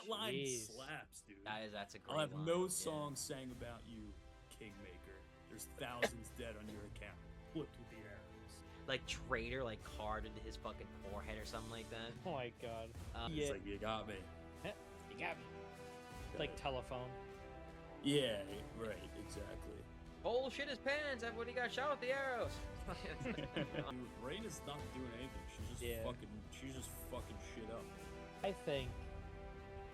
That line Jeez. slaps, dude. That's a great I'll have line. no song sang about you, Kingmaker. There's thousands dead on your account, flipped with the arrows. Like traitor, like carved into his fucking forehead or something like that. Oh my god. It's like, you got me. You got me. Like telephone. Yeah, right, exactly. Cole shit his pants. Everybody got shot with the arrows. Dude, Rain is not doing anything. She's just fucking shit up. I think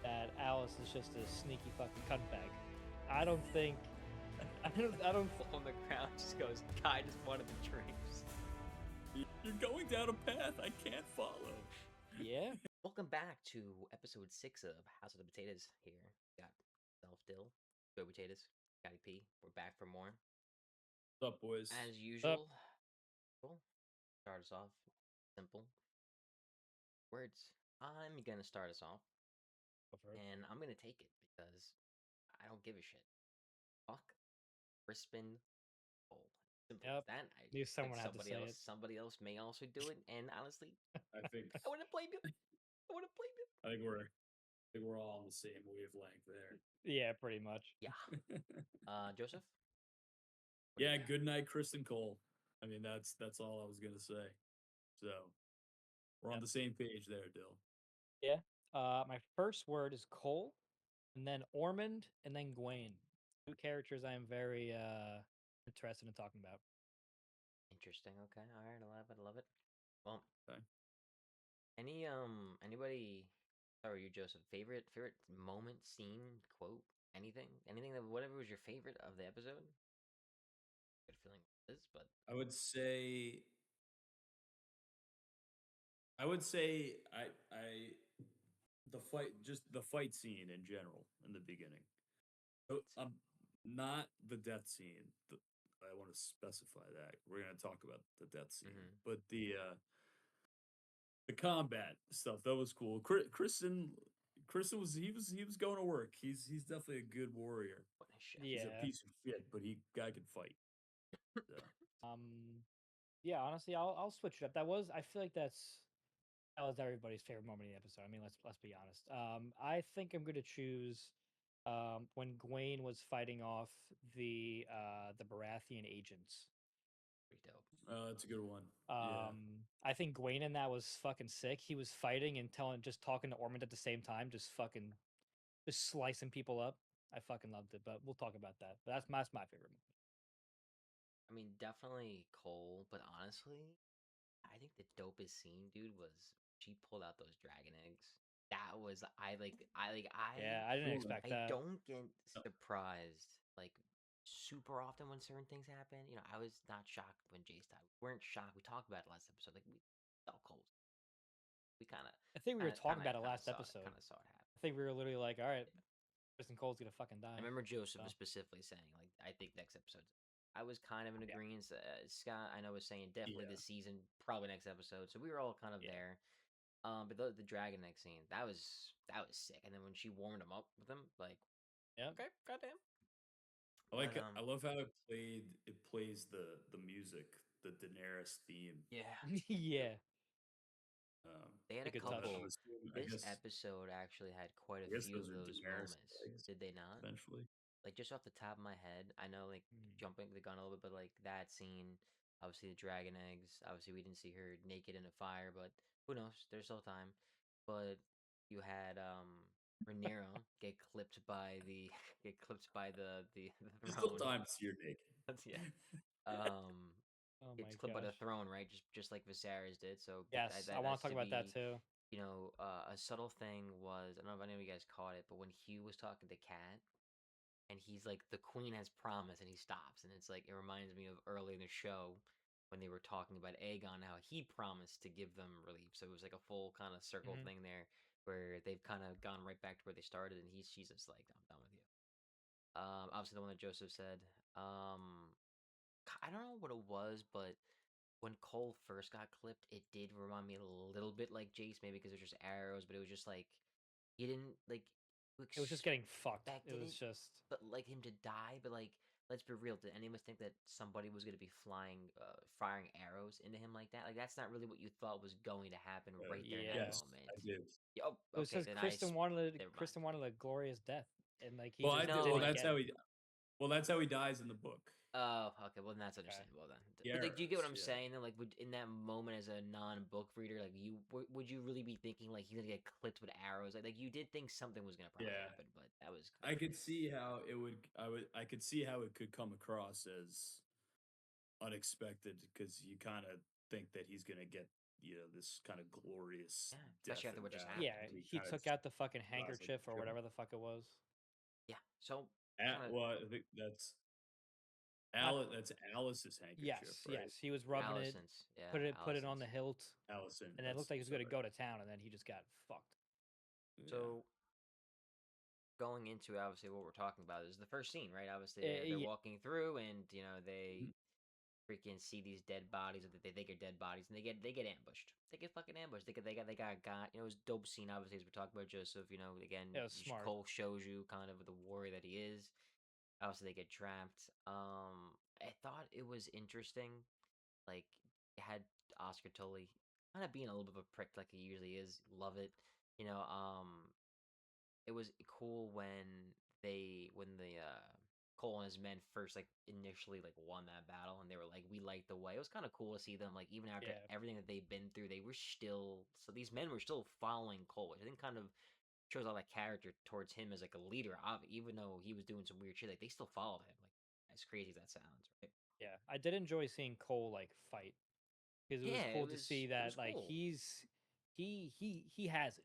that Alice is just a sneaky fucking cuntbag. I don't think. I don't. On the ground just goes, guy just wanted the dreams. You're going down a path I can't follow. Yeah. Welcome back to episode 6 of House of the Potatoes. Here, got Self Dill, Go Potatoes, Scotty P. We're back for more. What's up, boys? As usual, cool. Start us off simple words. I'm gonna start us off, and I'm gonna take it because I don't give a shit. Fuck Crispin Cole. Simple as that. I Knew someone think had to say it. somebody else may also do it, and honestly, I think I would have blamed him. I would have blamed him. I think we're all on the same wavelength there. Yeah, pretty much. Yeah. Joseph? Yeah, good night, Criston Cole. I mean, that's all I was gonna say. So we're on the same page there, Dill. Yeah. My first word is Cole, and then Ormond, and then Gwaine. Two characters I am very interested in talking about. Interesting. Okay. All right. I love it. Well, Okay. anybody? Or you, Joseph? Favorite moment, scene, quote, anything that whatever was your favorite of the episode. Good feeling with this, but I would say the fight scene in general in the beginning. So, not the death scene. I want to specify that we're going to talk about the death scene, but the combat stuff that was cool. Kristen was going to work. He's definitely a good warrior. Yeah. He's a piece of shit, but guy can fight. So. Yeah, honestly, I'll switch it up. I feel like that was everybody's favorite moment in the episode. I mean, let's be honest. I think I'm gonna choose when Gwaine was fighting off the Baratheon agents. pretty dope. That's a good one. I think Gwaine in that was fucking sick. He was fighting and just talking to Ormond at the same time, just slicing people up. I fucking loved it, but we'll talk about that. But that's my favorite moment. I mean, definitely Cole, but honestly, I think the dopest scene, dude, was she pulled out those dragon eggs. That was Yeah, I didn't expect that. I don't get surprised like super often when certain things happen. You know, I was not shocked when Jace died. We weren't shocked. We talked about it last episode. Like we saw Cole. We kind of. I think we were talking about it last episode. Kind of saw it happen. I think we were literally like, all right, Criston Cole's gonna fucking die. I remember Joseph was specifically saying, like, I think next episode. I was kind of in agreement. Scott, I know, was saying definitely this season, probably next episode. So we were all kind of there. But the dragon egg scene, that was sick. And then when she warmed him up with him, like, okay, goddamn. I love how it plays the music, the Daenerys theme. Yeah. Yeah. They had a couple. This guess, episode actually had quite a few of those moments. Did they not? Eventually. Like, just off the top of my head, I know, like, jumping the gun a little bit, but, like, that scene, obviously the dragon eggs, obviously we didn't see her naked in a fire, but who knows? There's still time. But you had, Rhaenyra get clipped by the throne. There's still time to see her naked. Yeah. Oh It's clipped by the throne, right? Just like Viserys did. So yes, I want to talk about that too. You know, a subtle thing was, I don't know if any of you guys caught it, but when Hugh was talking to Kat, and he's like, the queen has promised, and he stops, and it's like, it reminds me of early in the show when they were talking about Aegon, how he promised to give them relief. So it was like a full kind of circle thing there, where they've kind of gone right back to where they started, and she's just like, I'm done with you. Obviously the one that Joseph said. I don't know what it was, but when Cole first got clipped, it did remind me a little bit like Jace, maybe because it was just arrows, but it was just like, he didn't like. It was just getting fucked. It was just. But like him to die, but like let's be real. Did any of us think that somebody was going to be firing arrows into him like that? Like that's not really what you thought was going to happen right there in that Yes, moment. I did. Oh, It okay. says Then Kristen wanted never mind. Kristen wanted a glorious death, and like he Well, just I did. No, Well, didn't that's get how it. he. Well, that's how he dies in the book. Oh, okay. Well, then that's understandable then. The But like, do you get what I'm arrows, yeah. saying? Then, like, in that moment as a non-book reader, like, would you really be thinking like he's gonna get clipped with arrows? Like you did think something was gonna probably Yeah. happen, but that was. I could see how it would. I could see how it could come across as unexpected because you kind of think that he's gonna get this kind of glorious Yeah, death especially after in what just battle. Yeah, happened. he kinda took out the fucking dies like handkerchief a or villain. whatever the fuck it was. Yeah. So kind of Well, I think that's Not- That's Alice's handkerchief, Yes, right? yes, he was rubbing it, Allison's. Yeah, put it on the Allison's. hilt, Allison, and then it looked like he was sorry. going to go to town, and then he just got fucked. Yeah. So going into obviously what we're talking about is the first scene, right? Obviously they're Yeah. walking through, and they Mhm. freaking see these dead bodies, or they think are dead bodies, and they get ambushed. They get fucking ambushed. They got. It was a dope scene. Obviously, as we're talking about Joseph. Again, It was smart. Cole shows you kind of the warrior that he is. Obviously, they get trapped. I thought it was interesting. Like, it had Oscar Tully kind of being a little bit of a prick, like he usually is. Love it. It was cool when the Cole and his men first initially won that battle, and they were like, we light the way. It was kind of cool to see them, like, even after everything that they've been through, they were still, so these men were still following Cole, which I think kind of shows all that character towards him as like a leader. Even though he was doing some weird shit, like they still followed him. Like, as crazy as that sounds, right? Yeah, I did enjoy seeing Cole like fight because it was Yeah, cool to see it that was like cool. he has it.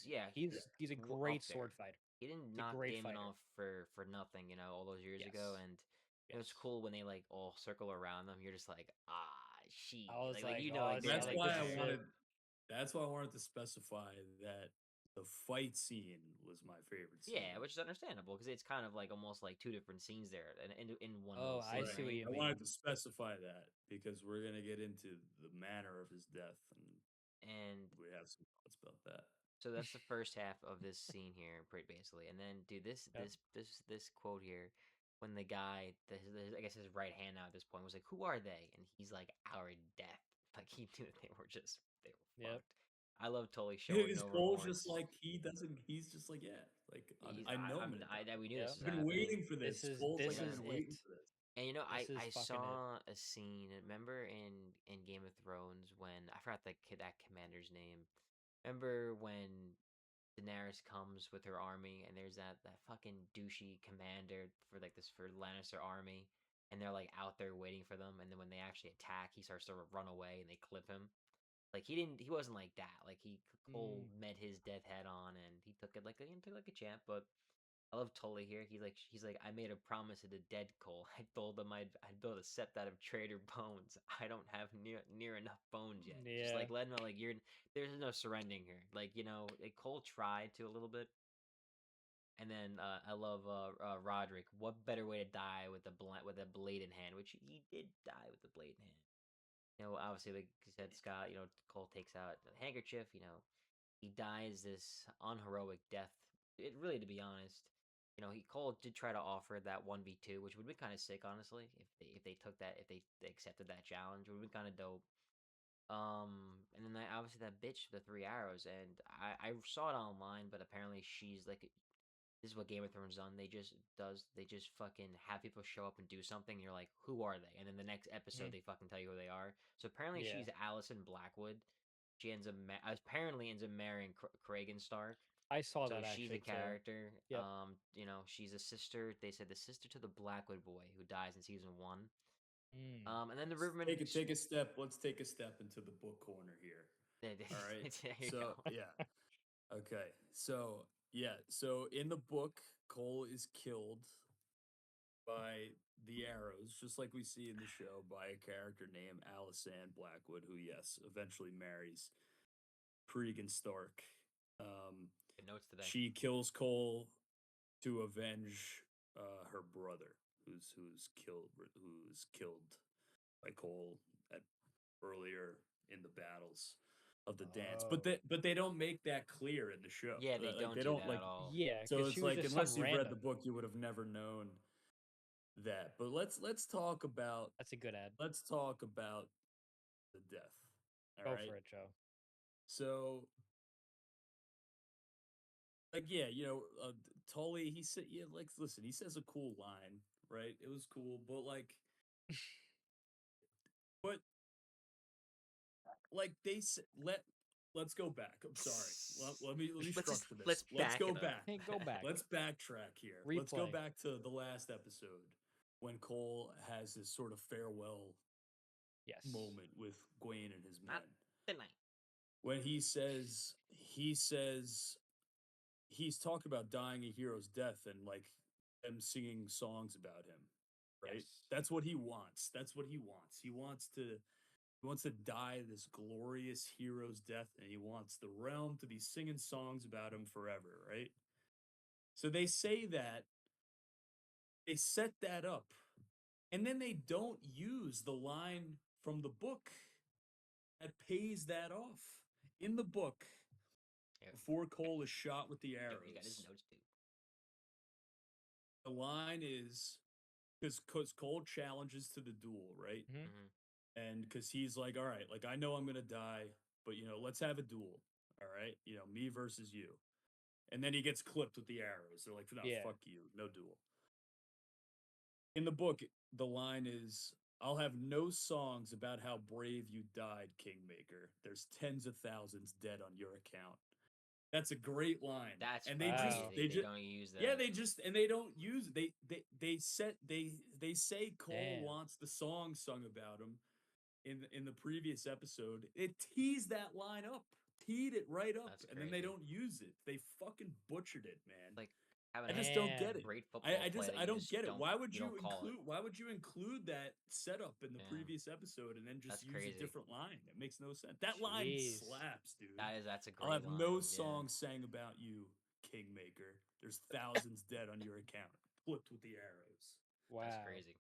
Yeah, he's a great sword fighter. He didn't He's a knock great Damon fighter. off for nothing, all those years ago, Yes. and it was cool when they like all circle around them. You're just like, she. I was like, Like That's they're why this I is there. shit. wanted. That's why I wanted to specify that the fight scene was my favorite scene. Yeah, which is understandable because it's kind of like almost like two different scenes there, and in one Oh, little scene. I see what you I mean. wanted to specify that because we're gonna get into the manner of his death, and we have some thoughts about that. So that's the first half of this scene here, pretty basically. And then, dude, this quote here, when the guy, I guess his right hand now at this point was like, "Who are they?" And he's like, "Our death." Like he knew they were fucked. I love Tully showing His no Cole's remorse. just like he doesn't. He's just like I know I'm gonna die. We knew this was I've been happening. waiting for this. Cole's this like, is I've been it. waiting for this. And This is I fucking saw a scene. Remember in Game of Thrones when I forgot that commander's name. Remember when Daenerys comes with her army, and there's that fucking douchey commander for Lannister army, and they're like out there waiting for them, and then when they actually attack, he starts to run away, and they clip him. Like he wasn't like that. Like Cole met his death head on, and he took it like a champ. But I love Tully here. He's like, I made a promise to the dead Cole. I told them I'd build a sept out of traitor bones. I don't have near enough bones yet. Yeah. Just like let him know, like there's no surrendering here. Like Cole tried to a little bit, and then I love Roderick. What better way to die with a blade in hand? Which he did die with the blade in hand. Obviously, like you said, Scott. Cole takes out the handkerchief. He dies this unheroic death. It really, to be honest, Cole did try to offer that 1v2, which would be kind of sick, honestly, if they took that, if they accepted that challenge, it would be kind of dope. And then obviously that bitch, the 3 arrows, and I saw it online, but apparently she's like, this is what Game of Thrones done. They just fucking have people show up and do something. And you're like, who are they? And then the next episode, they fucking tell you who they are. So apparently, she's Alicent Blackwood. She apparently ends up marrying Kragan Stark. I saw So that she's actually a character. Too. Yep. She's a sister. They said the sister to the Blackwood boy who dies in season 1. And then the Let's Rivermen. take a step. Let's take a step into the book corner here. All right. So yeah. Okay. So yeah. So in the book, Cole is killed by the arrows, just like we see in the show, by a character named Alysanne Blackwood, who eventually marries Cregan Stark. Good notes today. She kills Cole to avenge her brother, who's killed by Cole earlier in the battles of the dance. But they don't make that clear in the show. Yeah, they don't do that at all. Yeah, so it's she was like just unless some you've read random. the book, you would have never known that. But let's talk about That's a good ad. let's talk about the death. All Go right. for it, Joe. So, like, yeah, Tully, he said, yeah, like, listen, he says a cool line, right? It was cool, but like, but like they said, let's go back. I'm sorry. Let me structure this. Let's Let's back go it up. back. Hey, go back. Let's backtrack here. Let's go Replay. back to the last episode when Cole has his sort of farewell Yes. moment with Gwen and his men. Not tonight. When he's talking about dying a hero's death and like them singing songs about him, right? Yes. That's what he wants. That's what he wants. He wants to die this glorious hero's death, and he wants the realm to be singing songs about him forever, right? So they say that, they set that up, and then they don't use the line from the book that pays that off. In the book, before Cole is shot with the arrows, You got his notes too. the line is, because Cole challenges to the duel, right? And because he's like, all right, like, I know I'm gonna die, but let's have a duel. All right, me versus you. And then he gets clipped with the arrows. They're like, no, fuck you, no duel. In the book, the line is, I'll have no songs about how brave you died, Kingmaker. There's tens of thousands dead on your account. That's a great line. That's crazy. They don't use that. Yeah, they don't use it. They say Cole wants the song sung about him in the previous episode. It teased that line up. Teed it right up. That's and then they don't use it. They fucking butchered it, man. Like, I just don't get it. Great football I don't get it. Why would you include that setup in the previous episode and then just use a different line? It makes no sense. That line slaps, dude. That's a great I'll have line. no song sang about you, Kingmaker. There's thousands dead on your account. Clipped with the arrows. Wow. That's crazy.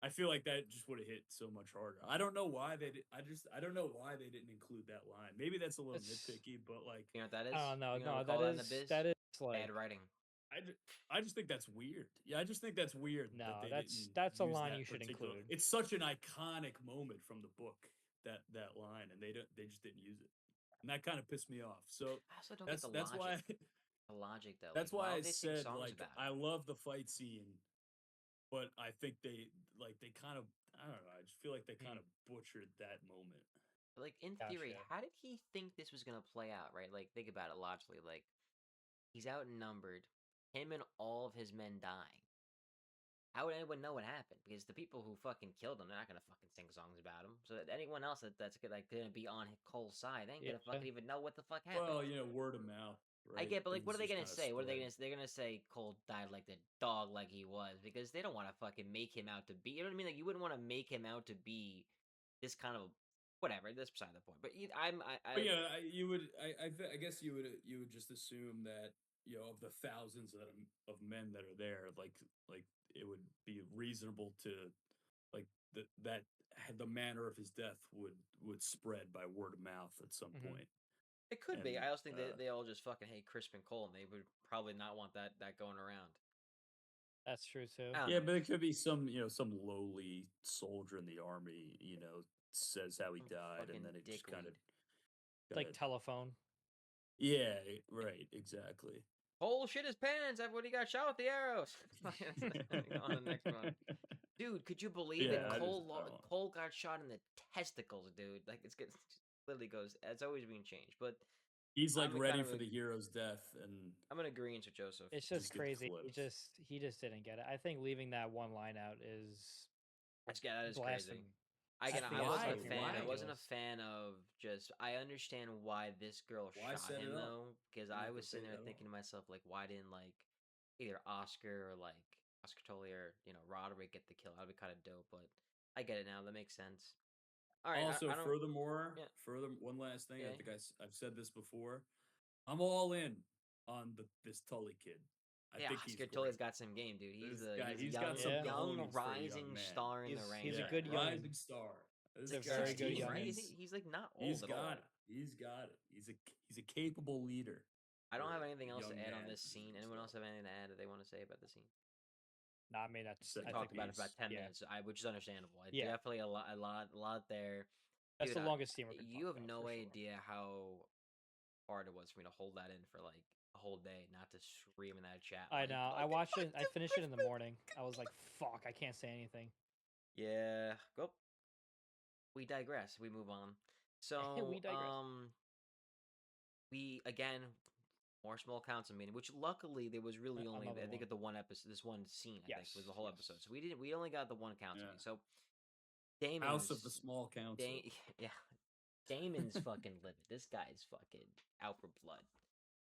I feel like that just would have hit so much harder. I don't know why they did. I don't know why they didn't include that line. Maybe that's a little nitpicky, but like, you know what that is? Oh no, you know no, that is like bad writing. I just think that's weird. Yeah, I just think that's weird. No, that that's a use line that you should particular- include. It's such an iconic moment from the book, that line, and they just didn't use it, and that kind of pissed me off. So I also don't get the that's logic. why The logic though. that's like, why I would they sing said, songs like, about I it? love the fight scene, but I think they kind of, I don't know. I just feel like they kind of butchered that moment. Like, in theory, how did he think this was gonna play out? Right? Like, think about it logically. Like, he's outnumbered. Him and all of his men dying. How would anyone know what happened? Because the people who fucking killed him, they're not gonna fucking sing songs about him. So that anyone else that's like gonna be on Cole's side, they ain't gonna fucking even know what the fuck happened. Well, word of mouth. Right? I get, but like, Things what are they just gonna kinda say? What are they spread. gonna? They're gonna say Cole died like the dog, like he was, because they don't want to fucking make him out to be. You know what I mean? Like, you wouldn't want to make him out to be this kind of whatever. That's beside the point. But But yeah, you would. I guess you would just assume that, of the thousands of men that are there, like it would be reasonable to, like, that the manner of his death would spread by word of mouth at some point. It could be. I also think they all just fucking hate Criston Cole, and they would probably not want that going around. That's true too. Yeah, but it could be some lowly soldier in the army, says how he died, and then it just kind of like telephone. Yeah, right, exactly. Cole shit his pants. Everybody got shot with the arrows. On the next one. Dude, could you believe it? Cole got shot in the testicles, dude. Like, it literally goes. It's always being changed, but he's like ready for the hero's death, and I'm gonna agree with Joseph. It's just crazy. He just didn't get it. I think leaving that one line out is that is blasphemy. crazy. I wasn't a fan of just. I understand why this girl shot him though, because I was sitting there thinking to myself, like, why didn't, like, either Oscar or like Oscar Tully or Roderick get the kill? That'd be kind of dope. But I get it now. That makes sense. All right. Also, furthermore, one last thing. I think I've said this before. I'm all in on this Tully kid. I think Oscar Tully's got some game, dude. He's got some young rising star in the ranks. He's a good young rising star. He's a very good young. Right? He's like not old at all. He's got it. He's a capable leader. I don't have anything else to add on this scene. Anyone else have anything to add that they want to say about the scene? No, I mean that's. Second I Talked think about it for about 10 yeah. minutes, which is understandable. Yeah. Definitely a lot there. That's Dude, the longest scene we're gonna you talk have about, no for sure. idea how hard it was for me to hold that in for like a whole day, not to scream in that chat. I Like, know. I watched it. I finished it in the morning. I was like, "Fuck! I can't say anything." Yeah. Go. We digress. We move on. So, We digress. we again more small council meeting, which luckily there was really only Another I think one. at the one episode, this one scene I think was the whole Yes. episode. So we only got the one council meeting. So House of the Damon's Small Council. yeah, Damon's fucking livid. This guy's fucking out for blood.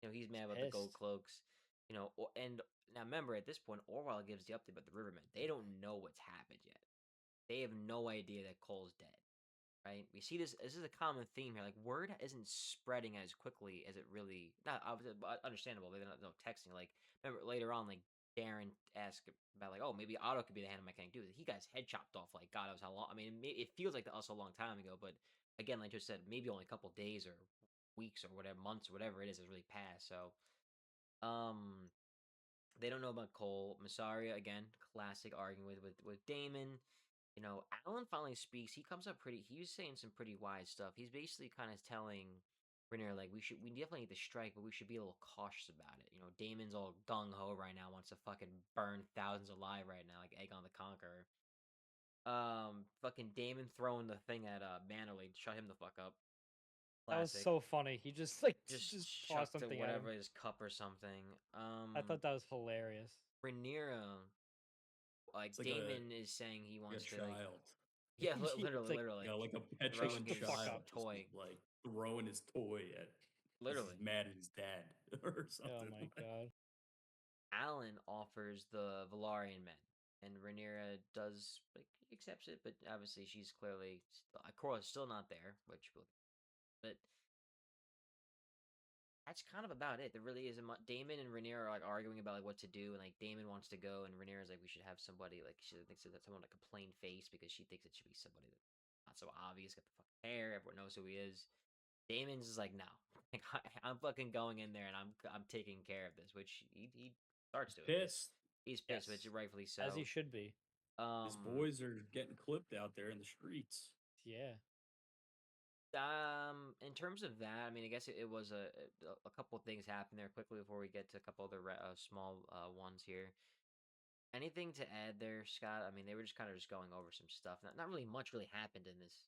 You know, he's mad about the gold Pissed. cloaks. You know, and now remember at this point, Orwell gives the update about the Rivermen. They don't know what's happened yet. They have no idea that Cole's dead. Right? We see this. This is a common theme here. Like word isn't spreading as quickly as it really. Not understandable. They're not no texting. Like remember later on, like Darren asked about like, oh, maybe Otto could be the hand mechanic dude. He got his head chopped off. Like God knows how long. I mean, it feels like to us a long time ago, but again, like just said, maybe only a couple days or weeks or whatever, months or whatever it is has really passed. So, they don't know about Cole. Massaria again, classic arguing with Damon. You know, Alan finally speaks. He comes up pretty. He was saying some pretty wise stuff. He's basically kind of telling Rhaenyra like we definitely need to strike, but we should be a little cautious about it. You know, Damon's all gung ho right now, wants to fucking burn thousands alive right now, like Aegon the Conqueror. Fucking Damon throwing the thing at Mannerly to shut him the fuck up. That was Classic. so funny. He just like Just tossed chucked something at whatever him. his cup or something. I thought that was hilarious. Rhaenyra, like It's like Damon is saying he a wants to child. like, yeah, literally, like, literally, Like a throwing petulant his child, toy, just like throwing his toy at. literally. He's mad at his dad or something. Oh my god. Alan offers the Valarian men, and Rhaenyra does like accepts it, but obviously she's clearly Cora's still not there, which but that's kind of about it. There really isn't much. Damon and Rhaenyra are like arguing about like what to do, and like Damon wants to go, and Rhaenyra's like we should have somebody like she thinks that someone like a plain face because she thinks it should be somebody that's not so obvious, got the fucking hair, everyone knows who he is. Damon's is like no, like, I'm fucking going in there and I'm taking care of this, which he starts doing. Pissed. He's pissed, Yes. which rightfully so. As he should be. His boys are getting clipped out there in the streets. Yeah. In terms of that, I mean, I guess it was a couple of things happened there quickly before we get to a couple other small ones here. Anything to add there, Scott? I mean, they were just kind of just going over some stuff. Not really much really happened in this,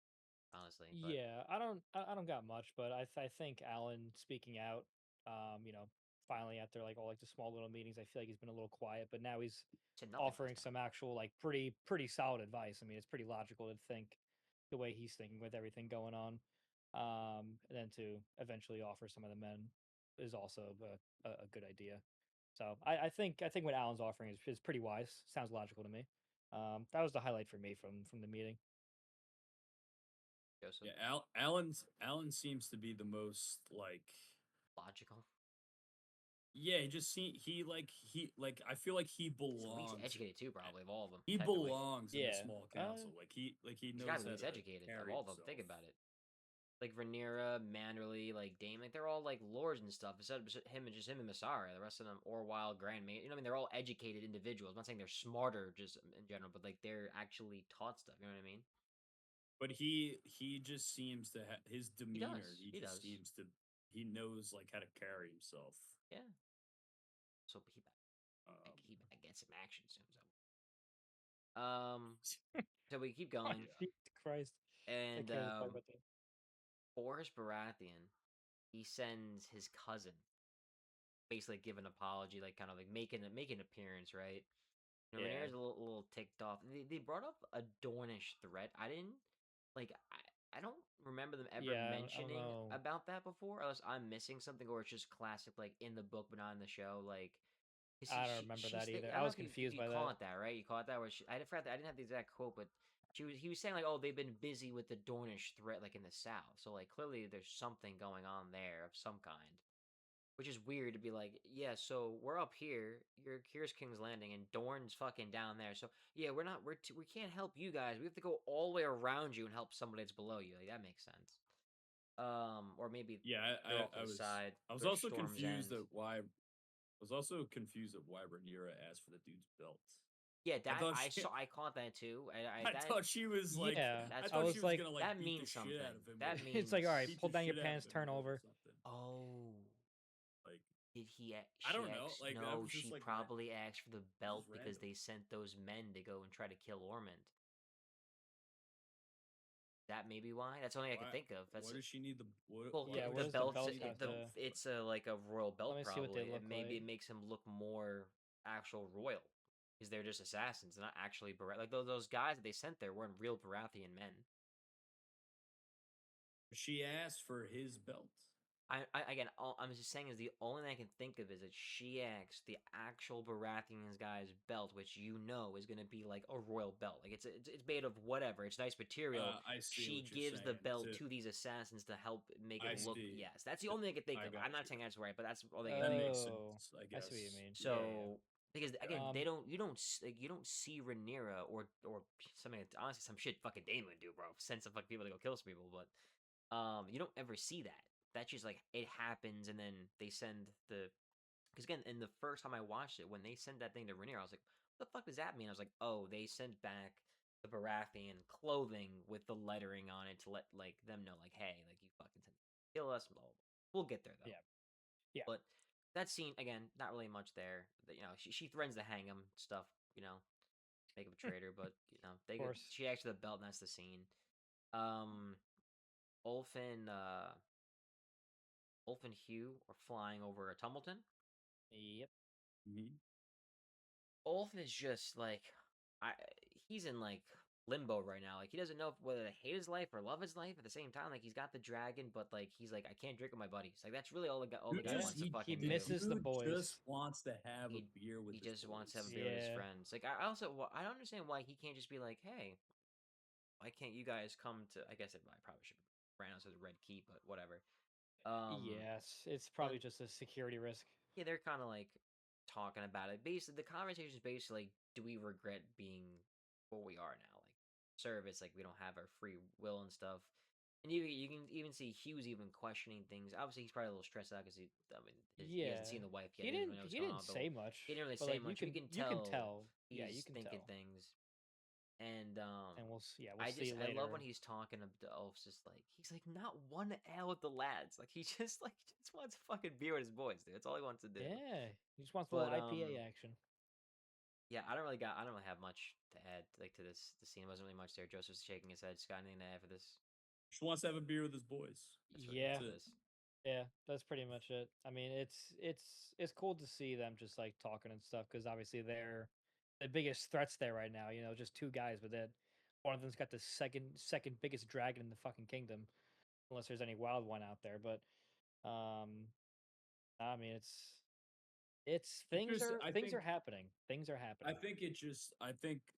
honestly. But... Yeah, I don't got much, but I think Alan speaking out, you know, finally after like all like the small little meetings, I feel like he's been a little quiet, but now he's offering some actual like pretty solid advice. I mean, it's pretty logical to think the way he's thinking with everything going on. And then to eventually offer some of the men is also a good idea. So I think what Alan's offering is pretty wise. Sounds logical to me. That was the highlight for me from the meeting. Joseph? Yeah, Alan seems to be the most like logical. Yeah, he I feel like he belongs. He's educated too, probably of all of them. He belongs in the small council. He knows he's educated of all of them. Think about it. Like Rhaenyra, Manderly, like Daemon, like they're all like lords and stuff. Instead of him and Massaria, the rest of them, Orwell, Grand Maid, you know what I mean? They're all educated individuals. I'm not saying they're smarter just in general, but like they're actually taught stuff. You know what I mean? But he just seems to have his demeanor. He does. Seems to he knows like how to carry himself. Yeah. So he back get some action soon. So we keep going. Jesus Christ. And Boris Baratheon, he sends his cousin, basically give an apology, like kind of like make an appearance, right? You know, Rhaenyra's a little ticked off. They brought up a Dornish threat. I didn't like. I don't remember them ever mentioning about that before. Unless I'm missing something, or it's just classic, like in the book but not in the show. Like I don't remember that either. I was confused by that. You call it that, right? You call it that. Where I forgot that I didn't have the exact quote, but he was saying like, oh, they've been busy with the Dornish threat, like in the south. So like clearly there's something going on there of some kind. Which is weird to be like, yeah, so we're up here, here's King's Landing, and Dorne's fucking down there. So yeah, we can't help you guys. We have to go all the way around you and help somebody that's below you. Like that makes sense. Or maybe I was also confused at why. I was also confused at why Rhaenyra asked for the dude's belt. Yeah, that she, I caught that too. I thought she was like, Yeah, I that's thought I she was was like, gonna like that beat the means shit something. out of him. That with- it's like, all right, beat pull the down your shit out of pants, him turn with it or over. something. Oh, Like, did he? I She don't know. asked. Like, that No, was just she like probably asked for the belt just because random. they sent those men to go and try to kill Ormond. That may be why. That's the only thing I could think of. That's What does she need the? What, well, why yeah, would what the she does the belt. need belts the have belt to? for It's a like a royal belt. Let me see what they Probably. look Maybe like. it makes him look more actual royal because they're just assassins, not actually like those guys that they sent there weren't real Baratheon men. She asked for his belt. Again, I'm just saying is the only thing I can think of is that she asked the actual Baratheon's guy's belt, which is going to be like a royal belt. Like it's made of whatever. It's nice material. I see She what you're gives the saying, belt to these assassins to help make I it look. see. Yes, that's the only thing I can think I of. got I'm not you. saying that's right, but that's all they can That think makes of. sense. I guess. I see what you mean. So because again, Um, they don't you don't see Rhaenyra or something. Honestly, some shit fucking Daemon would do, bro. Send some fucking people to go kill some people, but you don't ever see that. That's just like it happens, and then they send the. Because again, in the first time I watched it, when they sent that thing to Rhaenyra, I was like, "What the fuck does that mean?" I was like, "Oh, they sent back the Baratheon clothing with the lettering on it to let like them know, like, hey, like you fucking sent kill us." Blah, blah, blah. We'll get there though. Yeah. But that scene again, not really much there. She threatens to hang him, stuff. Make him a traitor, but Of course. she acts for the belt, and that's the scene. Um, Ulf and Hugh are flying over a Tumbleton. Yep. Mm-hmm. Ulf is just like, he's in like limbo right now. Like he doesn't know whether to hate his life or love his life at the same time. Like he's got the dragon, but like he's like, I can't drink with my buddies. Like that's really all the guy wants to fucking do. misses the boys. Just wants to have a beer with. He his just boys. wants to have a beer with his friends. Like I also, I don't understand why he can't just be like, hey, why can't you guys come to? I guess I probably should ran out as a red key, but whatever. Yes, it's probably just a security risk. Yeah, they're kind of like talking about it. Basically, the conversation is basically like, do we regret being what we are now? Like service, like we don't have our free will and stuff. And you can even see Hugh's even questioning things. Obviously, he's probably a little stressed out because he hasn't seen the wife yet. He He doesn't didn't. really know what's He going didn't on. say much. He didn't really but say like, much. You can tell. He's Yeah, you can thinking tell. things. And we'll see. Yeah, we'll see I later. love when he's talking to Elf's just like he's like not one L with the lads. Like he just wants fucking beer with his boys, dude. That's all he wants to do. Yeah, he just wants a little IPA action. Yeah, I don't really have much to add like to this. The scene wasn't really much there. Joseph's shaking his head. Just got anything to add for this? Just wants to have a beer with his boys. Yeah, that's pretty much it. I mean, it's cool to see them just like talking and stuff because obviously they're the biggest threats there right now. Just two guys, but then one of them's got the second biggest dragon in the fucking kingdom, unless there's any wild one out there. But I mean, it's things are happening. Things are happening. I think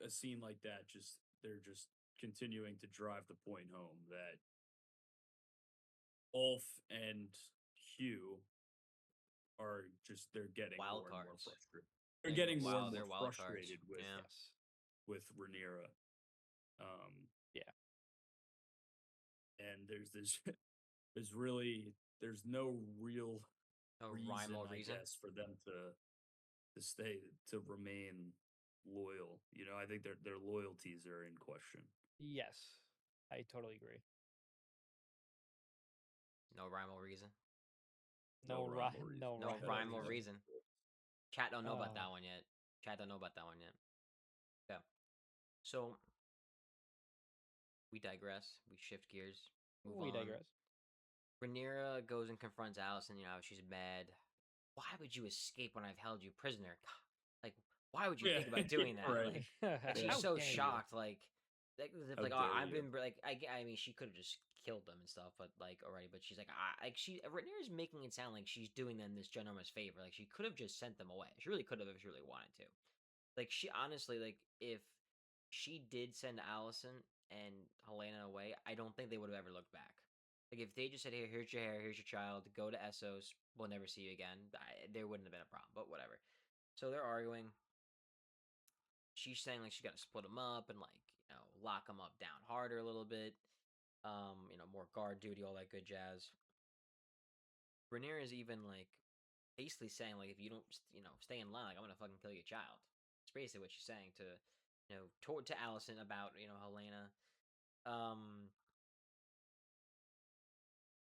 a scene like that they're just continuing to drive the point home that Ulf and Hugh are they're getting wild more cards. And more frustrated. They're getting more and more frustrated cards. with Rhaenyra. Yeah. And there's no real reason, I guess, for them to remain loyal. I think their loyalties are in question. Yes, I totally agree. No rhyme or reason. No rhyme or reason. Chat don't know about that one yet. Yeah. So we digress. We shift gears. We digress. Rhaenyra goes and confronts Alicent. She's mad. Why would you escape when I've held you prisoner? Like, why would you think about doing that? Right. Like she's so shocked. Like I've been like, I mean, she could have just killed them and stuff, but like already. But she's like, Rhaenyra's making it sound like she's doing them this ginormous favor. Like she could have just sent them away. She really could have if she really wanted to. Like she honestly, like if she did send Alicent and Helena away, I don't think they would have ever looked back. Like if they just said, "Here, here's your hair, here's your child, go to Essos, we'll never see you again," there wouldn't have been a problem. But whatever. So they're arguing. She's saying like she got to split them up and like lock them up down harder a little bit. More guard duty, all that good jazz. Rhaenyra is even like basically saying like if you don't stay in line, like I'm gonna fucking kill your child. basically what she's saying to, to Alicent about Helena.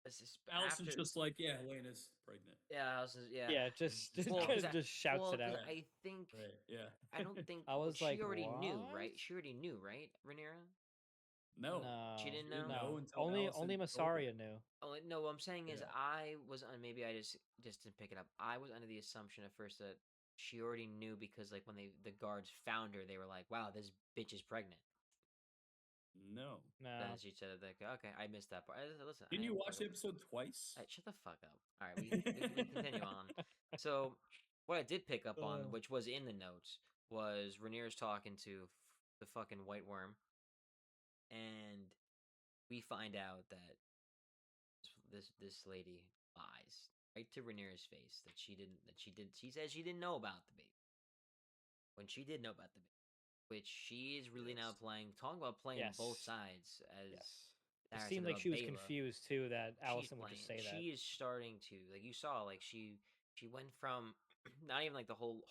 This is Allison's just like, yeah, Helena's pregnant. Yeah, Alicent's, yeah. Yeah, just shouts it out. I think, right, yeah. I don't think I was she like, already knew, what? right? She already knew, right, Rhaenyra? No, she didn't know know until only Alicent Massaria knew. Oh no, what I'm saying is Yeah. I was maybe I just didn't pick it up. I was under the assumption at first that she already knew because like when the guards found her, they were like, "Wow, this bitch is pregnant." No. Then she said like, "Okay, I missed that part." Listen, Didn't you watch the episode twice? Shut the fuck up. All right, we continue on. So what I did pick up on, which was in the notes, was Rhaenyra's talking to the fucking White Worm, and we find out that this lady lies right to Rhaenyra's face that she says she didn't know about the baby when she did know about the baby, which she is really now talking about playing both sides as. It seemed like she was confused too that Alicent would just say that. She is starting to, like, you saw, like, she went from not even like the whole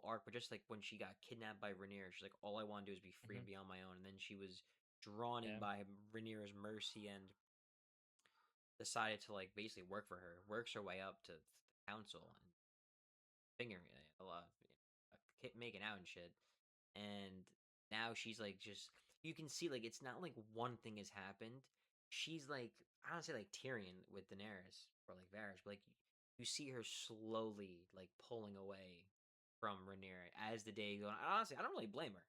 arc, but just like when she got kidnapped by Rhaenyra, she's like, all I want to do is be free and be on my own. And then she was drawn in by Rhaenyra's mercy and decided to like basically works her way up to the council and fingering a lot, making out and shit. And now she's like, just you can see like it's not like one thing has happened. She's like, I don't say like Tyrion with Daenerys or like Varys, but like you see her slowly like pulling away from Rhaenyra as the day goes on. Honestly, I don't really blame her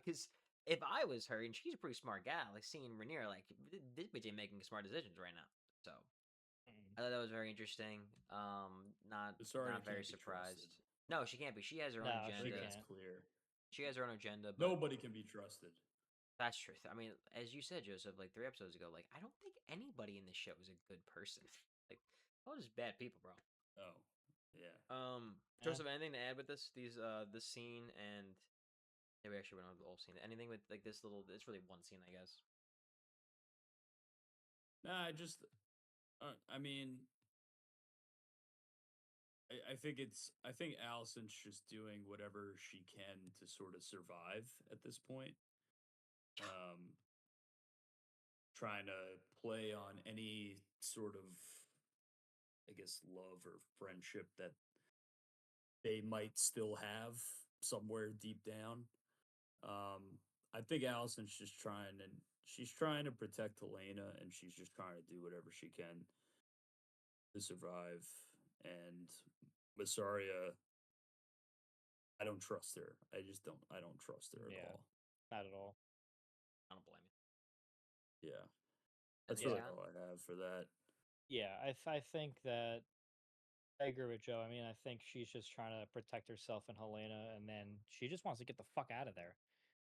because if I was her and she's a pretty smart gal, like seeing Rhaenyra, like this bitch ain't making smart decisions right now. So I thought that was very interesting. Not very surprised. No, she can't be. She has her own agenda. That's clear. She has her own agenda. But nobody can be trusted. That's true. I mean, as you said, Joseph, like 3 episodes ago, like I don't think anybody in this show is a good person. Like all just bad people, bro. Oh, yeah. Joseph, anything to add with this scene and maybe actually we don't have the whole scene. Anything with like this little? It's really one scene, I guess. Nah, I mean, I think Alicent's just doing whatever she can to sort of survive at this point. Trying to play on any sort of, I guess, love or friendship that they might still have somewhere deep down. I think Alicent's just she's trying to protect Helena, and she's just trying to do whatever she can to survive. And Massaria, I don't trust her. I don't trust her at all. Not at all. I don't blame you. Yeah. That's really all I have for that. Yeah, I think that I agree with Joe. I mean, I think she's just trying to protect herself and Helena, and then she just wants to get the fuck out of there.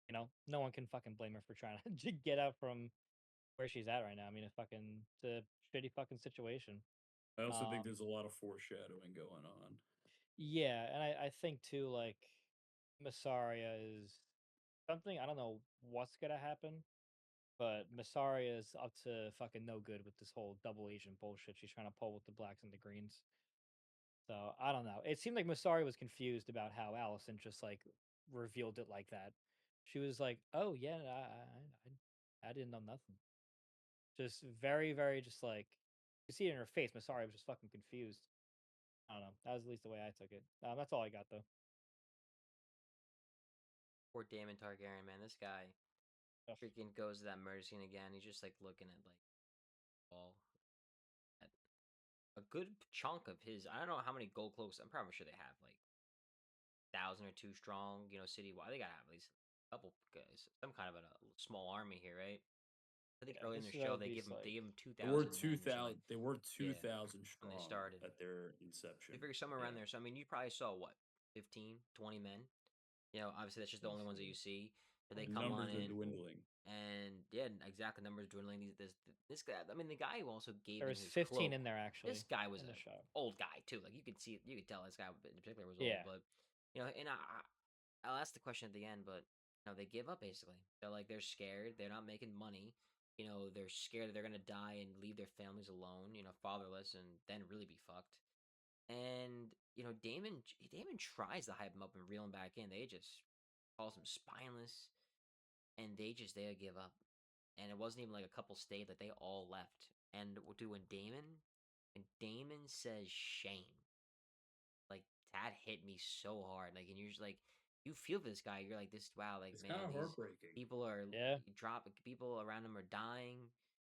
You know, no one can fucking blame her for trying to get out from where she's at right now. I mean, it's a shitty fucking situation. I also think there's a lot of foreshadowing going on. Yeah, and I think too, like, Massaria is something, I don't know what's gonna happen, but Massaria is up to fucking no good with this whole double agent bullshit she's trying to pull with the blacks and the greens. So I don't know. It seemed like Massaria was confused about how Alicent just like revealed it like that. She was like, "Oh yeah, I didn't know nothing." Just very, very, just like you see it in her face. Massaria was just fucking confused. I don't know. That was at least the way I took it. That's all I got though. Poor Daemon Targaryen, man. This guy freaking goes to that murder scene again. He's just like looking at like all a good chunk of his. I don't know how many gold cloaks. I'm probably sure they have like 1,000 or 2 strong. Citywide. They gotta have at least a couple guys, some kind of a small army here, right? I think early in the show they give him 2,000. They were 2,000. They were 2,000 strong when they started at their inception. They figure somewhere around there. So I mean, you probably saw what 15, 20 men. Obviously that's just the only ones that you see. But they come numbers on in, are dwindling. And yeah, exactly, numbers dwindling. This guy. I mean, the guy who also gave there was him his 15 cloak, in there actually. This guy was an old guy too. Like you could see, you could tell this guy in particular was Yeah. old. But and I'll ask the question at the end, but they give up basically. They're scared. They're not making money. They're scared that they're gonna die and leave their families alone. Fatherless, and then really be fucked. And Daemon tries to hype him up and reel him back in. They just calls him spineless, and they give up. And it wasn't even like a couple stayed; like they all left. And when Damon says shame, like that hit me so hard. Like, and you're just like, you feel for this guy. You're like, this wow, like It's man, kind of these heartbreaking. people are Yeah. people around him are dying.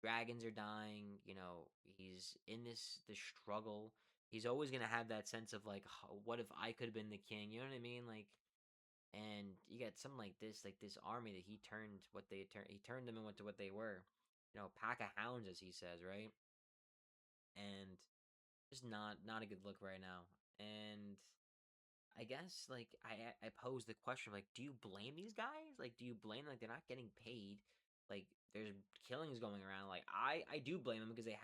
Dragons are dying. You know, he's in this struggle. He's always gonna have that sense of like, what if I could have been the king? You know what I mean? Like, and you got something like this army that he turned he turned them into what they were. You know, pack of hounds, as he says, right? And just not a good look right now. And I guess like I pose the question like, do you blame these guys? Like, do you blame them? Like they're not getting paid? Like there's killings going around. Like I do blame them because they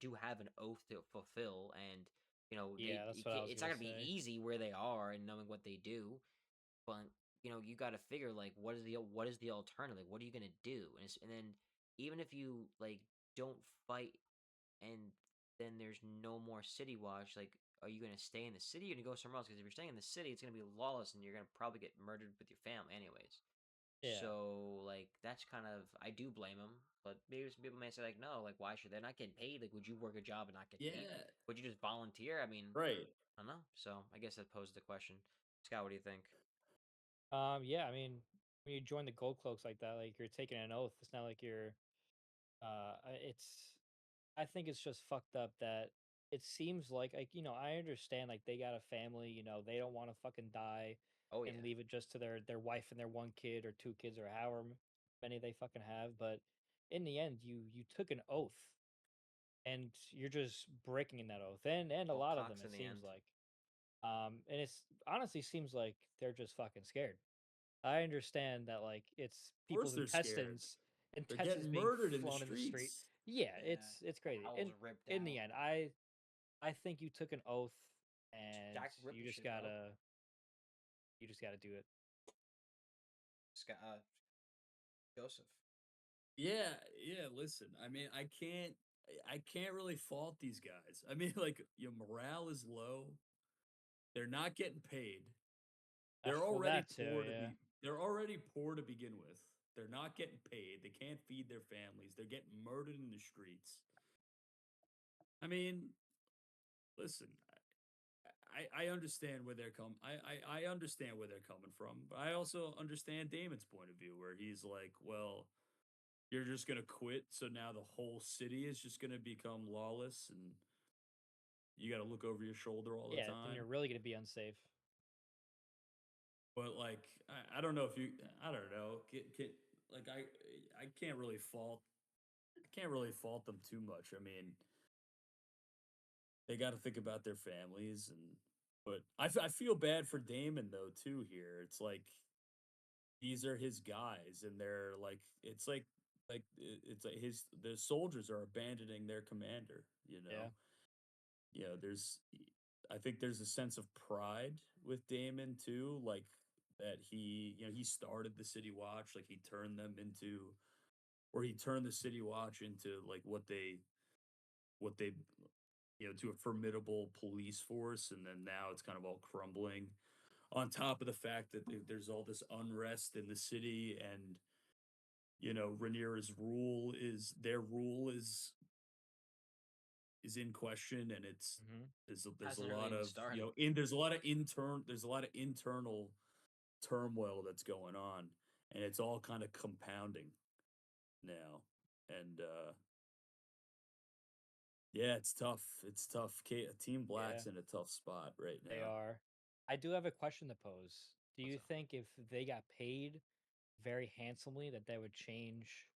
do have an oath to fulfill, and you know Yeah, that's what I was it's not gonna gonna be say. easy where they are and knowing what they do. But you know you got to figure like what is the alternative? Like, what are you gonna do? And then even if you like don't fight and then there's no more city watch, like are you gonna stay in the city or gonna go somewhere else? Because if you're staying in the city, it's gonna be lawless and you're gonna probably get murdered with your family anyways. Yeah. So like that's kind of I do blame them, but maybe some people may say like no, like why should they not get paid? Like would you work a job and not get paid? Yeah. Would you just volunteer? I mean, Right. I don't know. So I guess that poses the question. Scott, what do you think? Yeah, I mean, when you join the Gold Cloaks like that, like you're taking an oath. It's not like you're it's I think it's just fucked up that it seems like I understand like they got a family, they don't want to fucking die Oh and yeah, leave it just to their wife and their one kid or two kids or however many they fucking have, but in the end you took an oath and you're just breaking in that oath. And a all lot of them cocks in it the seems end. like and it's honestly seems like they're just fucking scared. I understand that like it's Of course people's they're scared. They're intestines getting being murdered in the flown in the street. streets. Yeah, Yeah, it's crazy. bowels ripped In the out. end, I think you took an oath and Jack rip you the just shit out. gotta do it. Scott, Joseph. Yeah, yeah, listen. I mean, I can't really fault these guys. I mean, like your morale is low. They're not getting paid. Well, that too, yeah. They're already poor to begin with. They're not getting paid. They can't feed their families. They're getting murdered in the streets. I mean, listen, I understand where they're coming. I understand where they're coming from, but I also understand Damon's point of view, where he's like, well, you're just gonna quit, so now the whole city is just gonna become lawless, and you got to look over your shoulder all the Yeah, then time. you're really gonna be unsafe. But like, I don't know if you, I don't know, like I can't really fault them too much. I mean, they got to think about their families, and but I feel bad for Damon though too. Here, it's like these are his guys, and they're like, it's like the soldiers are abandoning their commander. Yeah. There's I think there's a sense of pride with Damon too, like that he started the City Watch, like he turned the City Watch into like what they to a formidable police force, and then now it's kind of all crumbling. On top of the fact that there's all this unrest in the city, and Rhaenyra's rule is in question, and Hmm. there's a Hasn't really lot even of started. there's a lot of internal turmoil that's going on, and it's all kind of compounding now. And yeah, it's tough. It's tough. Team Yeah, Black's in a tough spot right they now. are. I do have a question to pose. Do What's you up? think if they got paid very handsomely that would change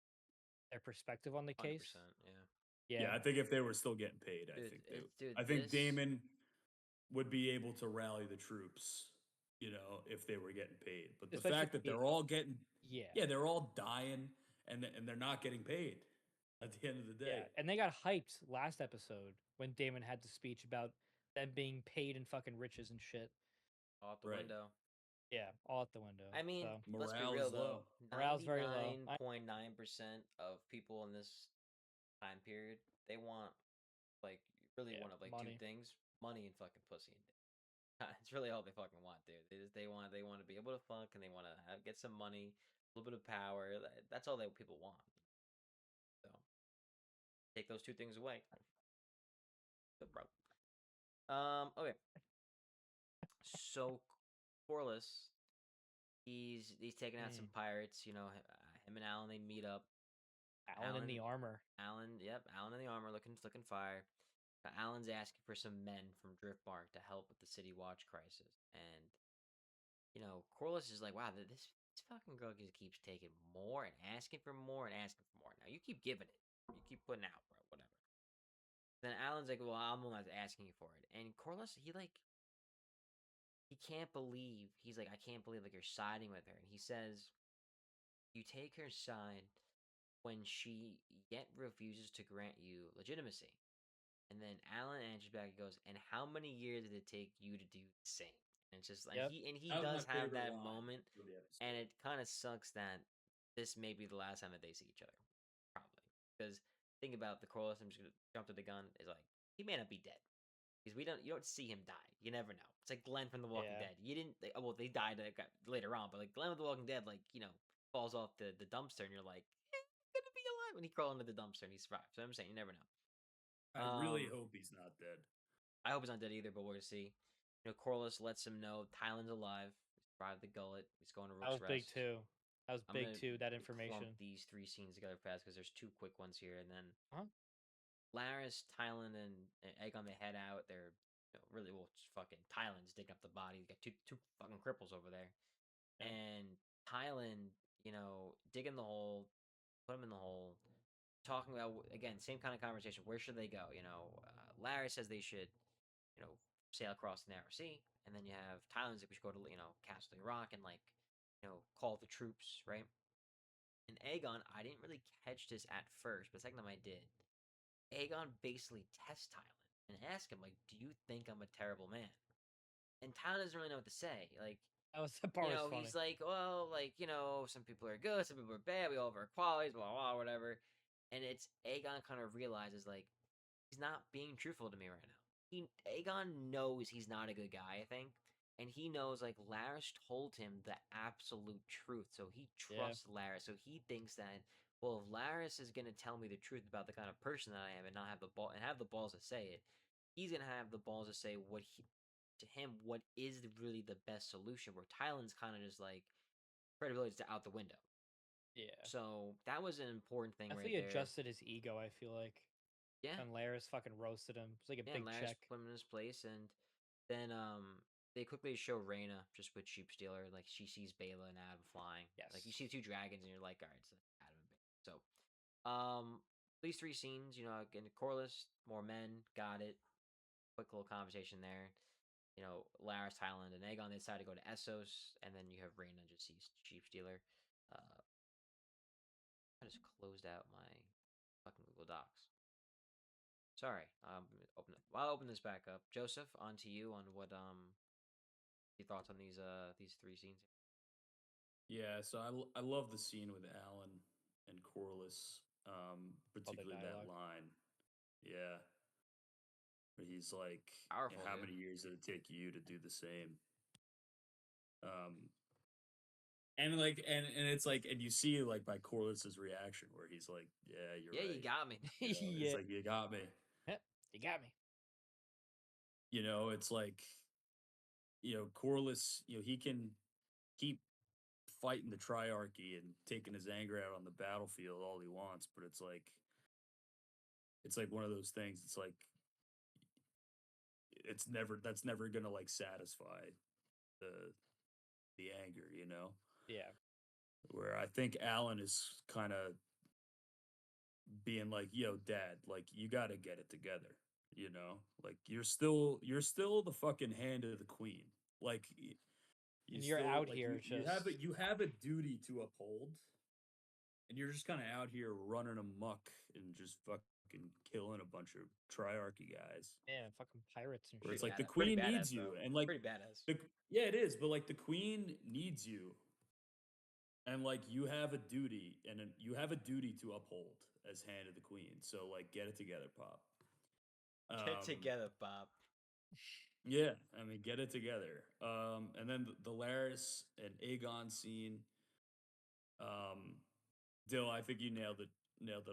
their perspective on the case? 100%. Yeah. Yeah. Yeah, I think if they were still getting paid, Dude, I think this Damon would be able to rally the troops, if they were getting paid. But the Especially fact that yeah. Yeah. they're all dying, and they're not getting paid at the end of the Yeah, day. and they got hyped last episode when Damon had the speech about them being paid in fucking riches and shit. out the Right. window. Yeah, all out the window. I mean, So let's be Morale real is though. low. morale's very low. 99.9% of people in this time period, they want like really Yeah, one of like two money. things: money and fucking pussy and dick. It's really all they fucking want, dude. They want to be able bit of fun? Can they want to get some money, a little bit of power? That's all that people want. So take those two things away. Good, bro. Okay. So Corlys, he's taking out some pirates. You know, him and Alan, they meet up. Alan in the armor. Alan in the armor, looking fire. Alan's asking for some men from Driftmark to help with the city watch crisis, and you know, Corlys is like, wow, this fucking girl just keeps taking more and asking for more and asking for more. Now you keep giving it, you keep putting out, bro, whatever. Then Alan's like, well, I'm the one that's asking you for it, and Corlys, he can't believe, he's like, I can't believe like you're siding with her, and he says, you take her side when she yet refuses to grant you legitimacy. And then Alan answers back and goes, and how many years did it take you to do the same? And it's just like he does have that moment, and it kind of sucks that this may be the last time that they see each other, probably. Because think about the Corlys, I'm just gonna jump to the gun, is like he may not be dead because you don't see him die. You never know. It's like Glenn from The Walking Dead. You didn't well, they died later on, but like Glenn with The Walking Dead, like falls off the dumpster, and you're like, he's gonna be alive when he crawls into the dumpster and he survives. So I'm saying you never know. I really hope he's not dead. I hope he's not dead either, but we're gonna see. You know, Corlys lets him know Tyland's alive. He survived the gullet. He's going to Rook's Rest. That was big too. That was big too. That information. Clump these three scenes together fast because there's two quick ones here, and then Larys, Tyland, and Aegon, they head out. They're really fucking Tyland's digging up the body. He's got two fucking cripples over there, and Tyland, digging the hole, put him in the hole. Talking about, again, same kind of conversation. Where should they go? Larry says they should, sail across the narrow sea, and then you have Tyland's like we should go to, Castle Rock and call the troops, right? And Aegon, I didn't really catch this at first, but the second time I did, Aegon basically tests Tyland and asks him like, "Do you think I'm a terrible man?" And Tyland doesn't really know what to say. Like, that was the part. He's like, well, some people are good, some people are bad. We all have our qualities, blah blah, whatever. And it's Aegon kind of realizes like he's not being truthful to me right now. Aegon knows he's not a good guy, I think, and he knows like Larys told him the absolute truth, so he trusts Larys. So he thinks that, well, if Larys is gonna tell me the truth about the kind of person that I am and not have the balls to say it, he's gonna have the balls to say what is really the best solution. Where Tyland's kind of just like credibility is out the window. Yeah. So that was an important thing. He adjusted his ego, I feel like. Yeah. And Larys fucking roasted him. It's like a big Larys check. Put him in his place, and then they quickly show Rhaena just with Sheep Stealer. Like she sees Baela and Adam flying. Yes. Like you see two dragons, and you're like, all right, it's Adam and Baela. So, these three scenes, again, Corlys, more men, got it. Quick little conversation there. Larys, Tyland, and Aegon, they decide to go to Essos, and then you have Rhaena just sees Sheep Stealer. I just closed out my fucking Google Docs. Sorry. I'll open this back up. Joseph, on to you on what your thoughts on these three scenes. Yeah, so I love the scene with Alan and Corlys, particularly that line. Yeah. But he's like, powerful, how many years did it take you to do the same? And like, and it's like, and you see like by Corlys's reaction where he's like, "Yeah, you're right. You got me." It's like you got me. You got me. It's like, Corlys, he can keep fighting the Triarchy and taking his anger out on the battlefield all he wants, but it's like one of those things. It's like that's never gonna like satisfy the anger, Yeah. Where I think Alan is kind of being like, "Yo, Dad, like you got to get it together." Like you're still the fucking hand of the queen. Like you're out here. You have a duty to uphold, and you're just kind of out here running amok and just fucking killing a bunch of Triarchy guys. Yeah, fucking pirates and shit. It's like the queen needs you, and like pretty badass. Yeah, it is, but like the queen needs you, and like you have a duty, and you have a duty to uphold as hand of the queen. So like, get it together, Pop. Get it together, Pop. Yeah, I mean, get it together. And then the Laris and Aegon scene. Dill, I think you nailed it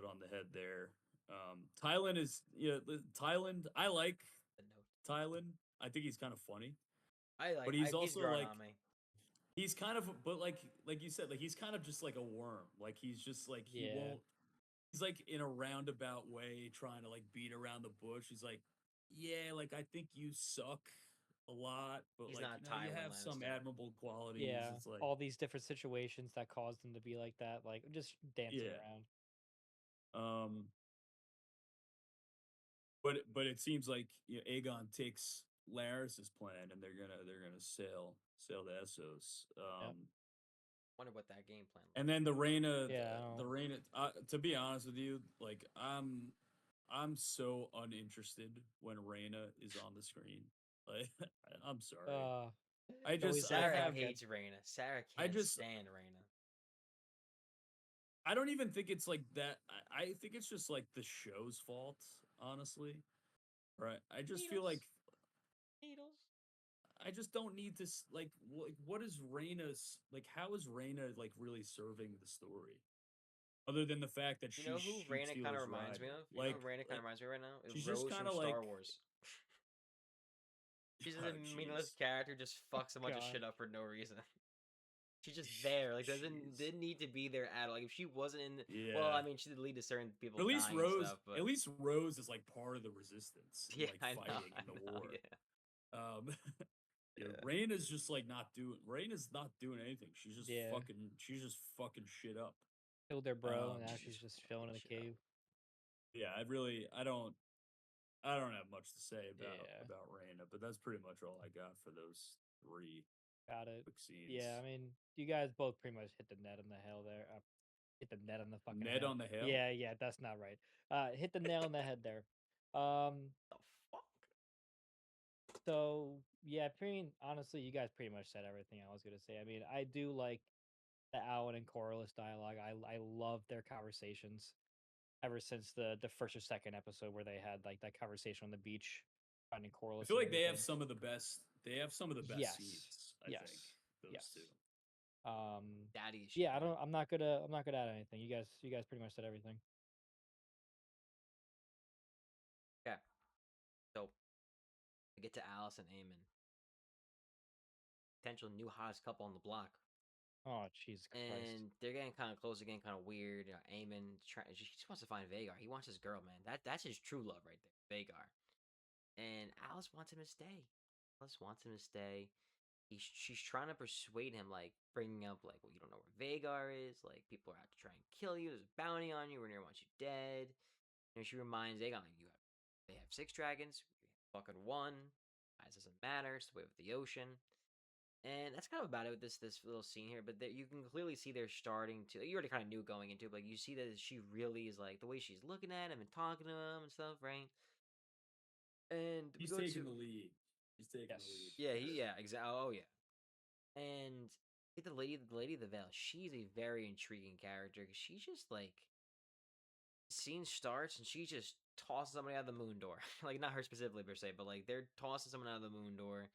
on the head there. Thailand is Thailand. I like The note. Thailand. I think he's kind of funny, But but he's he's also growing like on me. he's kind of but like you said, like he's kind of just like a worm. Like he's just like he won't. He's like in a roundabout way trying to like beat around the bush. He's like, yeah, like I think you suck a lot, but He's like not you Tywin have some Lannister. admirable qualities. Yeah, It's like all these different situations that caused him to be like that, like just dancing yeah. around. But it seems like Aegon takes Laris's plan, and they're gonna sail to Essos. Yep. Wonder what that game plan. And then the Rhaena, Yeah, the Rhaena. To be honest with you, like I'm so uninterested when Rhaena is on the screen. Like I'm sorry. I always just so I Sarah have hates Rhaena. Sarah I can't just stand Rhaena. I don't even think it's like that. I think it's just like the show's fault, honestly. Right? I just feel like Needles. I just don't need this. Like, what is Raina's like? How is Raina like really serving the story, other than the fact that You she know who shoots Rhaena kind of Theo's reminds me rider? of? You know who Rhaena kind of reminds me right now? she's just Rose kind from of like, Star Wars. She's just oh, a meaningless jeez, character, just fucks a bunch of God. shit up for no reason. She's just there, like jeez. didn't need to be there at all. Like if she wasn't in, well, Yeah. I mean, she did lead to certain people At least dying and Rose, stuff, but at least Rose is like part of the resistance and yeah, like I know, fighting in the war. yeah, Um, yeah, yeah. Raina's just like not doing. Raina's not doing anything. She's just Yeah. fucking. She's just fucking shit up. Killed their bro, and now She's she's just chilling in the fucking shit up. cave. Yeah, I don't have much to say about Raina, but that's pretty much all I got for those three Got it. quick scenes. Yeah, I mean, you guys both pretty much hit the net on the hell there. Hit the net on the fucking Ned head. on the hill. Yeah, that's not right. Hit the nail on the head there. The fuck? So yeah, honestly, you guys pretty much said everything I was gonna say. I mean, I do like the Alan and Corliss dialogue. I love their conversations ever since the first or second episode where they had like that conversation on the beach, finding I Corliss. feel And like they have everything. some of the best. They have some of the best Yes. scenes. I Yes. think those Yes. two. Daddy shit. Yeah, I'm not gonna add anything. You guys pretty much said everything. Okay, so we get to Alice and Eamon, potential new hottest couple on the block. Oh, Jesus Christ. And they're getting kind of close, again, kind of weird. You know, Eamon, he just wants to find Vhagar. He wants his girl, man. That's his true love right there, Vhagar. And Alice wants him to stay. Alice wants him to stay. She's trying to persuade him, like bringing up, like, well, you don't know where Vhagar is. Like, people are out to try and kill you. There's a bounty on you. Rhaenyra wants you dead. You know, she reminds Aegon, like, they have 6 dragons. We have fucking 1. It doesn't matter. It's the way with the ocean. And that's kind of about it with this little scene here. But you can clearly see they're starting to. You already kind of knew going into it, but like, you see that she really is like the way she's looking at him and talking to him and stuff, right? And He's taking the lead. He's taking the lead. Yeah, exactly. Oh yeah. And the lady of the Veil, she's a very intriguing character because she's just like, scene starts and she just tosses somebody out of the moon door. Like not her specifically per se, but like they're tossing someone out of the moon door.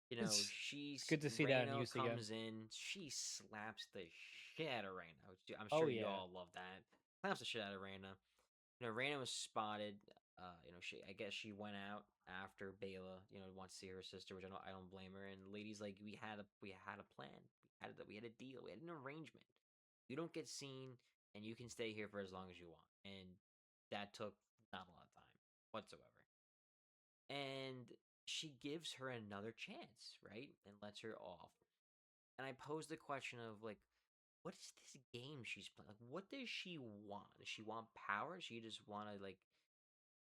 You know, it's good to see that in Rhaena use comes again. in, she slaps the shit out of Rhaena. I'm Oh, sure yeah. you all love that. Slaps the shit out of Rhaena. You know, Rhaena was spotted. You know, I guess she went out after Bela. You know, wants to see her sister, which I don't blame her. And ladies, like, we had a plan. We had a deal. We had an arrangement. You don't get seen, and you can stay here for as long as you want. And that took not a lot of time whatsoever. And she gives her another chance, right? And lets her off. And I posed the question of, like, what is this game she's playing? Like, what does she want? Does she want power? Does she just want to, like,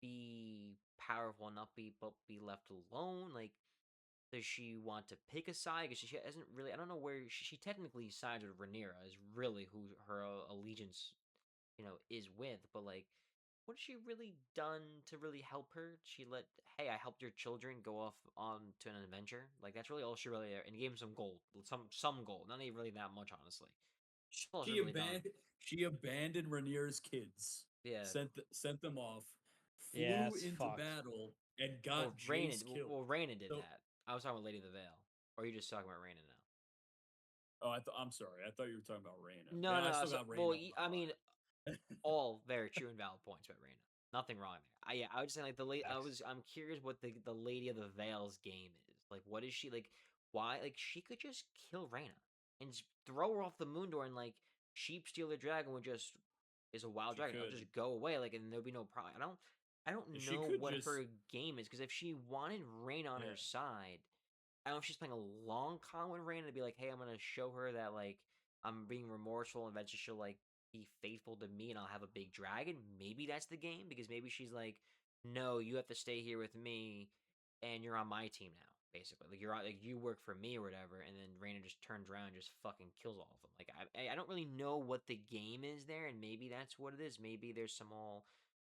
be powerful and not be left alone? Like, does she want to pick a side? Because she hasn't really. I don't know where she technically sides with Rhaenyra, is really who her allegiance, you know, is with. But like, what has she really done to really help her? She let, hey, I helped your children go off on to an adventure. Like that's really all she really, and gave him some gold, some gold. Not even really that much, honestly. All she's really done. She abandoned Rhaenyra's kids. Yeah. Sent them off. Yeah, Flew into fucked. battle and got Jace killed. Well, Rhaena did that. I was talking about Lady of the Vale. Or are you just talking about Rhaena now? Oh, I'm sorry. I thought you were talking about Rhaena. No, I no. still got Rhaena. Well, I mean, all very true and valid points about Rhaena. Nothing wrong there. I was just saying, like, I'm curious what the Lady of the Vale's game is. Like, what is she like? Why? Like, she could just kill Rhaena and just throw her off the moon door, and like, Sheep Stealer Dragon would just is a wild dragon. It'll just go away, like, and there'll be no problem. I don't know what her game is, because if she wanted Rhaena on her side, I don't know if she's playing a long con with Rhaena to be like, hey, I'm gonna show her that like I'm being remorseful, and eventually she'll like be faithful to me, and I'll have a big dragon. Maybe that's the game, because maybe she's like, no, you have to stay here with me, and you're on my team now. Basically, like you work for me or whatever, and then Rhaena just turns around and just fucking kills all of them. Like I don't really know what the game is there, and maybe that's what it is. Maybe there's some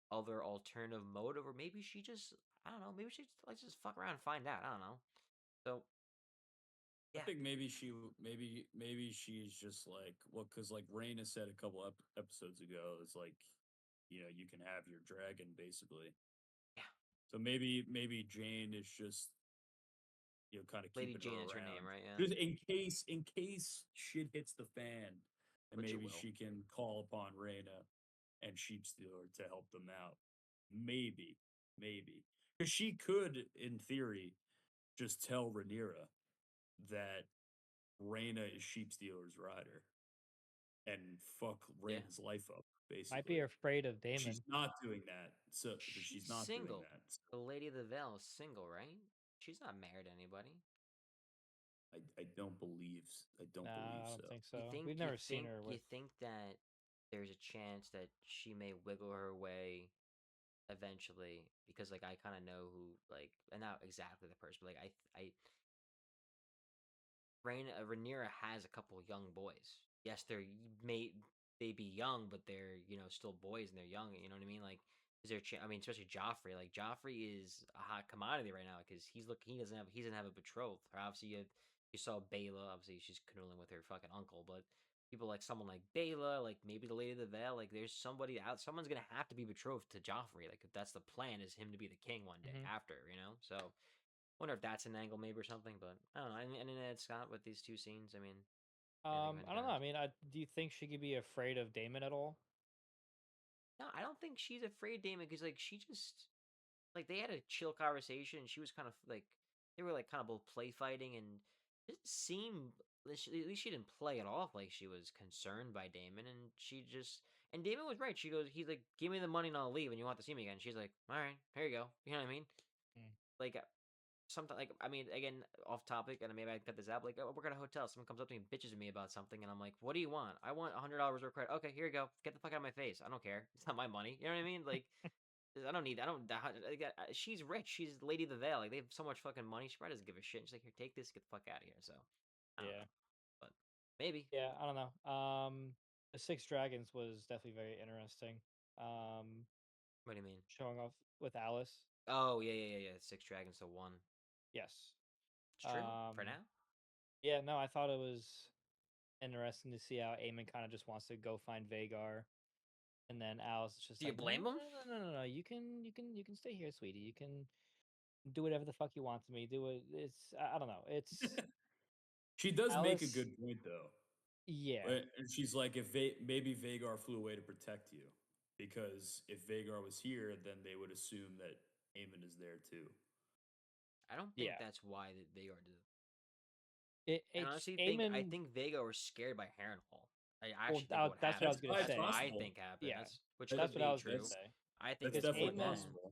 other alternative motive, or maybe she just I don't know. Maybe she let's just fuck around and find out. I don't know. So I think maybe she's just like, well, because like Raina said a couple episodes ago, it's like, you can have your dragon basically. Yeah. So maybe Jane is just, kind of Lady keeping Jane her is her around, name, right? Yeah. just in case shit hits the fan, and Which maybe she can call upon Raina and Sheepstealer to help them out. Maybe, because she could, in theory, just tell Rhaenyra that Rhaena is Sheepstealer's rider and fuck Rhaena's life up, basically. Might be afraid of Daemon. She's not doing that. So she's not single. doing that. So. The Lady of the Vale is single, right? She's not married to anybody. I don't believe. I don't believe I so. don't think so. We've never seen her. You think that there's a chance that she may wiggle her way eventually, because like I kind of know who, like, and not exactly the person, but like I Rhaenyra has a couple young boys. Yes, they be young, but they're still boys and they're young. You know what I mean? Like, is there? I mean, especially Joffrey. Like Joffrey is a hot commodity right now because he doesn't have a betrothed. Or obviously, you saw Baela. Obviously, she's canoodling with her fucking uncle. But people like someone like Baela, like maybe the Lady of the Vale. Like, there's somebody out. Someone's gonna have to be betrothed to Joffrey. Like, if that's the plan, is him to be the king one day after. So wonder if that's an angle maybe or something, but I don't know. And then Scott with these two scenes, I mean, I don't know. I mean, do you think she could be afraid of Daemon at all? No, I don't think she's afraid of Daemon, because like she just like they had a chill conversation. And she was kind of like they were like kind of both play fighting, and it seemed at least she didn't play it off like she was concerned by Daemon, and Daemon was right. He's like, give me the money and I'll leave, and you want to see me again. She's like, all right, here you go. You know what I mean? Like sometimes, like, I mean, again, off topic, and maybe I cut this out. Like, I work at a hotel. Someone comes up to me and bitches at me about something, and I'm like, "What do you want? I want $100 worth credit. Okay, here you go. Get the fuck out of my face. I don't care. It's not my money. You know what I mean? Like, I don't need. I don't. She's rich. She's Lady of the Vale. Like, they have so much fucking money. She probably doesn't give a shit. She's like, here, take this. Get the fuck out of here. So, I don't know. But maybe. Yeah, I don't know. The Six Dragons was definitely very interesting. What do you mean? Showing off with Alice. Oh yeah. Six Dragons to one. Yes. It's true for now. Yeah, no, I thought it was interesting to see how Aemon kind of just wants to go find Vhagar, and then Alice is just Do like, you blame him? No. You can stay here, sweetie. You can do whatever the fuck you want to me. Do it. It's I don't know. It's she does make a good point though. Yeah. And she's like, if maybe Vhagar flew away to protect you, because if Vhagar was here, then they would assume that Aemon is there too. I don't think that's why Vhagar did it. I honestly think Vhagar was scared by Harrenhal. I actually think what that's happened. what I was gonna say. That's what I think happened. Yeah, Which that's what I was true. gonna say. I think it's definitely possible.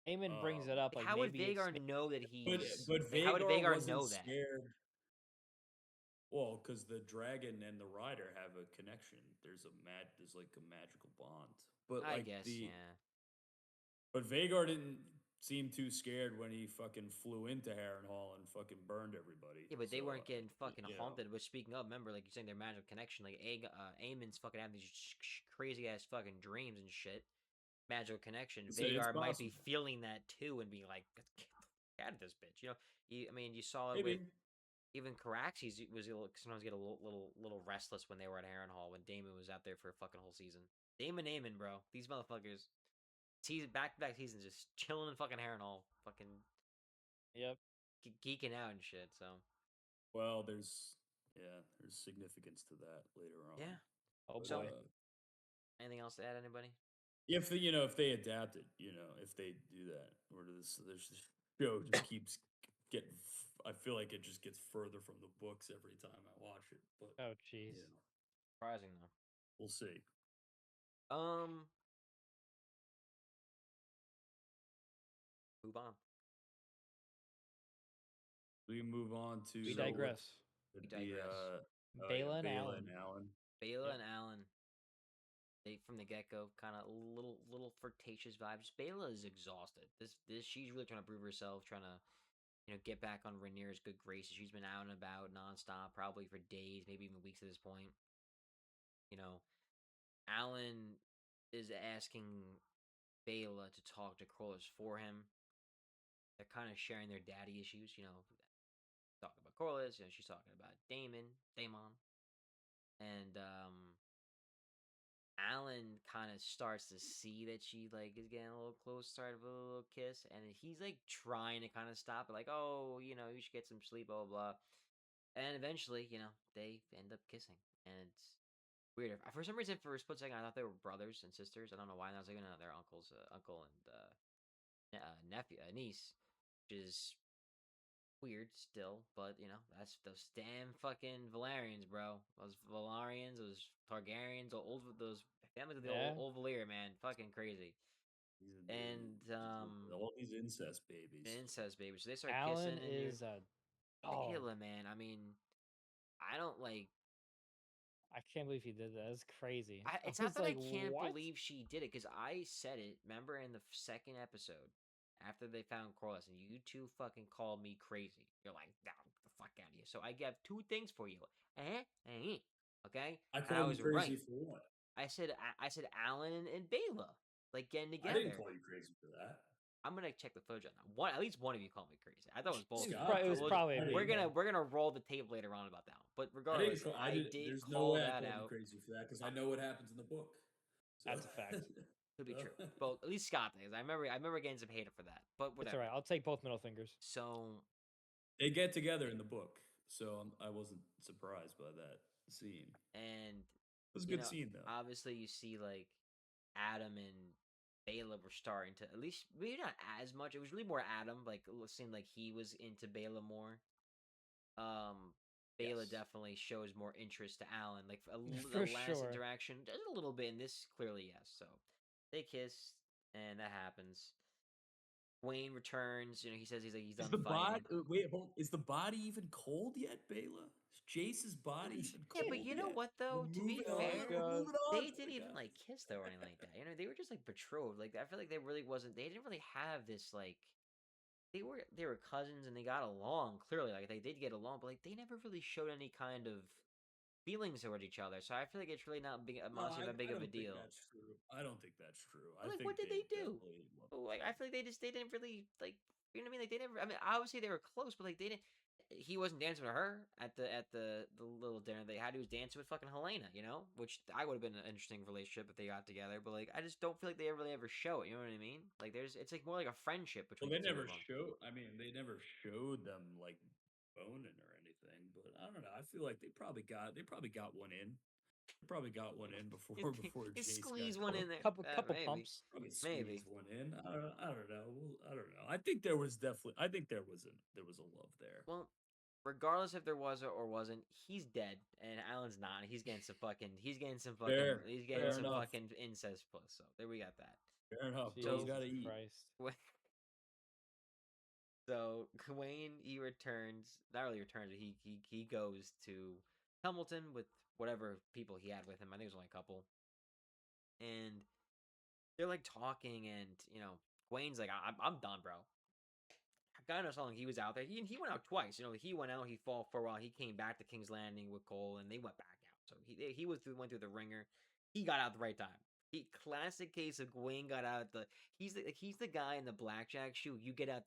Aemon brings it up. Like, how would maybe Vhagar know that he's? But how would Vhagar Vhagar wasn't know that? scared. Well, because the dragon and the rider have a connection. There's like a magical bond. But I like guess, yeah. But Vhagar didn't seem too scared when he fucking flew into Harrenhal and fucking burned everybody. Yeah, but they weren't getting fucking haunted. But speaking of, remember, like you're saying, their magical connection. Like Aemon's fucking having these crazy ass fucking dreams and shit. Magical connection. Vhagar might be feeling that too and be like, get the fuck out of this bitch. I mean, you saw it with even Caraxes was sometimes get a little restless when they were at Harrenhal when Daemon was out there for a fucking whole season. Daemon, bro, these motherfuckers. season back-to-back seasons, just chilling in fucking Harrenhal, fucking Yep. geeking out and shit. So Well, there's significance to that later on. yeah. Oh So, boy. anything else to add, anybody? If if they adapt it, if they do that, or this show just keeps getting. I feel like it just gets further from the books every time I watch it. But Oh jeez. Surprising though. We'll see. Move on. We move on to. We digress. Baela and Alan. Baela and Alan. They from the get-go, kind of little flirtatious vibes. Baela is exhausted. This she's really trying to prove herself, trying to get back on Rhaenyra's good graces. She's been out and about nonstop, probably for days, maybe even weeks at this point. Alan is asking Baela to talk to Corlys for him. They're kind of sharing their daddy issues, talking about Corlys, she's talking about Daemon, and Alan kind of starts to see that she is getting a little close, start of a little kiss, and he's trying to kind of stop it, oh, you should get some sleep, blah blah blah. And eventually, they end up kissing, and it's weird. For some reason, for a split second, I thought they were brothers and sisters. I don't know why. And I was like, no, they're uncle and niece, which is weird still, but that's those damn fucking Valerians, bro. Those Valarians, those Targaryens, those families of the old Valyr, man, fucking crazy. And all these incest babies. So they start Alan kissing. is Baela, man. I mean, I don't like. I can't believe he did that. That's crazy. It's not that I can't believe she did it, because I said it. Remember in the second episode, after they found Corlys, and you two fucking called me crazy. You're like, nah, get the fuck out of here. So I got two things for you. Okay? I called you crazy for what? I said Alan and Baela getting together. I didn't call you crazy for that. I'm gonna check the footage on that. At least one of you called me crazy. I thought it was both. It was probably. We're gonna roll the tape later on about that one. But regardless, I did there's call no way that I out. Crazy for that, because I know what happens in the book. So. That's a fact. Could be true. But at least Scott does. I remember getting some hater for that. But whatever. It's all right. I'll take both middle fingers. So they get together in the book, so I wasn't surprised by that scene. And it was a good scene, though. Obviously, you see Adam and Baela were starting to, at least maybe not as much. It was really more Adam. It seemed like he was into Baela more. Baela definitely shows more interest to Alan. The last interaction, just a little bit. In this, clearly, yes. So they kiss, and that happens. Wayne returns. He says he's done fighting. Wait, is the body even cold yet, Baela? Is Jace's body even cold? Yeah, but you know what though? To be fair, they didn't even kiss though or anything like that. They were just betrothed. I feel like they really wasn't. They didn't really have this They were cousins and they got along clearly. They did get along, but they never really showed any kind of feelings toward each other. So I feel like it's really not big, that big of a deal. That's true. I don't think that's true. What did they do? I feel like they didn't really you know what I mean? They never. I mean, obviously they were close, but they didn't. He wasn't dancing with her at the little dinner they had. He was dancing with fucking Helena, which I would have been an interesting relationship if they got together. But I just don't feel like they really ever show it. You know what I mean? It's more like a friendship between. Well, they never showed. I mean, they never showed them boning or anything. But I don't know. I feel like they probably got one in. Probably got one in before Jace squeeze one in there. Couple pumps. Probably squeeze one in. I don't know. I don't know. I think there was a love there. Well, regardless if there was or wasn't, he's dead, and Alan's not. He's getting some fucking incest plus. So there we got that. Fair enough. Joe's got to eat. So Wayne, he returns. Not really returns, but he goes to Hamilton with whatever people he had with him. I think it was only a couple. And they're talking, and Wayne's I'm done, bro. God knows how long he was out there. He went out twice. He went out, he fought for a while. He came back to King's Landing with Cole, and they went back out. So he went through the ringer. He got out the right time. Classic case of Wayne got out he's the guy in the blackjack shoe. You get out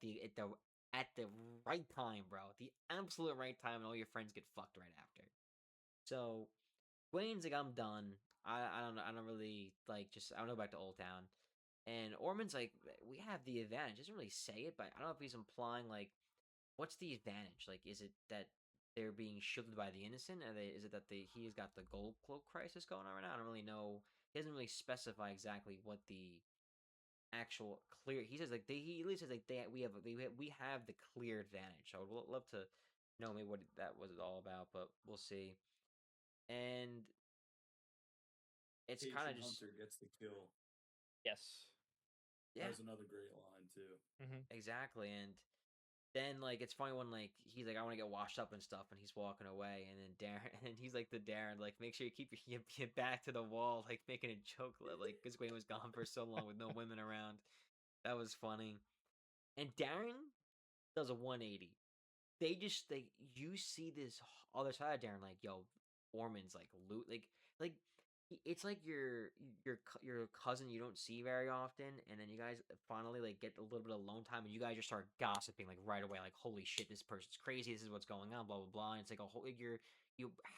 at the right time, bro. The absolute right time, and all your friends get fucked right after. So Wayne's I'm done. I don't know. I don't really I want to go back to Old Town. And Ormond's like, we have the advantage. Doesn't really say it, but I don't know if he's implying like, what's the advantage? Like, is it that they're being shielded by the innocent? Is it that he's got the gold cloak crisis going on right now? I don't really know. He doesn't really specify exactly what the actual clear. He says like he at least says like we have the clear advantage. So I would love to know maybe what that was all about, but we'll see. And it's kind of just Hunter gets the kill. Yes. Yeah. That was another great line too. Exactly, and then like it's funny when like he's like I want to get washed up and stuff, and he's walking away, and then Darren, and he's like the Darren like make sure you keep your back to the wall, like making a joke like because Gwen was gone for so long with no women around. That was funny, and Darren does a 180. You see this other side of Darren like yo, Ormond's like loot like it's like your cousin you don't see very often, and then you guys finally like get a little bit of alone time, and you guys just start gossiping like right away, like holy shit, this person's crazy, this is what's going on, blah blah blah. And it's like a whole you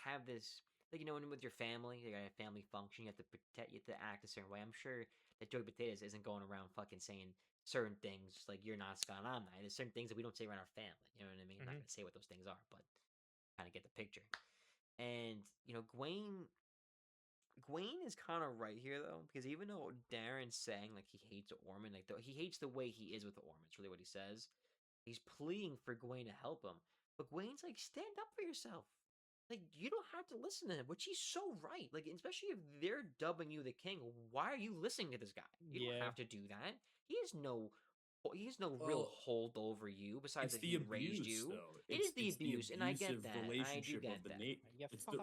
have this like when with your family, you got a family function, you have to protect, you have to act a certain way. I'm sure that Joey Potatoes isn't going around fucking saying certain things like you're not Scott, I'm not. There's certain things that we don't say around our family. You know what I mean? I'm not gonna say what those things are, but kind of get the picture. And Gwaine is kind of right here though, because even though Darren's saying like he hates Ormond, like he hates the way he is with Ormond. It's really what he says. He's pleading for Gwaine to help him, but Gwaine's like, stand up for yourself. Like you don't have to listen to him, which he's so right. Like especially if they're dubbing you the king, why are you listening to this guy? You don't have to do that. He has no real hold over you besides that he raised you. Though. It is the abuse, and I get that. I do Relationship get of the that. It's the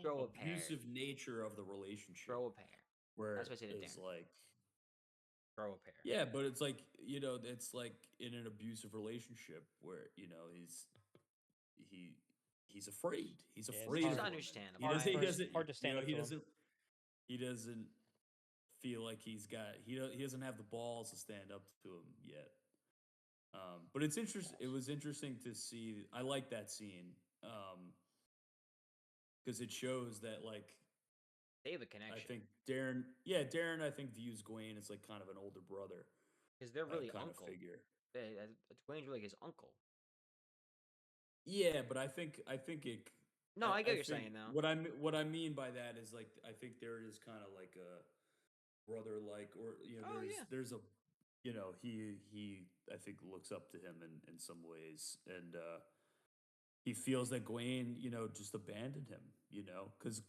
Throw a pair. abusive nature of the relationship. Throw a pair. Where that's what I say to it's Darren. like throw a pair. Yeah, but it's like it's like in an abusive relationship where he's afraid. He's afraid. It's understandable. He doesn't. Hard to stand up to him. He doesn't feel like he doesn't have the balls to stand up to him yet. But it's interesting. It was interesting to see. I like that scene because it shows that like they have a connection. I think Darren, I think views Gwaine as like kind of an older brother because they're really kind uncle of figure. Gwaine's really his uncle. Yeah, but I think it. No, I get what you're saying now. What I mean by that is like I think there is kind of like a brother like, or there's a he I think looks up to him in some ways, and he feels that Gwaine just abandoned him, because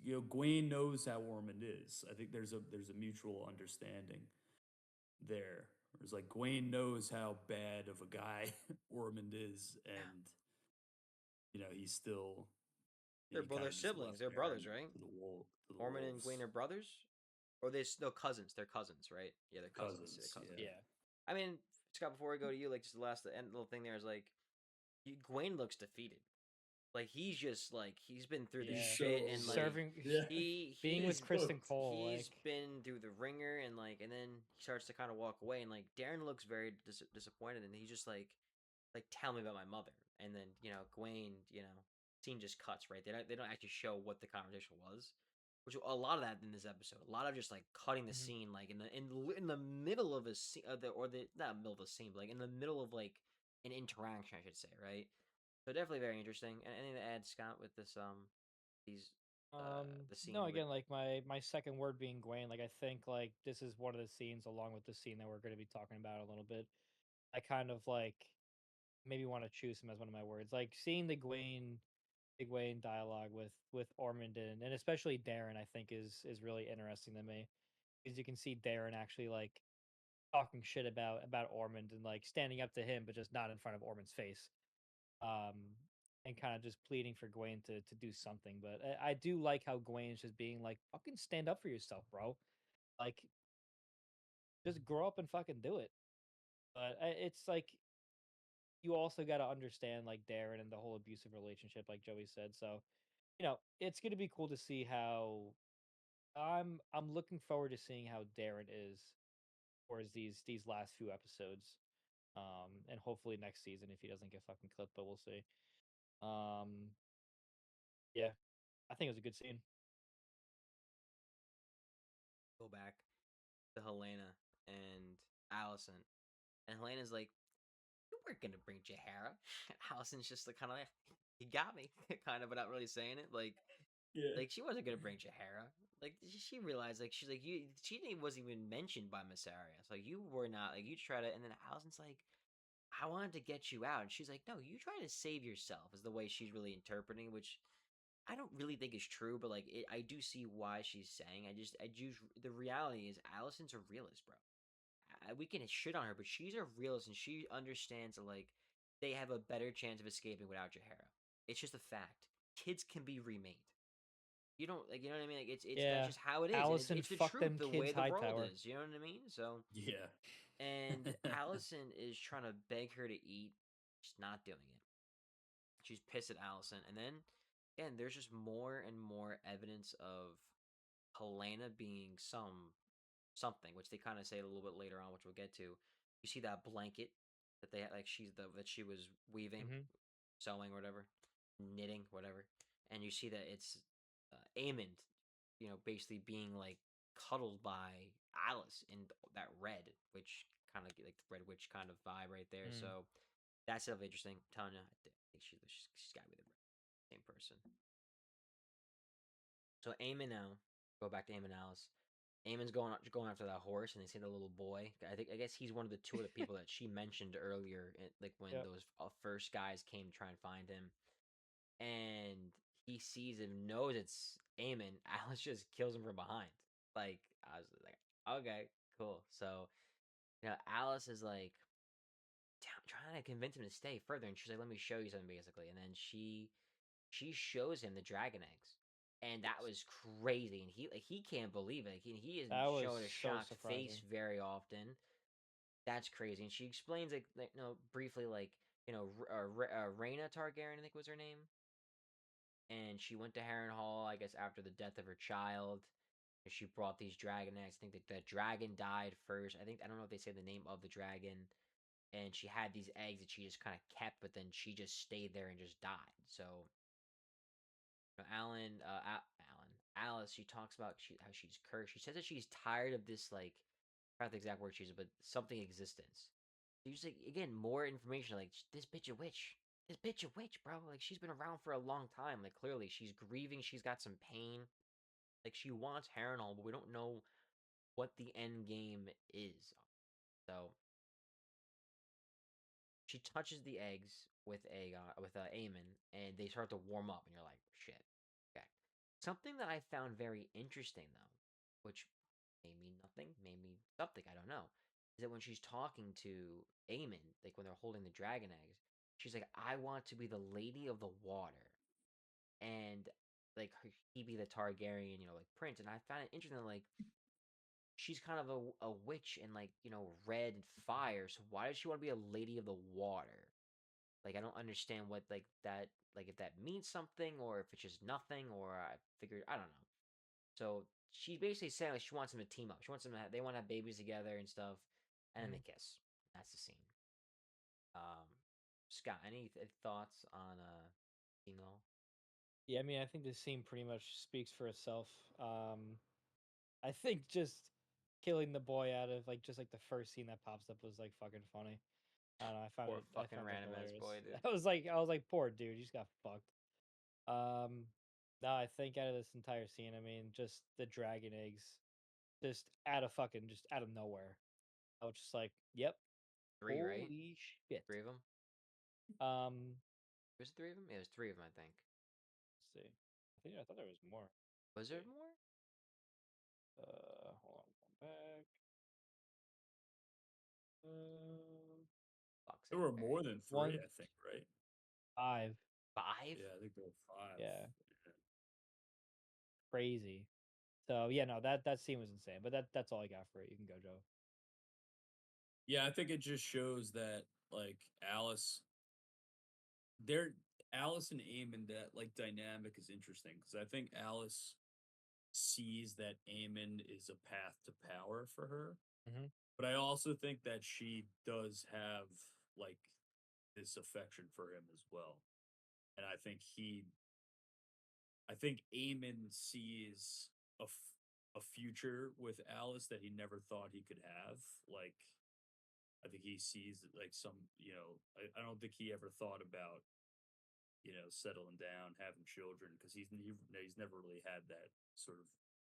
Gwaine knows how Ormond is. I think there's a mutual understanding there. It's like Gwaine knows how bad of a guy Ormond is, and he's still. They're siblings. They're brothers, right? Ormond and Gwaine are brothers, or they're cousins. They're cousins, right? Yeah, they're cousins. Yeah. I mean, Scott, before we go to you, like just the last end little thing there is like, Gwaine looks defeated. Like he's just like he's been through the shit and like being with Criston Cole. He's been through the ringer and then he starts to kind of walk away, and like Darren looks very disappointed, and he's just like tell me about my mother, and then Gwaine scene just cuts right. They don't actually show what the conversation was, which a lot of that in this episode, a lot of just like cutting the scene like in the middle of a scene not middle of a scene, but like in the middle of like an interaction, I should say, right? So definitely very interesting. And anything to add, Scott, with this the scene? No, again, like my second word being Gwaine, like I think like this is one of the scenes along with the scene that we're going to be talking about a little bit. I kind of like maybe want to choose him as one of my words. Like seeing the Gwaine dialogue with Ormond and especially Darren, I think is really interesting to me, because you can see Darren actually like talking shit about Ormond and like standing up to him, but just not in front of Ormond's face. And kind of just pleading for Gwaine to do something. But I do like how Gwaine's just being like, fucking stand up for yourself, bro. Like, just grow up and fucking do it. But it's like, you also got to understand like Darren and the whole abusive relationship, like Joey said. So, it's gonna be cool to see how. I'm looking forward to seeing how Darren is towards these last few episodes. And hopefully next season if he doesn't get fucking clipped, but we'll see. Yeah, I think it was a good scene. Go back to Helena. and Allison, and Helena's like, "You weren't gonna bring Jahara." And Allison's just like kind of like, "You got me," kind of, but not really saying it. Like she wasn't gonna bring Jahara. Like she realized, like she's like she wasn't even mentioned by Mysarius. Like you were not. Like you try to, and then Allison's like, "I wanted to get you out," and she's like, "No, you try to save yourself." Is the way she's really interpreting, which I don't really think is true, but like I do see why she's saying. I do. The reality is, Allison's a realist, bro. We can shit on her, but she's a realist and she understands that like they have a better chance of escaping without Jahara. It's just a fact. Kids can be remade. You don't like, you know what I mean? Like it's that's just how it is, and Allison it's the fucked truth, them the kids way the world Hightower. is. You know what I mean? So yeah. and Allison is trying to beg her to eat. She's not doing it. She's pissed at Allison, and then again, there's just more and more evidence of Helena being something, which they kind of say a little bit later on, which we'll get to. You see that blanket that they like that she was weaving, sewing, or whatever, knitting, whatever, and you see that it's Aemond, basically being like cuddled by Alice in that red, which kind of like the red witch kind of vibe right there. So that's stuff interesting. I'm telling you, I think she's got to be the same person. So Aemond now, go back to Aemond and Alice. Aemon's going after that horse, and they see the little boy. I guess he's one of the two of the people that she mentioned earlier, like when those first guys came to try and find him, and he sees him, knows it's Aemon. Alice just kills him from behind. Like I was like, okay, cool. So Alice is like trying to convince him to stay further, and she's like, "Let me show you something," basically, and then she shows him the dragon eggs, and that was crazy. And he can't believe it. Like, he isn't That was showing a so shocked face surprising. very often. That's crazy. And she explains briefly Rhaena Targaryen, I think was her name, and she went to Harrenhal, I guess, after the death of her child. And she brought these dragon eggs. I think that the dragon died first. I don't know if they say the name of the dragon. And she had these eggs that she just kind of kept, but then she just stayed there and just died. So Alice, she talks about how she's cursed. She says that she's tired of this, like, I forgot the exact word she uses, but something existence. So you just like, again, more information. Like, this bitch a witch. This bitch a witch, bro. Like, she's been around for a long time. Like, clearly, she's grieving. She's got some pain. Like, she wants Harrenhal, but we don't know what the end game is. So she touches the eggs with Aemon, and they start to warm up, and you're like, shit. Okay. Something that I found very interesting though, which made me nothing, made me something, I don't know, is that when she's talking to Aemon, like when they're holding the dragon eggs, she's like, "I want to be the lady of the water," and like he be the Targaryen, like prince. And I found it interesting, that, like she's kind of a witch and like red and fire. So why does she want to be a lady of the water? Like I don't understand what like that like if that means something or if it's just nothing or I figured I don't know. So she's basically saying like she wants them to team up. She wants them to they want to have babies together and stuff, and then they kiss. That's the scene. Um, Scott, any thoughts on Tingle? Yeah, I mean, I think this scene pretty much speaks for itself. I think just killing the boy out of like just like the first scene that pops up was like fucking funny. I don't know. Poor I fucking found that random ass hilarious. boy, dude. I was like, poor dude, he just got fucked. No, I think out of this entire scene, I mean, just the dragon eggs, just just out of nowhere. I was just like, yep, Three, right? holy shit. Three of them. Um, Was it three of them? Yeah, it was three of them, I think. let's see. I thought there was more. Was there more? Hold on, going back. Fuck's There sake, were Barry. more than three, One, I think, right? 5. Five? Yeah, I think there were five. Yeah, crazy. So yeah, no, that scene was insane. But that's all I got for it. You can go, Joe. Yeah, I think it just shows that like they're Alice and Eamon, that like dynamic is interesting because I think Alice sees that Eamon is a path to power for her, Mm-hmm. but I also think that she does have like this affection for him as well, and I think Eamon sees a future with Alice that he never thought he could have. Like, I think he sees like some, I don't think he ever thought about, settling down, having children, because he's never really had that sort of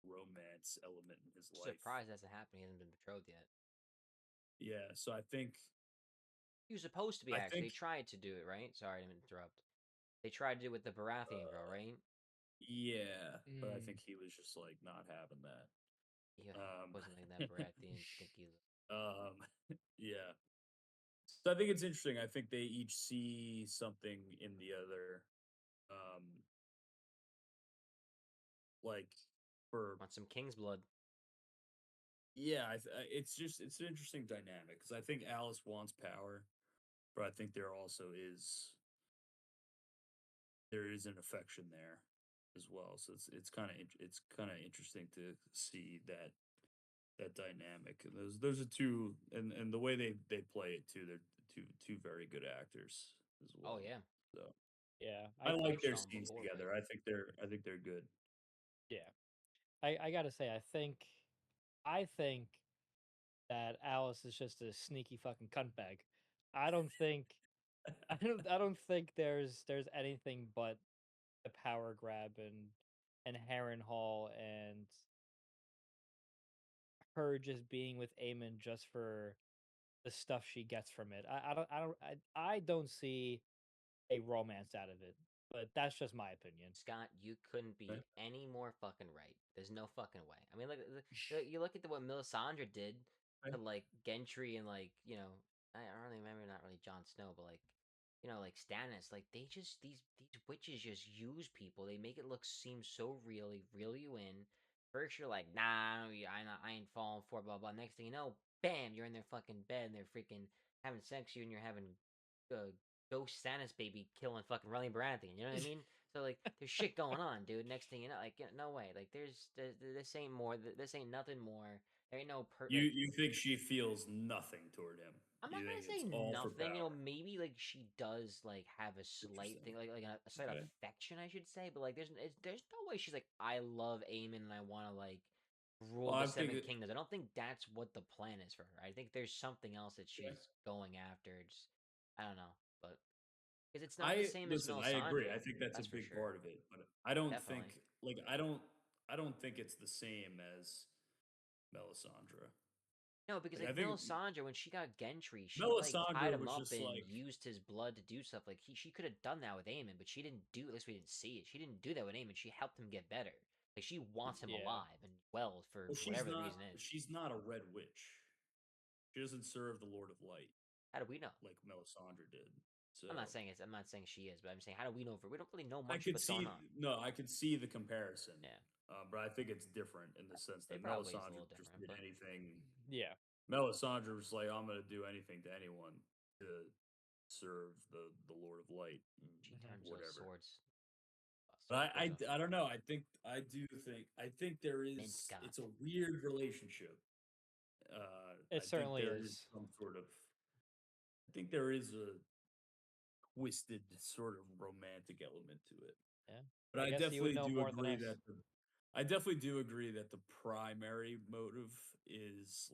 romance element in his life. Surprised that's not happening. He hasn't been betrothed yet. Yeah, so I think he was supposed to be. Actually, they tried to do it, right? Sorry to interrupt. They tried to do it with the Baratheon girl, right? Yeah, but I think he was just like not having that. Yeah, wasn't like that Baratheon stinky. Yeah. So I think it's interesting. I think they each see something in the other. Like want some king's blood. Yeah, it's an interesting dynamic because I think Alice wants power, but I think there is an affection there as well. So it's kind of interesting to see that dynamic. And those are two, and the way they play it too. They're two very good actors as well. Oh yeah. So yeah, I like their scenes together. Right? I think they're good. Yeah, I gotta say, I think that Alice is just a sneaky fucking cunt bag. I don't think I don't think there's anything but a power grab and Harrenhal and her just being with Aemon just for the stuff she gets from it. I don't see a romance out of it, but that's just my opinion. Scott, you couldn't be any more fucking right. There's no fucking way. I mean, you look at what Melisandre did to like Gendry and like I don't really remember, not really Jon Snow, but like like Stannis. Like they just these witches just use people. They make it seem so real. They reel you in. First you're like, nah, I ain't falling for it, blah blah. Next thing you know, bam, you're in their fucking bed and they're freaking having sex with you and you're having ghost Stannis baby killing fucking Rhaenyra Baratheon. You know what I mean? So like, there's shit going on, dude. Next thing you know, like, no way. Like, this ain't more. This ain't nothing more. There ain't no You think she feels nothing toward him? I'm not gonna say nothing. Maybe like she does like have a slight thing, like a slight affection, I should say. But like, there's no way she's like, I love Aemon and I want to like rule the Seven Kingdoms. I don't think that's what the plan is for her. I think there's something else that she's going after. I don't know, but because it's not the same as Melisandre. I agree. I think that's a big part of it, but I don't think I don't think it's the same as Melisandre. No, because like Melisandre, when she got Gendry, she like Melisandre tied him up and like, used his blood to do stuff. Like she could have done that with Aemon, but she didn't do. At least we didn't see it. She didn't do that with Aemon. She helped him get better. Like she wants him alive and well for whatever the reason is. She's not a red witch. She doesn't serve the Lord of Light. How do we know? Like Melisandre did. So I'm not saying she is, but I'm saying how do we know? We don't really know much what's going on. No, I could see the comparison. Yeah. But I think it's different in the sense that Melisandre just did anything. Yeah. Melisandre was like, I'm going to do anything to anyone to serve the Lord of Light. She turns those swords. But I don't know. I think there is. It's a weird relationship. It certainly is. Some sort of. I think there is a twisted sort of romantic element to it. Yeah, but I definitely do agree that I definitely do agree that the primary motive is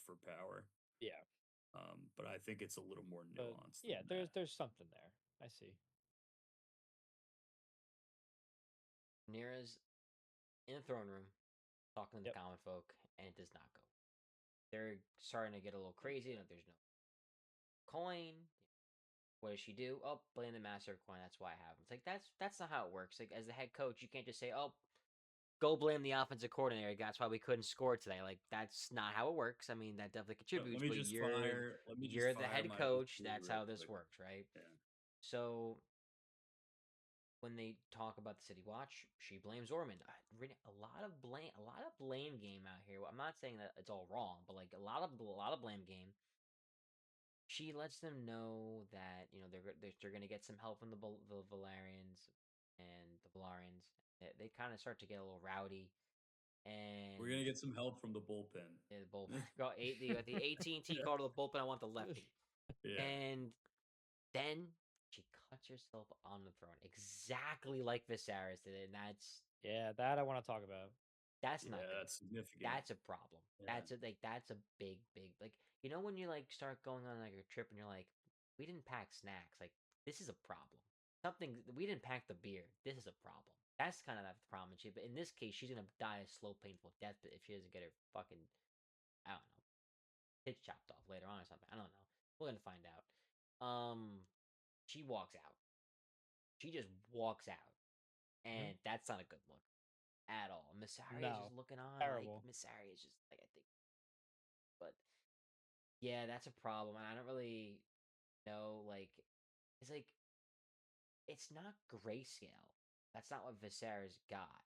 for power. Yeah. But I think it's a little more nuanced. Yeah, there's something there. I see. Rhaenyra's in the throne room talking to the common folk, and it does not go. They're starting to get a little crazy. There's no coin. What does she do? Oh, blame the master of coin. That's why I have him. It's like that's not how it works. Like as the head coach, you can't just say, "Oh, go blame the offensive coordinator. That's why we couldn't score today." Like that's not how it works. I mean, that definitely contributes. But you're the head coach. That's how this works, right? Yeah. So when they talk about the City Watch, she blames Ormond. A lot of blame game out here. I'm not saying that it's all wrong, but like a lot of blame game. She lets them know that they're going to get some help from the Valerians and the Valarians. They kind of start to get a little rowdy, and we're going to get some help from the bullpen. Yeah, the bullpen. Got the AT&T call to the bullpen. I want the lefty. Yeah. And then she cuts herself on the throne, exactly like Viserys did, and that I want to talk about. That's not good. That's significant. That's a problem. Yeah. That's a big like when you like start going on like a trip and you're like, we didn't pack snacks. Like this is a problem. Something we didn't pack the beer. This is a problem. That's kind of the problem. But in this case, she's gonna die a slow, painful death if she doesn't get her fucking, I don't know, tits chopped off later on or something. I don't know. We're gonna find out. She walks out. She just walks out, and that's not a good look at all. Miss Arya is just looking on. Terrible. Like Miss Arya is just like, I think, but yeah, that's a problem. And I don't really know. Like, it's like it's not grayscale. That's not what Viserys got.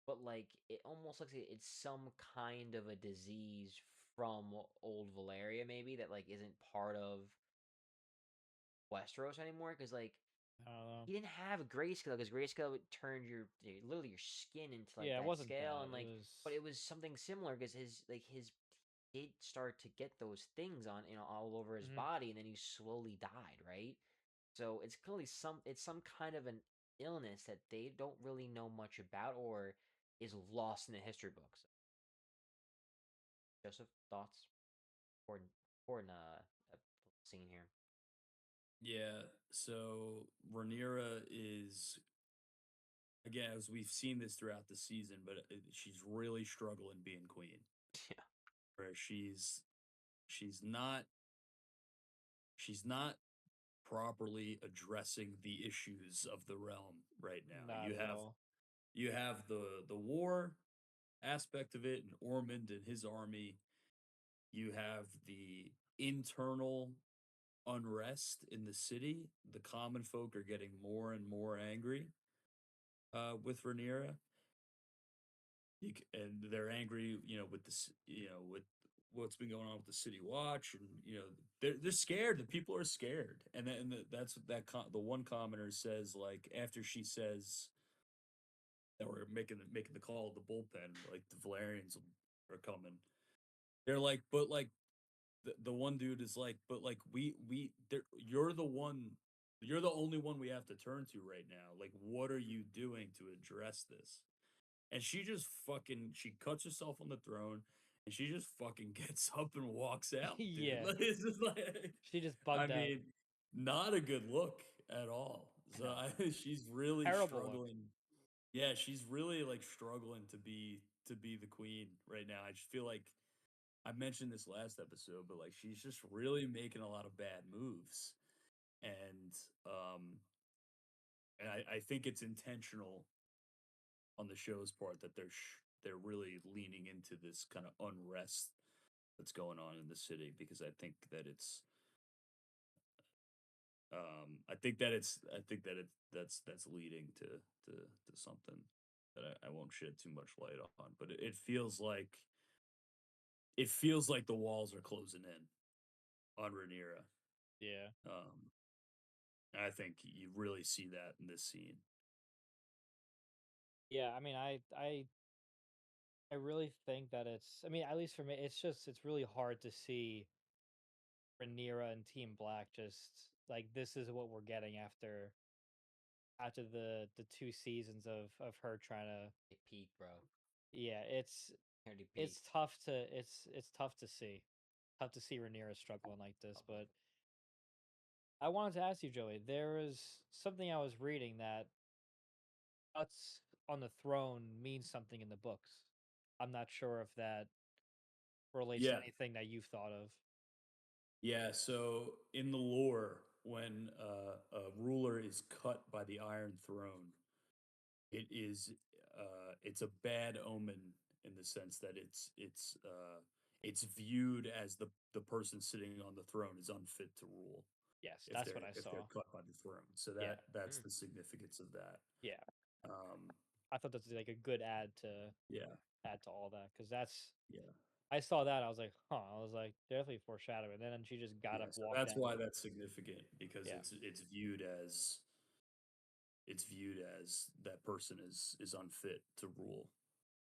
But like, it almost looks like it's some kind of a disease from old Valeria, maybe that like isn't part of Westeros anymore. Because like, he didn't have grayscale because grayscale would turn literally your skin into like it that wasn't scale that. and like, but it was something similar because his did start to get those things on all over his body, and then he slowly died, right? So it's clearly some kind of an illness that they don't really know much about or is lost in the history books. Joseph, thoughts? Important scene here. Yeah, so Rhaenyra is, again, as we've seen this throughout the season, but she's really struggling being queen. Yeah, where she's not properly addressing the issues of the realm right now. Not at all. You have the war aspect of it, and Ormond and his army. You have the internal unrest in the city. The common folk are getting more and more angry with Rhaenyra. And they're angry, with this, with what's been going on with the city watch, and they're scared. The people are scared, and that's what the one commenter says. Like after she says that we're making the call of the bullpen, like the Valerians are coming. They're like, but like the one dude is like, but like you're the one. You're the only one we have to turn to right now. Like, what are you doing to address this? And she just she cuts herself on the throne, and she just fucking gets up and walks out, dude. Yeah. It's just like, She just I bugged out. mean, not a good look at all. So she's really Terrible look. struggling. Yeah, she's really like struggling to be the queen right now. I just feel like I mentioned this last episode, but like she's just really making a lot of bad moves, and I think it's intentional on the show's part that they're really leaning into this kind of unrest that's going on in the city, because I think that it's that's leading to something that I won't shed too much light on, but it feels like the walls are closing in on Rhaenyra. Yeah. I think you really see that in this scene. Yeah, I mean, I really think that I mean, at least for me, it's really hard to see Rhaenyra and Team Black just like this is what we're getting after the 2 seasons of her trying to peak, bro. Yeah, it's tough to it's tough to see. Tough to see Rhaenyra struggling like this, but I wanted to ask you, Joey, there was something I was reading that Guts on the throne means something in the books. I'm not sure if that relates to anything that you've thought of. Yeah, so in the lore, when a ruler is cut by the Iron Throne, it's a bad omen in the sense that it's viewed as the person sitting on the throne is unfit to rule. Yes, that's what I if saw. they're cut by the throne. So that's the significance of that. Yeah. Um, I thought that's like a good add to all that, because that's I saw that, I was like, huh. I was like, definitely foreshadowing. And then she just got up, so walked that's out. why that's significant, because it's viewed as that person is unfit to rule.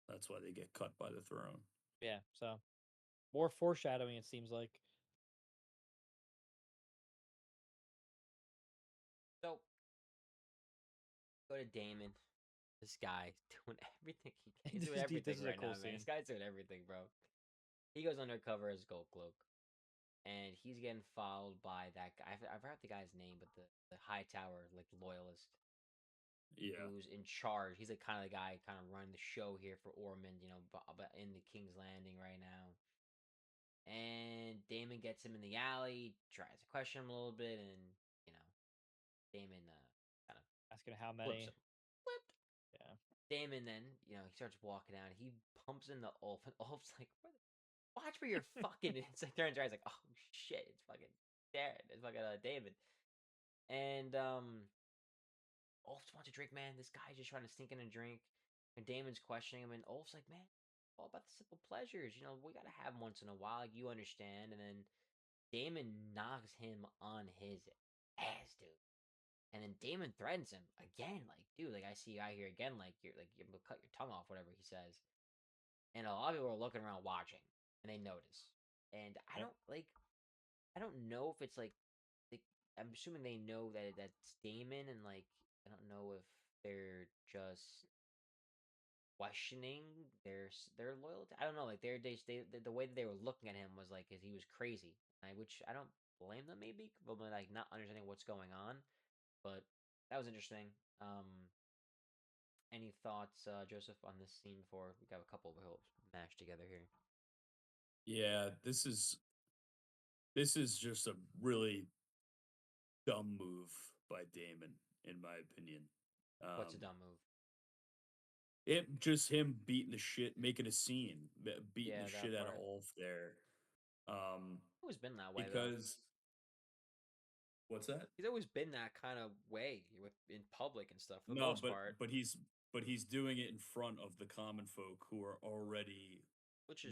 That's why they get cut by the throne. Yeah, so more foreshadowing, it seems like. So go to Damon. This guy doing everything he can. He's doing everything right now, man. This guy's doing everything, bro. He goes undercover as Gold Cloak, and he's getting followed by that guy. I forgot the guy's name, but the High Tower like loyalist. Yeah. Who's in charge? He's like kind of the guy kind of running the show here for Ormond, but in the King's Landing right now. And Daemon gets him in the alley, tries to question him a little bit, and Daemon kind of asking how many. Flipped. Yeah. Daemon then, he starts walking out. He pumps in the Ulf, and Ulf's like, "Watch for your fucking." It's like turns around, he's like, "Oh shit, it's fucking Darren, it's fucking David." And Ulf just wants a drink, man. This guy's just trying to sneak in a drink. And Damon's questioning him, and Ulf's like, man, all about the simple pleasures. We gotta have them once in a while. Like, you understand. And then Damon knocks him on his ass, dude. And then Damon threatens him again, like, dude, like I see you out here again, like you're gonna cut your tongue off, whatever he says. And a lot of people are looking around watching, and they notice. And I don't know if it's like I'm assuming they know that that's Damon, and like I don't know if they're just questioning their loyalty. I don't know. Like the way that they were looking at him was like he was crazy, which I don't blame them maybe, but like not understanding what's going on. But that was interesting. Any thoughts, Joseph, on this scene before we got a couple we'll mash together here? Yeah, this is just a really dumb move by Daemon, in my opinion. What's a dumb move? Him beating the shit, making a scene, beating the shit out of Ulf there. Always been that way because what's that? He's always been that kind of way in public and stuff for the No, most part. but he's doing it in front of the common folk who are already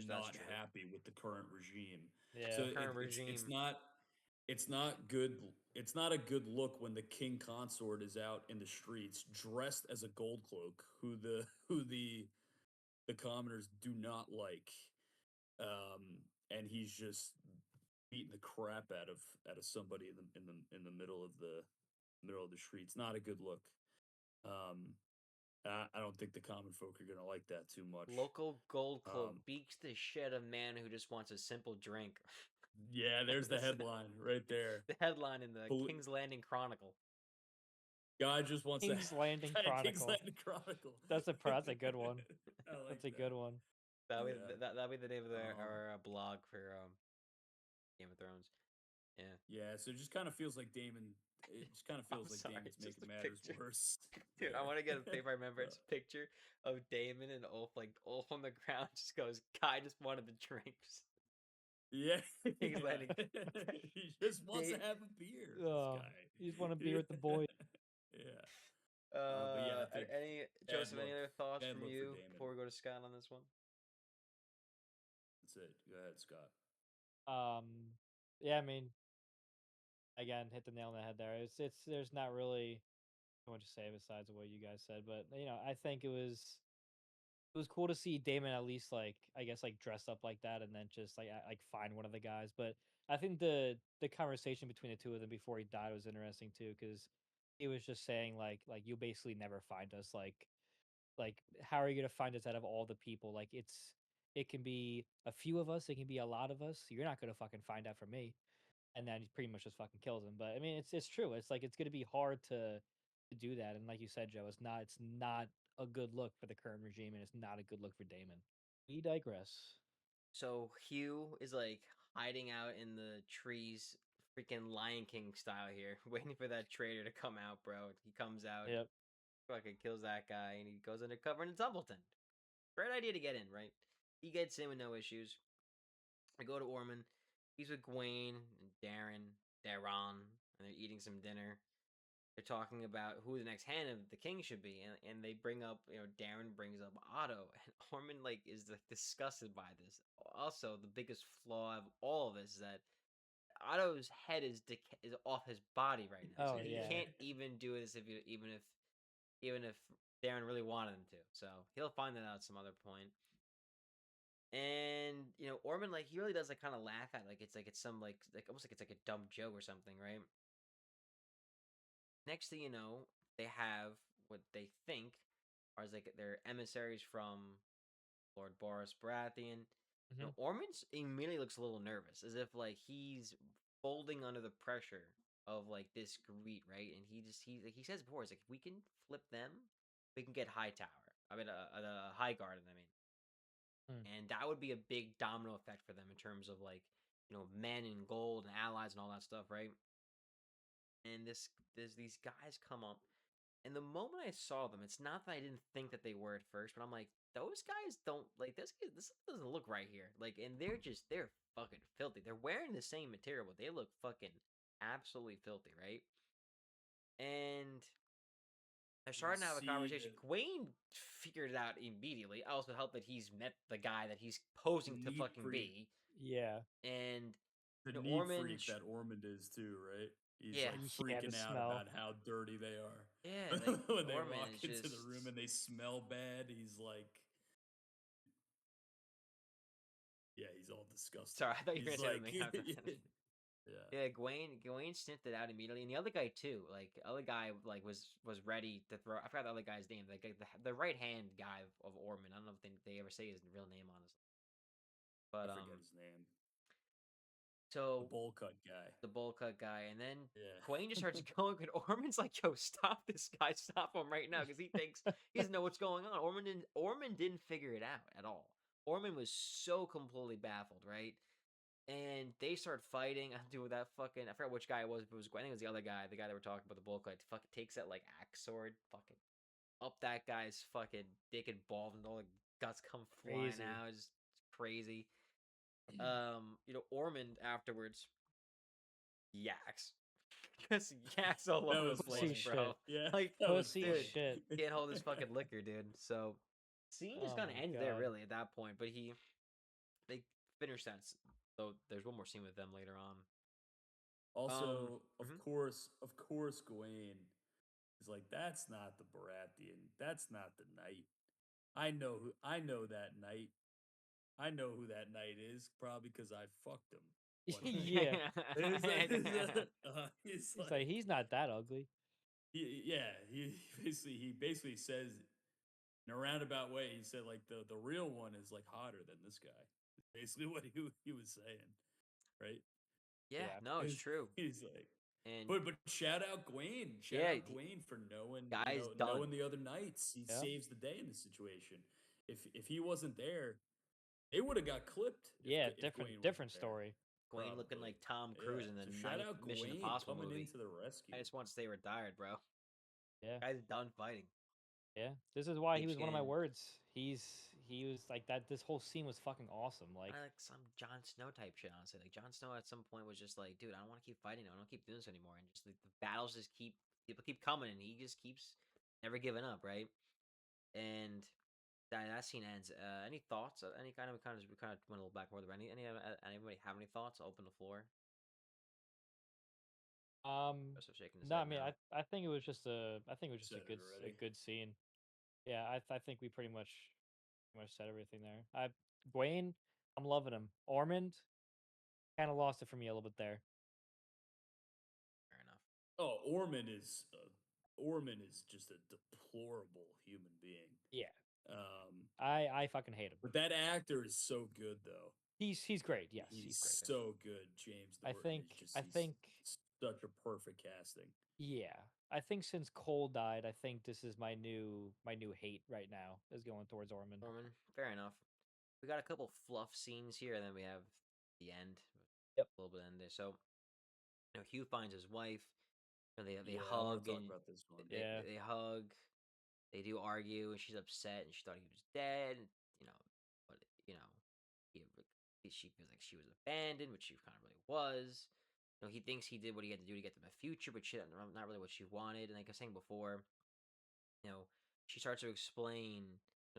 not happy with the current regime. Yeah, so it's not good. It's not a good look when the king consort is out in the streets dressed as a gold cloak, who the commoners do not like, and he's just beating the crap out of somebody in the middle of the streets. Not a good look. I don't think the common folk are gonna like that too much. Local gold cloak beats the shit of man who just wants a simple drink. Yeah, there's the headline right there. The headline in the King's Landing Chronicle. Guy just wants King's Landing Chronicle. King's Landing Chronicle. That's a good one. That's a good one. That'll be the name of our blog for Game of Thrones. Yeah. Yeah, so it just kind of feels like Daemon's making matters worse. Dude, I want to get a paper. I remember it's a picture of Daemon and Ulf, like Ulf on the ground just goes, "Guy just wanted the drinks." Yeah. King's Landing. He just wants to have a beer. This guy. He just want to be with the boys. Yeah. But yeah, Joseph, any other thoughts from you before we go to Scott on this one? That's it. Go ahead, Scott. Yeah, I mean, again, hit the nail on the head there. It's there's not really so much to say besides what you guys said, but I think it was cool to see Damon at least I guess dressed up like that, and then just like find one of the guys. But I think the conversation between the two of them before he died was interesting too, because he was just saying like you basically never find us, like how are you gonna find us out of all the people? Like it can be a few of us, it can be a lot of us. You're not gonna fucking find out from me. And then he pretty much just fucking kills him. But I mean, it's true. It's like it's gonna be hard to do that. And like you said, Joe, it's not a good look for the current regime, and it's not a good look for Daemon. We digress. So Hugh is like hiding out in the trees, freaking Lion King style here, waiting for that traitor to come out, bro. He comes out, fucking kills that guy, and he goes undercover in Templeton. Great idea to get in, right? He gets in with no issues. I go to Ormond. He's with Gwaine and Darren, and they're eating some dinner. They're talking about who the next hand of the king should be, and they bring up, Darren brings up Otto, and Ormond is disgusted by this. Also, the biggest flaw of all of this is that Otto's head is off his body right now, so he can't even do this even if Darren really wanted him to. So he'll find that out at some other point. And Ormond he really does kind of laugh at it's some almost like it's a dumb joke or something, right? Next thing you know, they have what they think far as like they're emissaries from Lord Boris Baratheon. You know, Mhm. Ormond immediately looks a little nervous, as if like he's folding under the pressure of like this greed, right? And he says before, he's like, if we can flip them, we can get Hightower. I mean, High Garden. I mean, and that would be a big domino effect for them in terms of like men and gold and allies and all that stuff, right? And there's these guys come up, and the moment I saw them, it's not that I didn't think that they were at first, but I'm like, those guys don't like this. This doesn't look right here. Like, and they're fucking filthy. They're wearing the same material, but they look fucking absolutely filthy, right? And they're starting to have a conversation. Gawain figured it out immediately. I also helped that he's met the guy that he's posing to fucking be. Yeah. And the neat Ormond freak that Ormond is too, right? He's Yeah. like Yeah, freaking the out smell. about how dirty they are. Yeah, like when they Ormond walk is into the just room and they smell bad, he's like, yeah, he's all disgusted. Sorry, I thought you were He's gonna say like, something after that. yeah. Yeah, Gawain sniffed it out immediately, and the other guy too. Like the other guy, like was ready to throw. I forgot the other guy's name. Like the right hand guy of Ormond. I don't know if they ever say his real name, honestly. But I forget his name. So the bowl cut guy. The bowl cut guy, and then Yeah. Gawain just starts going. And Ormond's like, "Yo, stop this guy! Stop him right now!" Because he thinks he doesn't know what's going on. Ormond didn't figure it out at all. Ormond was so completely baffled, right? And they start fighting. I do that fucking. I forgot which guy it was, but it was. I think it was the other guy, the guy that we're talking about, the bull cut. Fucking takes that like axe sword, fucking up that guy's fucking dick and balls, and all the guts come flying Crazy. out. It's crazy. Ormond afterwards yaks. Just yaks all That over was the place, funny. bro. Yeah, Like, that was Pussy funny. shit. can't hold his fucking liquor, dude. So, scene just Oh kind of my ends there, God. really, at that point. But they finish that. So there's one more scene with them later on. Also, Mhm. of course, Gawain is like, that's not the Baratheon. That's not the knight. I know that knight. I know who that knight is, probably because I fucked him. One night. Yeah. He's He's like, he's not that ugly. he basically says in a roundabout way, he said like the real one is like hotter than this guy. Basically what he was saying, right? Yeah, Yeah. no, it's true. He's like, And but shout out Gawain. Shout out Gawain for knowing guy's done. knowing the other knights. He saves the day in this situation. If he wasn't there, they would have got clipped. If Gawain different wasn't story. Gawain there, looking probably. like Tom Cruise in the So shout ninth out Mission Gawain Impossible coming movie. into the rescue. I just want to stay retired, bro. Yeah. Guy's done fighting. Yeah. This is why he was one of my Chin. words. He was like that. This whole scene was fucking awesome. Like, Like some Jon Snow type shit, honestly. Like Jon Snow at some point was just like, dude, I don't want to keep fighting. I don't keep doing this anymore. And just like, the battles just people keep coming, and he just keeps never giving up, right? And that scene ends. Any thoughts? Any kind of we kind of went a little back more. Anybody have any thoughts? I'll open the floor. Shaking his no, I head mean, now. I think it was just a Said it a already. good scene. Yeah, I think we pretty much said everything there. Gawain, I'm loving him. Ormond, kind of lost it for me a little bit there. Fair enough. Oh, Ormond is just a deplorable human being. Yeah. Um, I fucking hate him. But that actor is so good, though. He's great. Yes, he's great. so good. James I Norton think he's such a perfect casting. Yeah, I think since Cole died, I think this is my new hate right now is going towards Ormond. Fair enough. We got a couple fluff scenes here, and then we have the end. Yep. A little bit end there. So, Hugh finds his wife. They I want hug to talk and about this one. they hug. They do argue, and she's upset, and she thought he was dead. But she feels like she was abandoned, which she kind of really was. He thinks he did what he had to do to get them a future, but shit, not really what she wanted. And like I was saying before, she starts to explain.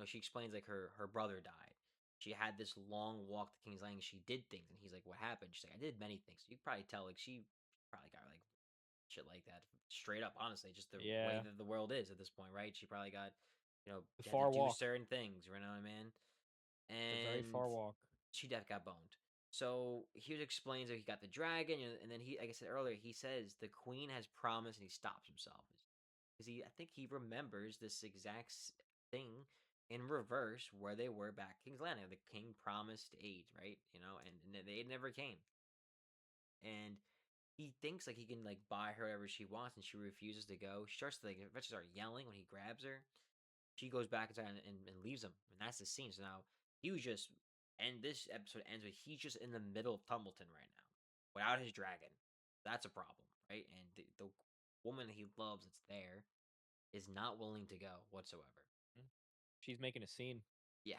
She explains like her brother died. She had this long walk to King's Landing. She did things, and he's like, "What happened?" She's like, "I did many things." You can probably tell, like she probably got like shit like that straight up. Honestly, just the way that the world is at this point, right? She probably got, far had to do walk. certain things. You know what I mean? And a very far walk. She got boned. So he explains that he got the dragon, and then he, like I said earlier, he says the queen has promised, and he stops himself because I think he remembers this exact thing in reverse where they were back King's Landing. The king promised aid, right? And they never came. And he thinks like he can like buy her whatever she wants, and she refuses to go. She starts to like eventually start yelling when he grabs her. She goes back inside and leaves him, and that's the scene. So now he was just, and this episode ends with he's just in the middle of Tumbleton right now, without his dragon. That's a problem, right? And the woman he loves that's there is not willing to go whatsoever. She's making a scene. Yeah,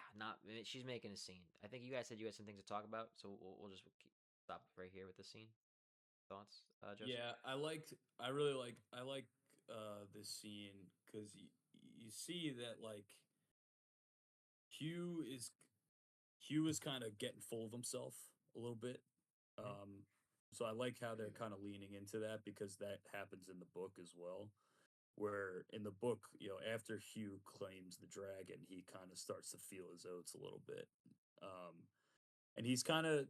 she's making a scene. I think you guys said you had some things to talk about, so we'll just stop right here with the scene. Thoughts, Joseph? Yeah, I like this scene because you see that like Hugh is Hugh is kind of getting full of himself a little bit. So I like how they're kind of leaning into that because that happens in the book as well. Where in the book, after Hugh claims the dragon, he kind of starts to feel his oats a little bit. And he's kind of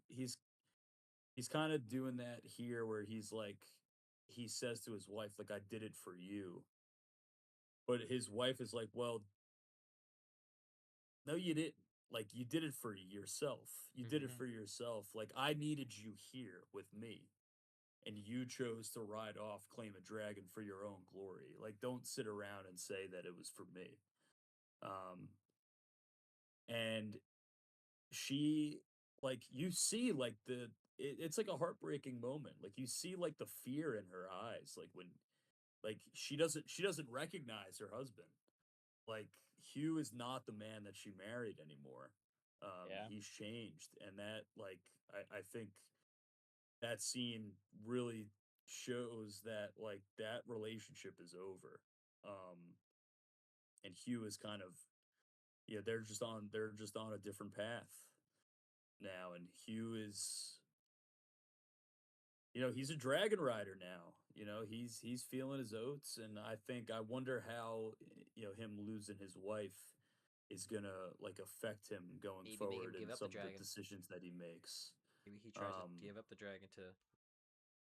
doing that here where he says to his wife, like, I did it for you. But his wife is like, well, no, you didn't. Like, you did it for yourself. You did it for yourself. Like, I needed you here with me. And you chose to ride off, claim a dragon for your own glory. Like, don't sit around and say that it was for me. And she, like, you see, like, it's like a heartbreaking moment. Like, you see, like, the fear in her eyes. Like, when, like, she doesn't recognize her husband. Like, Hugh is not the man that she married anymore. He's changed. And that, like, I think that scene really shows that like that relationship is over. And Hugh is kind of they're just on a different path now, and Hugh is he's a dragon rider now. He's feeling his oats, and I wonder how him losing his wife is gonna like affect him going Maybe make him forward give in up the some of the dragon. decisions that he makes. Maybe he tries to give up the dragon to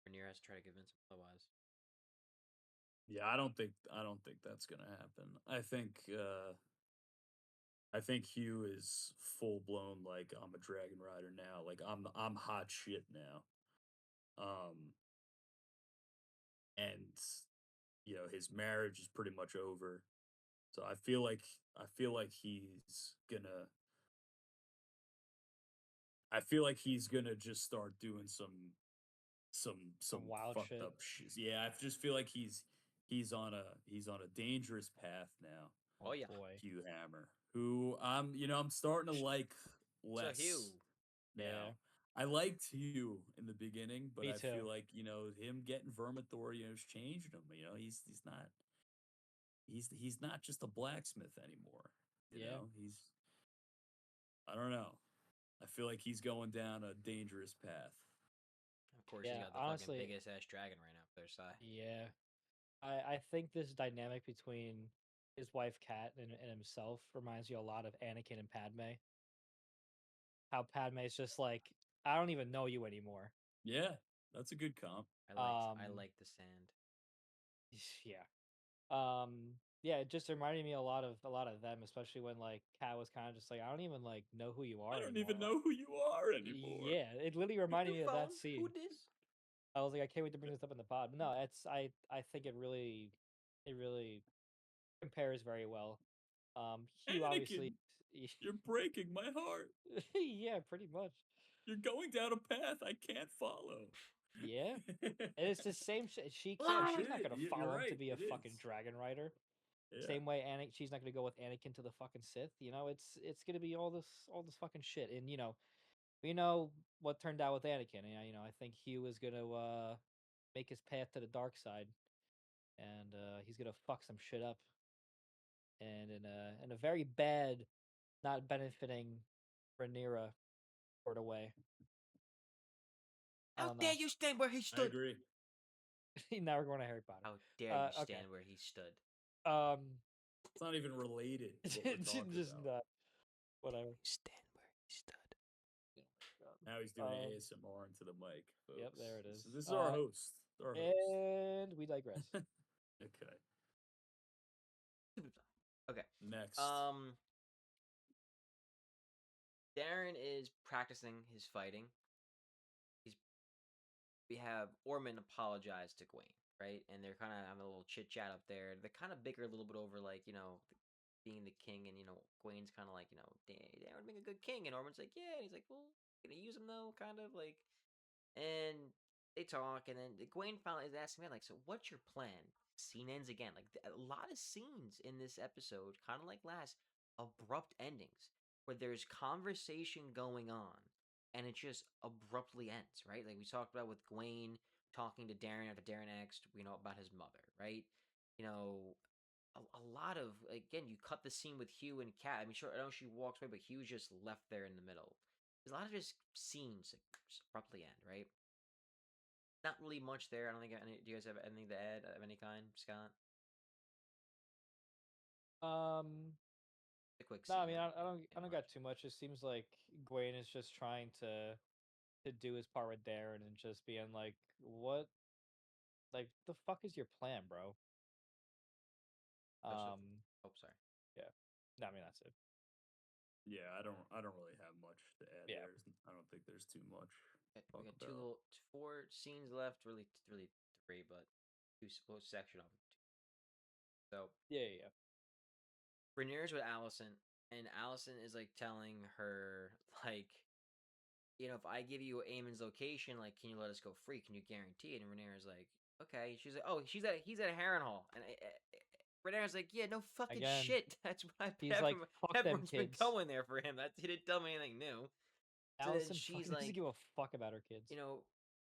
Rhaenyra has to try to convince him otherwise. Yeah, I don't think that's gonna happen. I think Hugh is full blown like I'm a dragon rider now. Like I'm hot shit now. And his marriage is pretty much over. So I feel like he's gonna just start doing some Some wild fucked shit. up shit. Yeah, I just feel like he's on a dangerous path now. Oh yeah, boy. Hugh Hammer, who I'm starting to like so less Hugh. now. Yeah. I liked Hugh in the beginning, but Me I too. feel like him getting Vermithor, has changed him. He's not just a blacksmith anymore. Yeah. I don't know. I feel like he's going down a dangerous path. Of course, he's Yeah, got the fucking honestly, biggest ass dragon right now for their side. yeah. I think this dynamic between his wife Kat and himself reminds you a lot of Anakin and Padme. How Padme's just like, I don't even know you anymore. Yeah, that's a good comp. I like the sand. Yeah. Yeah, it just reminded me a lot of them, especially when like Kat was kind of just like, I don't even like know who you I are don't anymore. even know who you are anymore. Yeah, it literally reminded me of that scene. Who this? I was like, I can't wait to bring this up in the pod. No, I think it really compares very well. Hugh Anakin, obviously, you're breaking my heart. yeah, pretty much. You're going down a path I can't follow. Yeah, and it's the same shit. She can't. Ah! She's not gonna You're follow him to right, be a it fucking is. dragon rider. Yeah. Same way, she's not gonna go with Anakin to the fucking Sith. It's gonna be all this fucking shit. And we know what turned out with Anakin. And I think Hugh is gonna make his path to the dark side, and he's gonna fuck some shit up, and in a very bad, not benefiting Rhaenyra sort of way. I How don't dare know. you stand where he I stood? agree. Now we're going to Harry Potter. How dare you Okay. stand where he stood? It's not even related to what we're talking Just about. not. Whatever. Stand where he stood. Now he's doing ASMR into the mic, folks. Yep, there it is. This is our host. And we digress. Okay. Okay. Next. Darren is practicing his fighting. We have Ormond apologize to Gwaine, right? And they're kind of having a little chit chat up there. They're kind of bicker a little bit over like being the king, and Gwaine's kind of like Darren would make a good king, and Ormond's like yeah, and he's like well, gonna use him though, kind of like, and they talk, and then Gwaine finally is asking me like, so what's your plan? Scene ends again. Like a lot of scenes in this episode, kind of like last, abrupt endings where there's conversation going on and it just abruptly ends, right? Like we talked about with Gwaine talking to Darren after Darren asked, about his mother, right? You know, a lot of again, you cut the scene with Hugh and Kat. I mean, sure, I know she walks away, but Hugh's just left there in the middle. There's a lot of just scenes that just abruptly end, right? Not really much there. I don't think any. Do you guys have anything to add of any kind, Scott? A quick No, scene. I mean, I don't Much. got too much. It seems like Gwaine is just trying to do his part with Darren and just being like, what, like, the fuck is your plan, bro? Oh, sorry. Yeah. No, I mean that's it. Yeah, I don't really have much to add Yeah. there. I don't think there's too much. We got four scenes left. Really, three, but two supposed section of them. So Yeah. Rhaenyra's with Allison, and Allison is like telling her like, if I give you Aemon's location, like, can you let us go free? Can you guarantee it? And Rhaenyra's like, okay. She's like, oh, he's at Harrenhal, and Rhaenyra's like, yeah, no fucking Again, shit. That's why he's like, fuck them everyone's been kids. going there for him. He didn't tell me anything new. So then Allison she's doesn't like, give a fuck about her kids.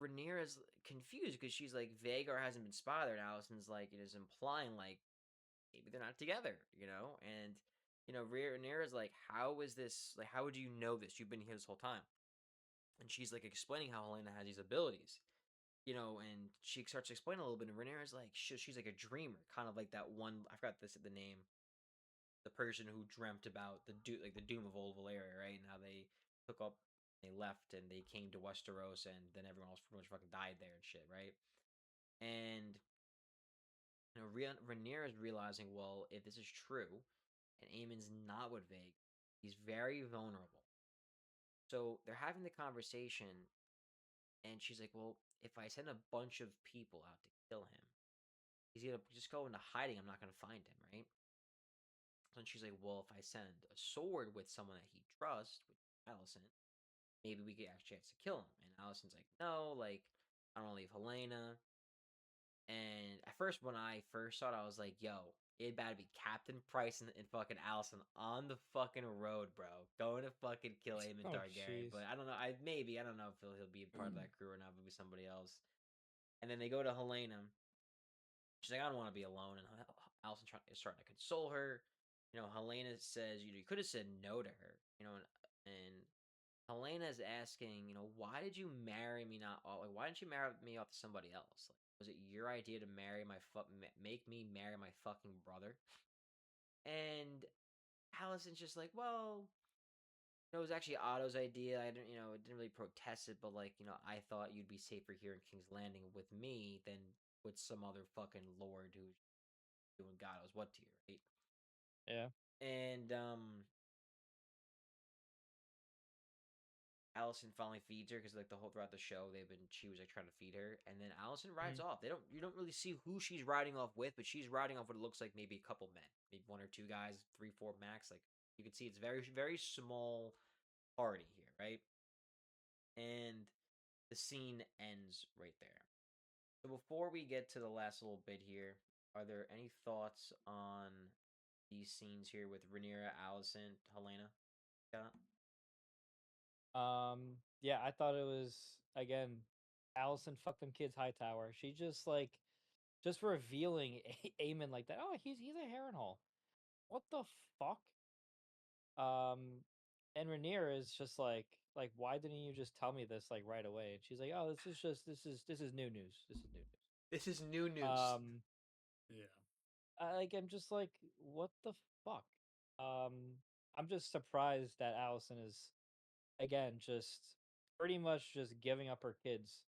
Rhaenyra's confused because she's like, Vhagar hasn't been spotted. And Allison's like, it is implying like maybe they're not together, and Rhaenyra's like, how is this? Like, how would you know this? You've been here this whole time. And she's like explaining how Helena has these abilities, and she starts explaining a little bit. And Rhaenyra's like, she's like a dreamer, kind of like that one. I forgot the name. The person who dreamt about the doom of old Valyria, right? And how they took up, they left, and they came to Westeros, and then everyone else pretty much fucking died there and shit, right? And Rhaenyra is realizing, well, if this is true, and Aemon's not with Vhagar, he's very vulnerable. So they're having the conversation, and she's like, well, if I send a bunch of people out to kill him, he's gonna just go into hiding. I'm not gonna find him, right? And she's like, well, if I send a sword with someone that he trusts, with Allison, maybe we get a chance to kill him. And Allison's like, no, like, I don't want to leave Helena. And at first, when I first saw it, I was like, yo, it better be Captain Price and fucking Allison on the fucking road, bro. Going to fucking kill Aemon Targaryen. But I don't know. I don't know if he'll be a part of that crew or not. It'll be somebody else. And then they go to Helena. She's like, I don't want to be alone. And Allison is starting to console her. Helena says, you could have said no to her. And Helena is asking, why did you marry me? Why didn't you marry me off to somebody else? Like, was it your idea to make me marry my fucking brother? And Allison's just like, well, it was actually Otto's idea. I didn't, it didn't really protest it, but like, I thought you'd be safer here in King's Landing with me than with some other fucking lord who's doing God knows what to you, right? Yeah. And Allison finally feeds her because like the whole throughout the show she was like trying to feed her, and then Allison rides off. You don't really see who she's riding off with, but she's riding off what it looks like maybe a couple men, maybe one or two guys, 3, 4 max. Like you can see it's very very small party here, right? And the scene ends right there. So before we get to the last little bit here, are there any thoughts on these scenes here with Rhaenyra, Allison, Helena? Scott? Yeah, I thought it was, again, Allison fuck them kids Hightower. She just revealing Aemon like that. Oh, he's a Harrenhal. What the fuck? And Rhaenyra is just like, why didn't you just tell me this like right away? And she's like, oh, this is new news. This is new news. This is new news. Yeah. I'm just like, what the fuck? I'm just surprised that Allison is, again, just pretty much just giving up her kids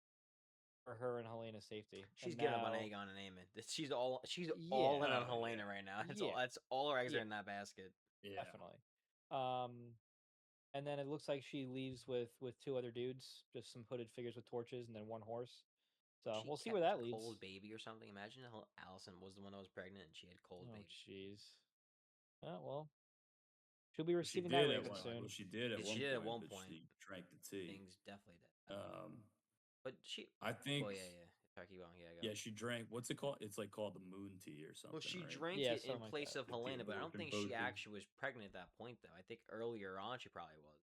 for her and Helena's safety. She's And getting up on now, Aegon and Aemon. She's all in on Oh, Helena yeah. right now. Yeah. That's all her eggs are Yeah. in that basket. Yeah. definitely. And then it looks like she leaves with 2 other dudes, just some hooded figures with torches, and then 1 horse. So She we'll see kept where that leads. Cole's baby or something. Imagine Allison was the one that was pregnant and she had Cole's Oh, baby. jeez. Oh, well. She'll be She receiving that did raven at soon. well, she did at She one did at point, one but point. she drank the tea. Things definitely did. But she. I think. Oh yeah. Sorry, keep going. Yeah, she drank. What's it called? It's like called the moon tea or something. Well, she right? drank Yeah, it in something like place that. of Helena, but I don't think she Both- actually was pregnant at that point, though. I think earlier on she probably was.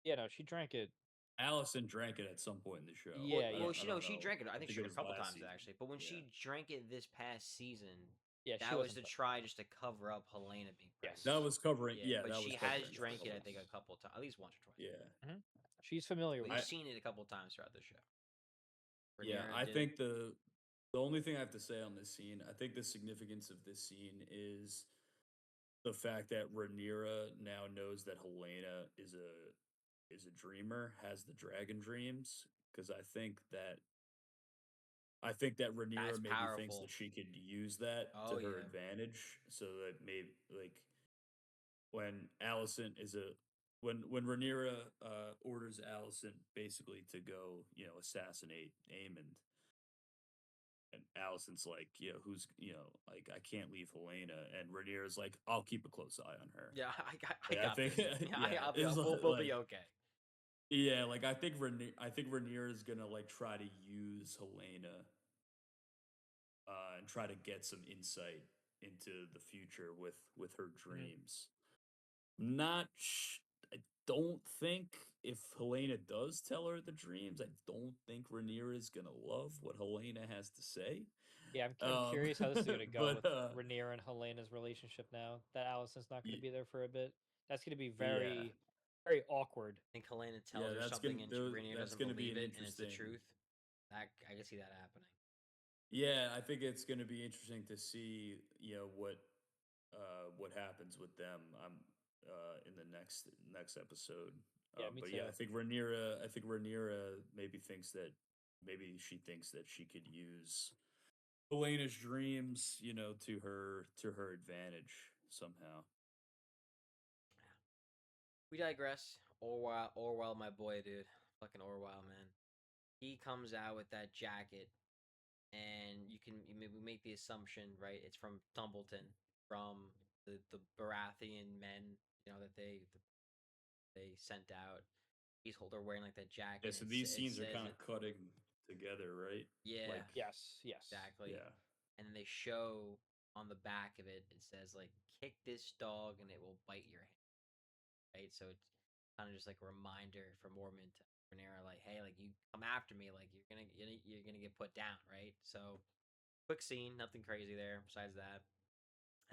Yeah, no, she drank it. Allison drank it at some point in the show. Yeah, She drank it. I think she drank it a couple times season. actually. But when she drank it this past season, Yeah, that was to try just to cover up Helena being pregnant. Yes. That was covering. Yeah, but that she was has covering drank it, I stuff. think, a couple times, at least once or twice. Yeah, She's familiar with We've it. seen it a couple times throughout the show. Yeah, Rhaenyra I did- think the only thing I have to say on this scene, I think the significance of this scene is the fact that Rhaenyra now knows that Helena is a dreamer, has the dragon dreams, because I think that Rhaenyra That's maybe thinks powerful. that she could use that Oh, to her yeah. advantage, so that maybe like when Allison is a when Rhaenyra orders Allison basically to go, assassinate Aemon, and Allison's like, who's, like, I can't leave Helena, and Rhaenyra's like, I'll keep a close eye on her. Yeah, I Like, got think, this. Yeah, it's we'll be okay. Yeah, like I think Rhaenyra is gonna like try to use Helena, and try to get some insight into the future with her dreams. Not, I don't think if Helena does tell her the dreams, I don't think Rhaenyra is gonna love what Helena has to say. Yeah, I'm curious how this is going to go but, with Rhaenyra and Helena's relationship now that Allison's not going to be there for a bit. That's going to be very, very awkward. I think Helena tells her something and Rhaenyra doesn't believe it, and it's the truth. I can see that happening. Yeah, I think it's going to be interesting to see, what happens with them. In the next episode. Yeah, me but too. yeah, I think Rhaenyra maybe she thinks that she could use Helena's dreams, to her advantage somehow. We digress. Orwell, my boy, dude, fucking Orwell, man. He comes out with that jacket, and we make the assumption, right? It's from Tumbleton, from the Baratheon men, that they sent out. They're wearing like that jacket. Yeah, so these scenes are kind of cutting together, right? Yeah. Like, yes. Exactly. Yeah. And then they show on the back of it, it says like, kick this dog and it will bite your hand. Right? So it's kind of just like a reminder for Mormon to Rhaenyra, like, hey, like, you come after me, like you're gonna get put down, right? So quick scene, nothing crazy there besides that.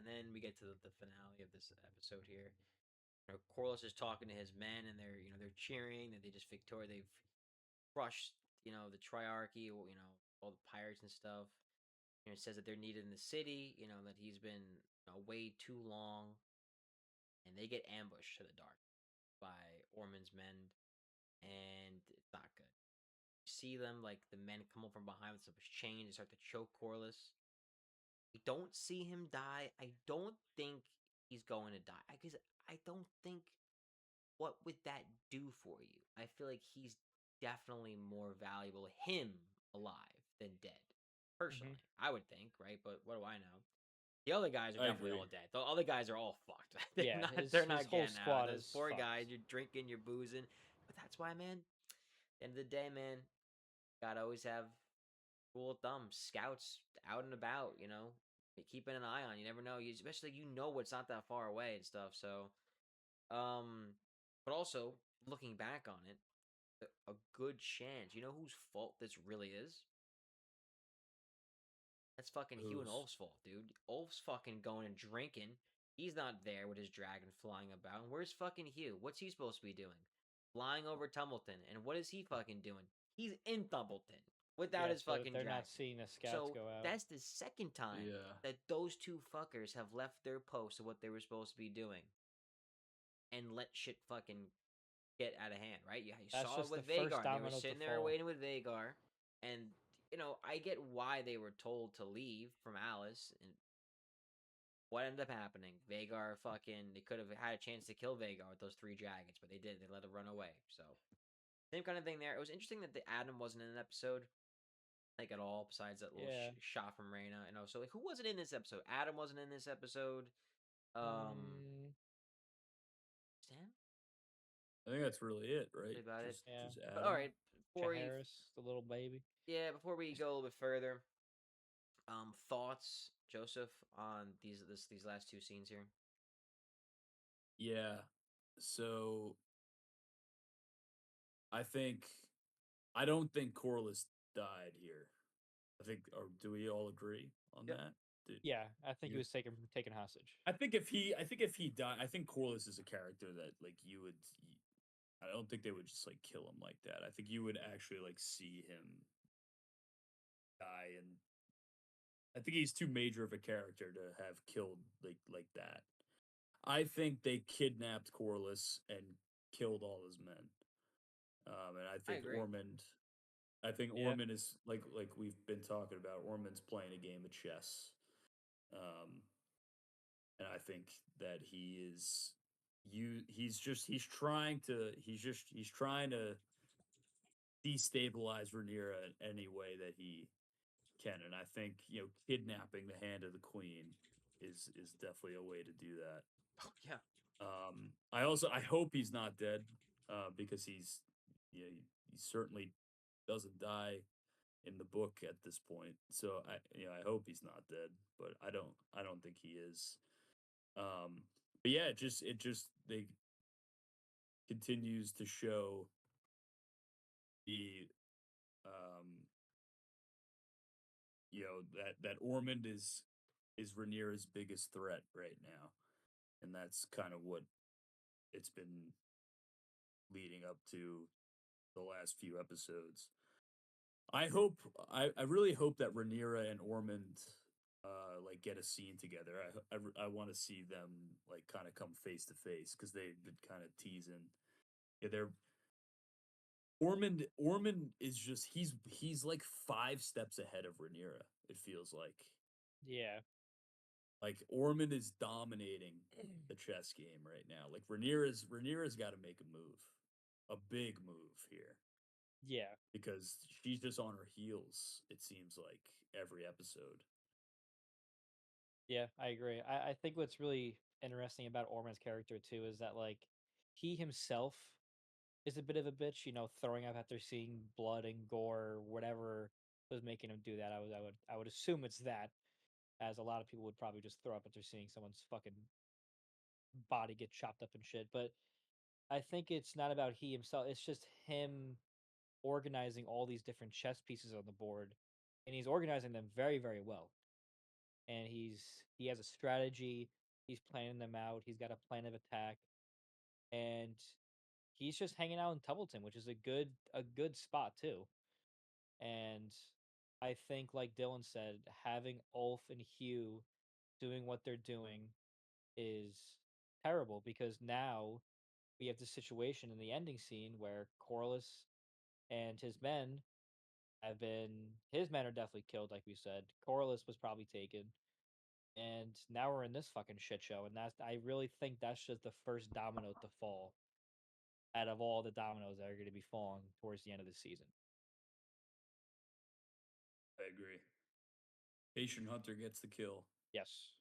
And then we get to the finale of this episode here. Corlys is talking to his men, and they're cheering that they just they've crushed, the Triarchy, all the pirates and stuff. It says that they're needed in the city, that he's been away too long, and they get ambushed to the dark by Ormond's men, and it's not good. You see them, like, the men come up from behind with some chains and start to choke Corlys. We don't see him die. I don't think he's going to die, because I don't think, what would that do for you? I feel like he's definitely more valuable, him alive than dead. Personally, I would think, right? But what do I know? The other guys are definitely all dead. The other guys are all fucked. They're not whole getting squad out. Those is poor fucked. guys, you're drinking, you're boozing. But that's why, man, at the end of the day, man, gotta always have rule of thumb. Scouts out and about, keeping an eye on. You never know. Especially what's not that far away and stuff. So, but also looking back on it, a good chance. You know whose fault this really is? That's fucking Hugh and Ulf's fault, dude. Ulf's fucking going and drinking. He's not there with his dragon flying about. And where's fucking Hugh? What's he supposed to be doing? Flying over Tumbleton. And what is he fucking doing? He's in Tumbleton without his fucking they're dragon. not seeing the scouts go out. That's the second time that those two fuckers have left their post of what they were supposed to be doing and let shit fucking get out of hand, right? You That's saw it just the with first Vagar. They were domino to sitting there fall. waiting with Vagar, and I get why they were told to leave from Alice, and what ended up happening. Vagar they could have had a chance to kill Vagar with those 3 dragons, but they did. They let it run away. So same kind of thing there. It was interesting that the Adam wasn't in an episode, like at all, besides that little shot from Reyna. So like, who wasn't in this episode? Adam wasn't in this episode. Sam? I think that's really it, right? About just, it. Just But all right, before Harris, the little baby. Yeah, before we go a little bit further, thoughts, Joseph, on these last 2 scenes here? Yeah. So I don't think Corlys died here. I think, or do we all agree on that? Yeah, I think he was taken hostage. I think if he died, I think Corlys is a character that like I don't think they would just like kill him like that. I think you would actually like see him die, and I think he's too major of a character to have killed like that. I think they kidnapped Corlys and killed all his men. And I think Ormond. I think Ormond is like we've been talking about. Ormond's playing a game of chess, and I think that he's trying to destabilize Rhaenyra in any way that he can, and I think kidnapping the hand of the queen is definitely a way to do that. Oh yeah. I hope he's not dead, because he certainly doesn't die in the book at this point. So I hope he's not dead, but I don't think he is. But yeah, it just they continues to show the that Ormond is Rhaenyra's biggest threat right now, and that's kind of what it's been leading up to the last few episodes. I really hope that Rhaenyra and Ormond like get a scene together. I want to see them like kind of come face to face, because they've been kind of teasing. Yeah, they're Ormond is just he's like 5 steps ahead of Rhaenyra, it feels like. Yeah. Like Ormond is dominating the chess game right now. Like Rhaenyra's got to make a move. A big move here. Yeah. Because she's just on her heels, it seems like, every episode. Yeah, I agree. I think what's really interesting about Ormond's character too is that like he himself is a bit of a bitch, throwing up after seeing blood and gore, whatever was making him do that. I would assume it's that, as a lot of people would probably just throw up after seeing someone's fucking body get chopped up and shit. But I think it's not about he himself. It's just him organizing all these different chess pieces on the board, and he's organizing them very, very well. And he has a strategy. He's planning them out. He's got a plan of attack, and he's just hanging out in Tubbleton, which is a good spot too. And I think, like Dylan said, having Ulf and Hugh doing what they're doing is terrible, because now we have the situation in the ending scene where Corlys and his men are definitely killed, like we said. Corlys was probably taken, and now we're in this fucking shit show. And I really think that's just the first domino to fall out of all the dominoes that are going to be falling towards the end of the season. I agree. Patient Hunter gets the kill. Yes.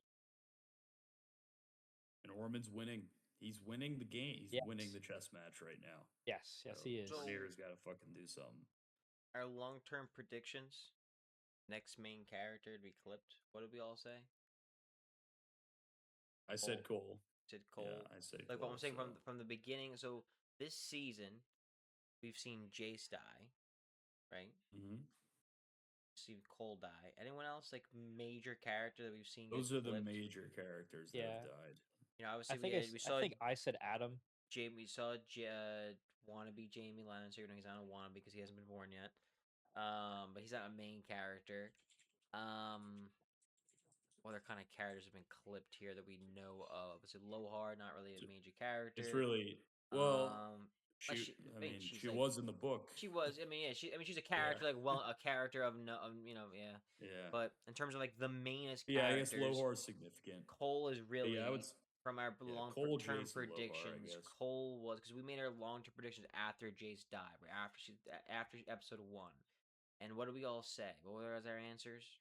And Ormond's winning. He's winning the game. He's winning the chess match right now. Yes, he is. Rhaenyra's got to fucking do something. Our long-term predictions. Next main character to be clipped. What did we all say? I said Cole. Said Cole. Yeah, I said like Cole. What I'm saying from the beginning. So this season, we've seen Jace die, right? Mm-hmm. See Cole die. Anyone else like major character that we've seen? Those are the major characters that have died. Obviously I think I said Adam. We saw wannabe Jamie Lannister. He's not a wannabe because he hasn't been born yet. But he's not a main character. Other kind of characters have been clipped here that we know of. So Lohar, not really a major character. It's really She was in the book. She was. I mean, yeah. She's a character, a character of yeah. Yeah. But in terms of the mainest Yeah, characters, I guess Lohar is significant. Cole is really from our Cole, long-term Jason, predictions. Lohar, Cole was because we made our long-term predictions after Jace died, right after episode 1. And what did we all say? What were our answers?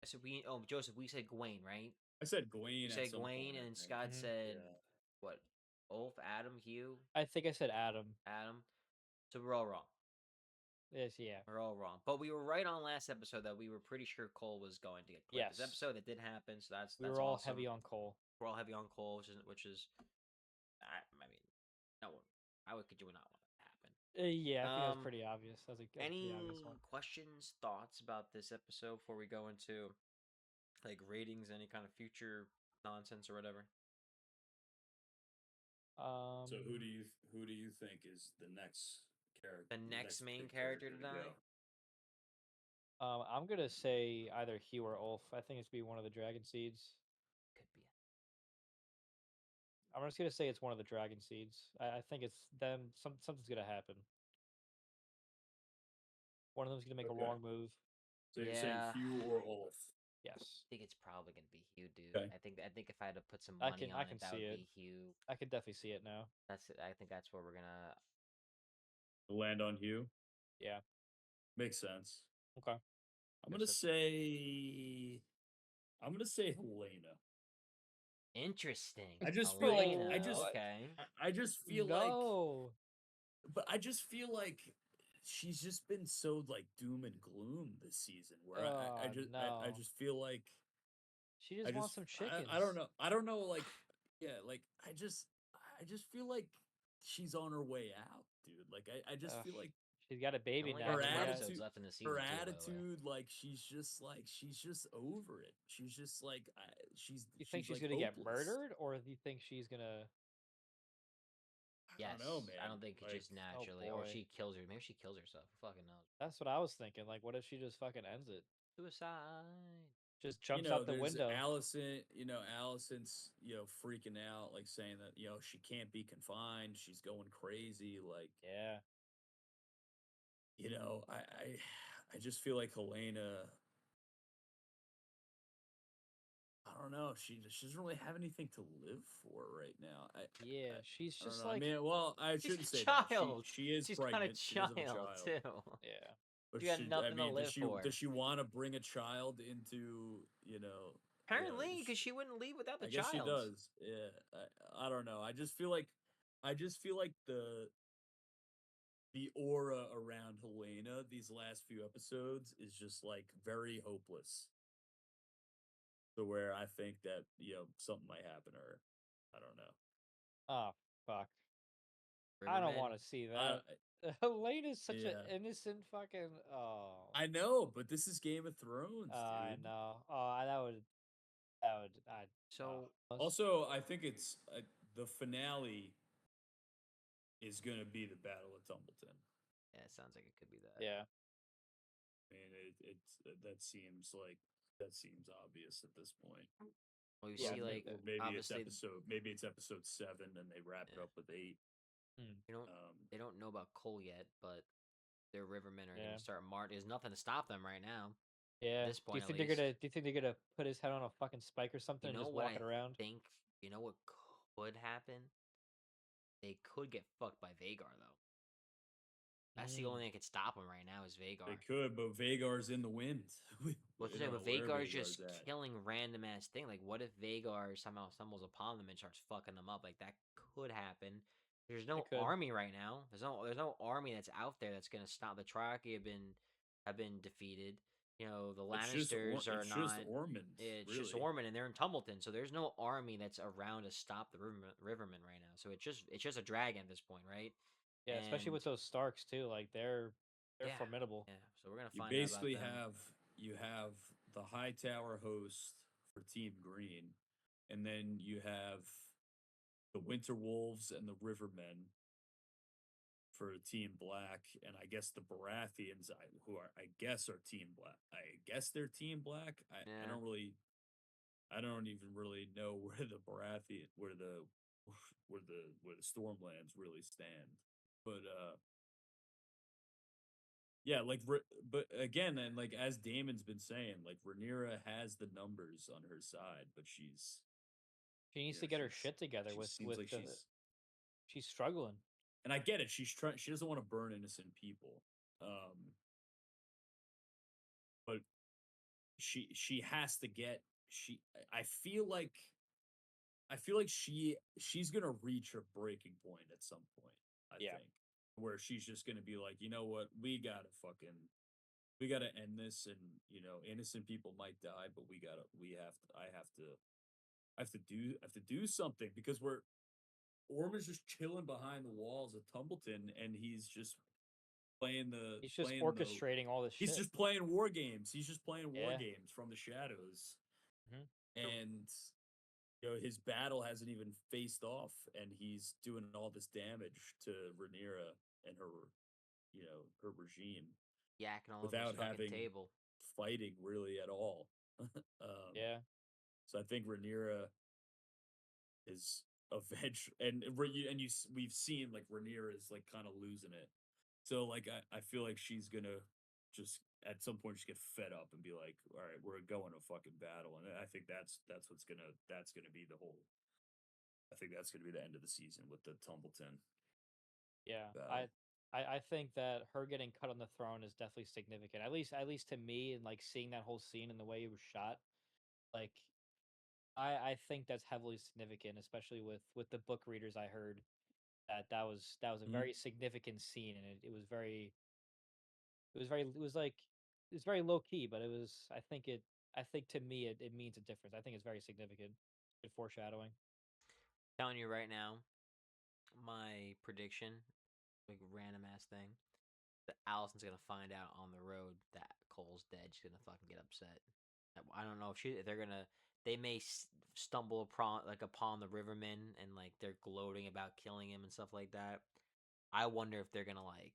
So Joseph, we said Gwen, right? I said Gwen. You said Gwen, and Scott said what? Ulf, Adam, Hugh. I think I said Adam. Adam. So we're all wrong. Yes, yeah. We're all wrong. But we were right on last episode that we were pretty sure Cole was going to get quit. This episode that did happen, so that's we were all heavy on Cole. We're all heavy on Cole, which is I mean, no one I would you would not want that to happen. Yeah, I think that was pretty obvious. Any questions, thoughts about this episode before we go into ratings, any kind of future nonsense or whatever? So who do you think is the next character? The next main character to die? I'm gonna say either Hugh or Ulf. I think it's be one of the Dragon Seeds. Could be. I'm just gonna say it's one of the Dragon Seeds. I think it's them. Something's gonna happen. One of them's gonna make a wrong move. So you're saying Hugh or Ulf? Yes. I think it's probably gonna be Hugh, dude. Okay. I think if I had to put some money on it, that would be Hugh. I can definitely see it now. That's it. I think that's where we're gonna land on Hugh. Yeah. Makes sense. Okay. I'm gonna say Helena. Interesting. I just feel like I just feel but I just feel like she's just been so doom and gloom this season. Where I just feel like she just wants some chickens. I don't know. I just feel like she's on her way out, dude. I just feel like she's got a baby now. Her attitude left in the season. Her attitude, she's just over it. She's just You think she's gonna get murdered, or do you think she's gonna? Yes. I don't know, man. I don't think just naturally, or she kills her. Maybe she kills herself. Who fucking knows? That's what I was thinking. What if she just fucking ends it? Suicide. Just jumps out the window. Allison's freaking out, saying that she can't be confined. She's going crazy. Yeah. I just feel like Helena. I don't know. She doesn't really have anything to live for right now. She's just I shouldn't say child. That. She is she's pregnant. Kind of child too. Yeah. But she got nothing to live for. Does she want to bring a child into Apparently, because she wouldn't leave without the child. I guess she does. Yeah. I don't know. I just feel like the aura around Helena these last few episodes is just very hopeless. So where I think that something might happen to her. I don't know. Oh fuck! I don't want to see that. Helena's such an innocent fucking. Oh. I know, but this is Game of Thrones. I know. Oh, that would. So also, I think it's the finale is going to be the Battle of Tumbleton. Yeah, it sounds like it could be that. Yeah. I mean, that seems obvious at this point. Well, you see, maybe it's episode 7, and they wrap it up with 8. They don't know about Cole yet, but their Rivermen are going to start marching. There's nothing to stop them right now. Yeah. At this point, do you think they're gonna put his head on a fucking spike or something and just walk it around? You know what could happen? They could get fucked by Vhagar though. That's the only thing that could stop them right now is Vhagar. They could, but Vhagar's in the wind. But Vhagar's just killing random ass thing. What if Vhagar somehow stumbles upon them and starts fucking them up? That could happen. There's no army right now. There's no army that's out there that's gonna stop. The Triarchy have been defeated. The Lannisters are not. Just Ormond. It's just Ormond, and they're in Tumbleton, so there's no army that's around to stop the Rivermen right now. So it's just a dragon at this point, right? Yeah, especially with those Starks too. They're formidable. Yeah, so we're gonna find out about them. You have the Hightower host for Team Green, and then you have the Winter Wolves and the Rivermen for Team Black, and I guess the Baratheons, I guess are Team Black. I guess they're Team Black. I don't even really know where the where the Stormlands really stand. But yeah, like but again, and like as Damon's been saying, like Rhaenyra has the numbers on her side, but she needs to get her shit together she with seems like the she's struggling. and I get it. She doesn't want to burn innocent people. But she has to get she I feel like she's gonna reach her breaking point at some point, I think. Where she's just gonna be like, you know what, we gotta end this, and innocent people might die, but I have to do something, because Orman's just chilling behind the walls of Tumbleton, and he's just He's just orchestrating all this shit. he's just playing war games. He's just playing war Yeah. games from the shadows. Mhm. And his battle hasn't even faced off, and he's doing all this damage to Rhaenyra and her regime, yakking all without over his having table, fighting really at all. Yeah. So I think Rhaenyra is eventually, and we've seen like Rhaenyra is like kind of losing it. So like I feel like she's gonna just at some point just get fed up and be like, all right, we're going to fucking battle. And I think that's gonna be the whole. I think that's gonna be the end of the season with the Tumbleton. Yeah, battle. I think that her getting cut on the throne is definitely significant. At least to me, and like seeing that whole scene and the way it was shot, like I think that's heavily significant, especially with the book readers. I heard that was a very significant scene, and it was like it was very low key, but it was I think to me it means a difference. I think it's very significant. Good foreshadowing. Telling you right now, my prediction, like random ass thing, that Allison's gonna find out on the road that Cole's dead. She's gonna fucking get upset. I don't know if they're gonna. They may stumble upon the Rivermen, and like they're gloating about killing him and stuff like that. I wonder if they're gonna like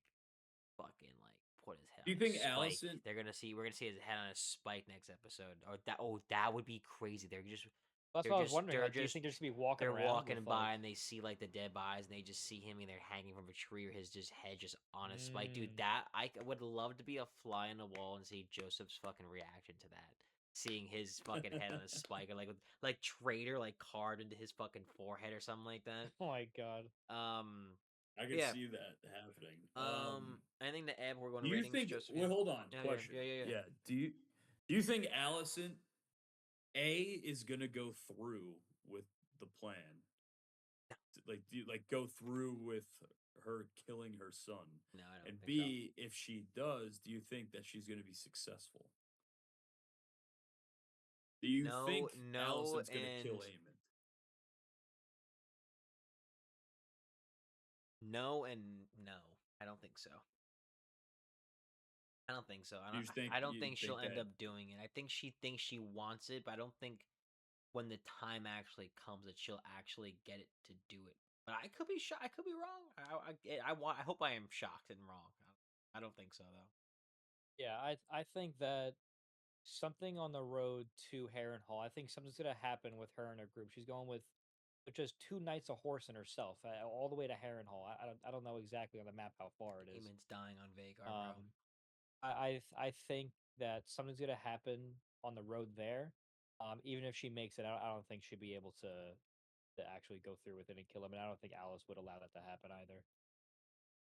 fucking like put his head Do you on a think spike. Allison? We're gonna see his head on a spike next episode. Or that would be crazy. That's what I was wondering. Like, do you think they're just be walking they're around walking with by like? and they see like the dead bodies, and they just see him and they're hanging from a tree, or his just head just on a spike. Dude, that I would love to be a fly on the wall and see Joseph's fucking reaction to that. Seeing his fucking head on a spike, or like traitor like carved into his fucking forehead or something like that. Oh my god. I could see that happening. Anything to add? We're going Do to you ratings. think? Joseph, Well, hold on. yeah, Question. yeah. Do you think Allison is gonna go through with the plan? Go through with her killing her son? No, I don't And think B, if she does, do you think that she's gonna be successful? Do you think Allison's gonna kill Aemond? No and no. I don't think so. I don't think so. I don't think she'll end up doing it. I think she thinks she wants it, but I don't think when the time actually comes that she'll actually get it to do it. But I could be shocked. I could be wrong. I hope I am shocked and wrong. I don't think so though. Yeah, I think that something on the road to Harrenhal. I think something's gonna happen with her and her group. She's going with just 2 nights, a horse, and herself, all the way to Harrenhal. I don't know exactly on the map how far it is. Aemond's dying on Vagar, bro. I think that something's gonna happen on the road there. Even if she makes it, I don't think she'd be able to actually go through with it and kill him. And I don't think Alice would allow that to happen either.